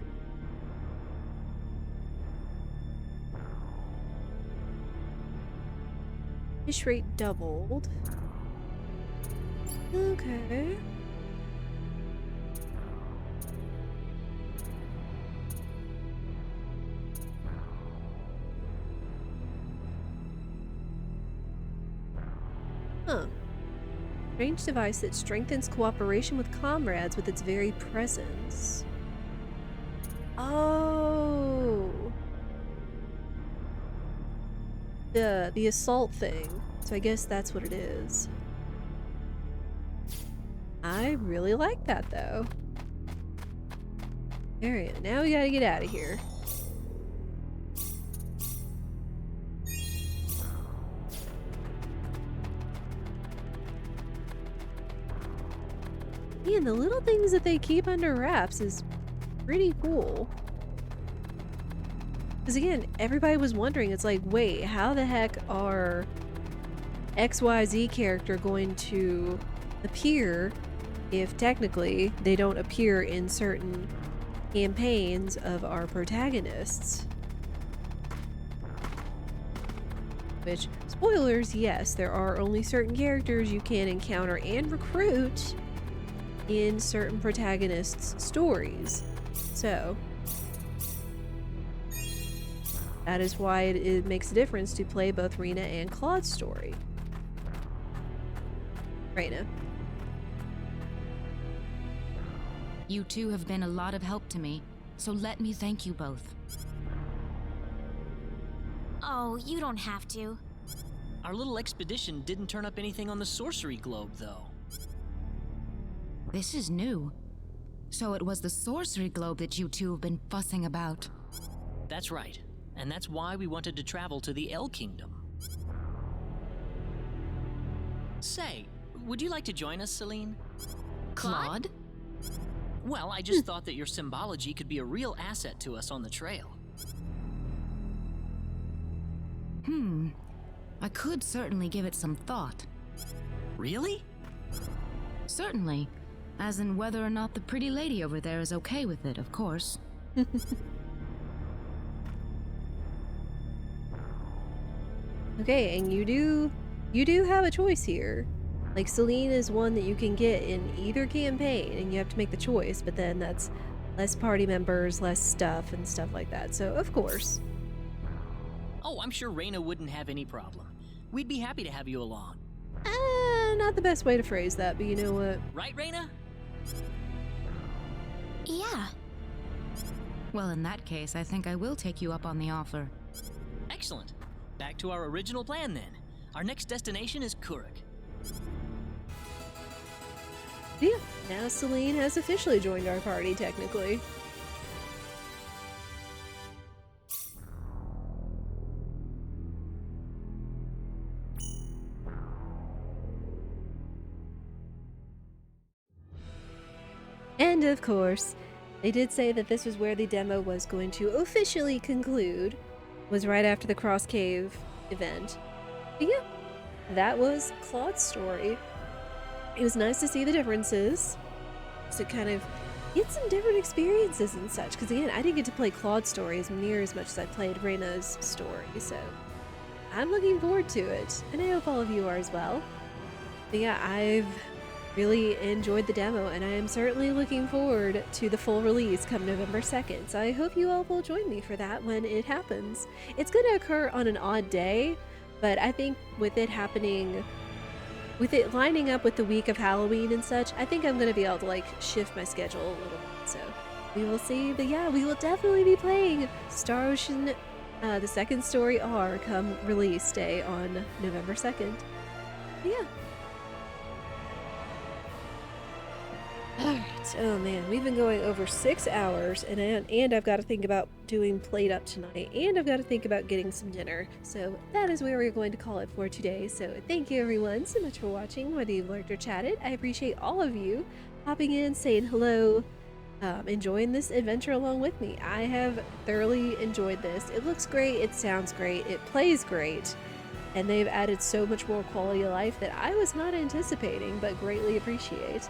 Fish rate doubled. Okay. Huh. Strange device that strengthens cooperation with comrades with its very presence. Oh. The assault thing. So I guess that's what it is. I really like that though. Alright, now we gotta get out of here. Man, the little things that they keep under wraps is pretty cool. Because again, everybody was wondering, it's like, wait, how the heck are XYZ character going to appear if technically they don't appear in certain campaigns of our protagonists? Which, spoilers, yes, there are only certain characters you can encounter and recruit in certain protagonists' stories. So, that is why it makes a difference to play both Rena and Claude's story. Rena. You two have been a lot of help to me, so let me thank you both. Oh, you don't have to. Our little expedition didn't turn up anything on the sorcery globe, though. This is new. So it was the sorcery globe that you two have been fussing about. That's right. And that's why we wanted to travel to the El Kingdom. Say, would you like to join us, Celine? Claude? Well, I just thought that your symbology could be a real asset to us on the trail. I could certainly give it some thought. Really? Certainly. As in whether or not the pretty lady over there is okay with it, of course. Okay, and you do have a choice here. Like, Celine is one that you can get in either campaign, and you have to make the choice, but then that's less party members, less stuff, and stuff like that. So, of course. Oh, I'm sure Reyna wouldn't have any problem. We'd be happy to have you along. Not the best way to phrase that, but you know what? Right, Reyna? Yeah. Well, in that case, I think I will take you up on the offer. Excellent. Back to our original plan, then. Our next destination is Kuruk. Yeah, now Celine has officially joined our party, technically. And of course, they did say that this was where the demo was going to officially conclude, was right after the Krosse Cave event. But yeah, that was Claude's story. It was nice to see the differences, to kind of get some different experiences and such, because again, I didn't get to play Claude's story as near as much as I played Reyna's story, so I'm looking forward to it, and I hope all of you are as well. But yeah, I've really enjoyed the demo, and I am certainly looking forward to the full release come November 2nd, so I hope you all will join me for that when it happens. It's going to occur on an odd day, but I think with it happening, with it lining up with the week of Halloween and such, I think I'm going to be able to like shift my schedule a little bit, so we will see. But yeah, we will definitely be playing Star Ocean, the second story R, come release day on November 2nd. But yeah. Alright, oh man, we've been going over 6 hours, and I've got to think about doing Played Up tonight, and I've got to think about getting some dinner. So that is where we're going to call it for today. So thank you everyone so much for watching, whether you've lurked or chatted. I appreciate all of you popping in, saying hello, enjoying this adventure along with me. I have thoroughly enjoyed this. It looks great, it sounds great, it plays great, and they've added so much more quality of life that I was not anticipating, but greatly appreciate.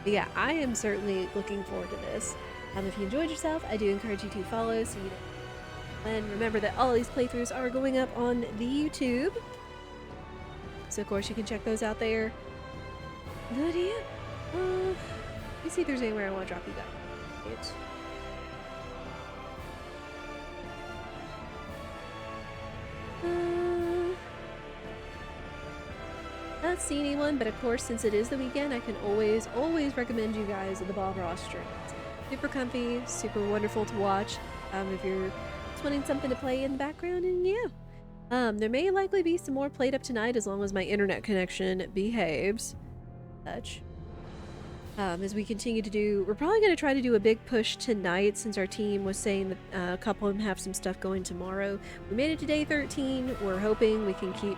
But yeah, I am certainly looking forward to this. If you enjoyed yourself, I do encourage you to follow so you don't. And remember that all of these playthroughs are going up on the YouTube, so of course you can check those out there. But yeah, let me see if there's anywhere I want to drop you guys. Not see anyone, but of course, since it is the weekend, I can always recommend you guys the Bob Ross stream. Super comfy, super wonderful to watch if you're just wanting something to play in the background. And yeah, there may likely be some more Played Up tonight as long as my internet connection behaves. Such. As we continue to do, we're probably going to try to do a big push tonight since our team was saying that a couple of them have some stuff going tomorrow. We made it to day 13. We're hoping we can keep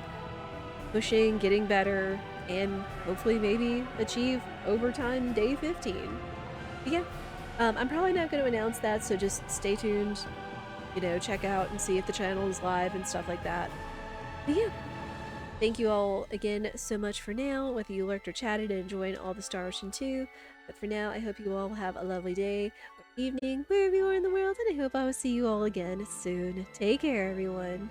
pushing, getting better, and hopefully maybe achieve overtime day 15. But yeah, I'm probably not going to announce that, so just stay tuned, you know, check out and see if the channel is live and stuff like that. But yeah, thank you all again so much for now, whether you lurked or chatted and enjoying all the Star Ocean 2. But for now, I hope you all have a lovely day or evening, wherever you are in the world, and I hope I will see you all again soon. Take care, everyone.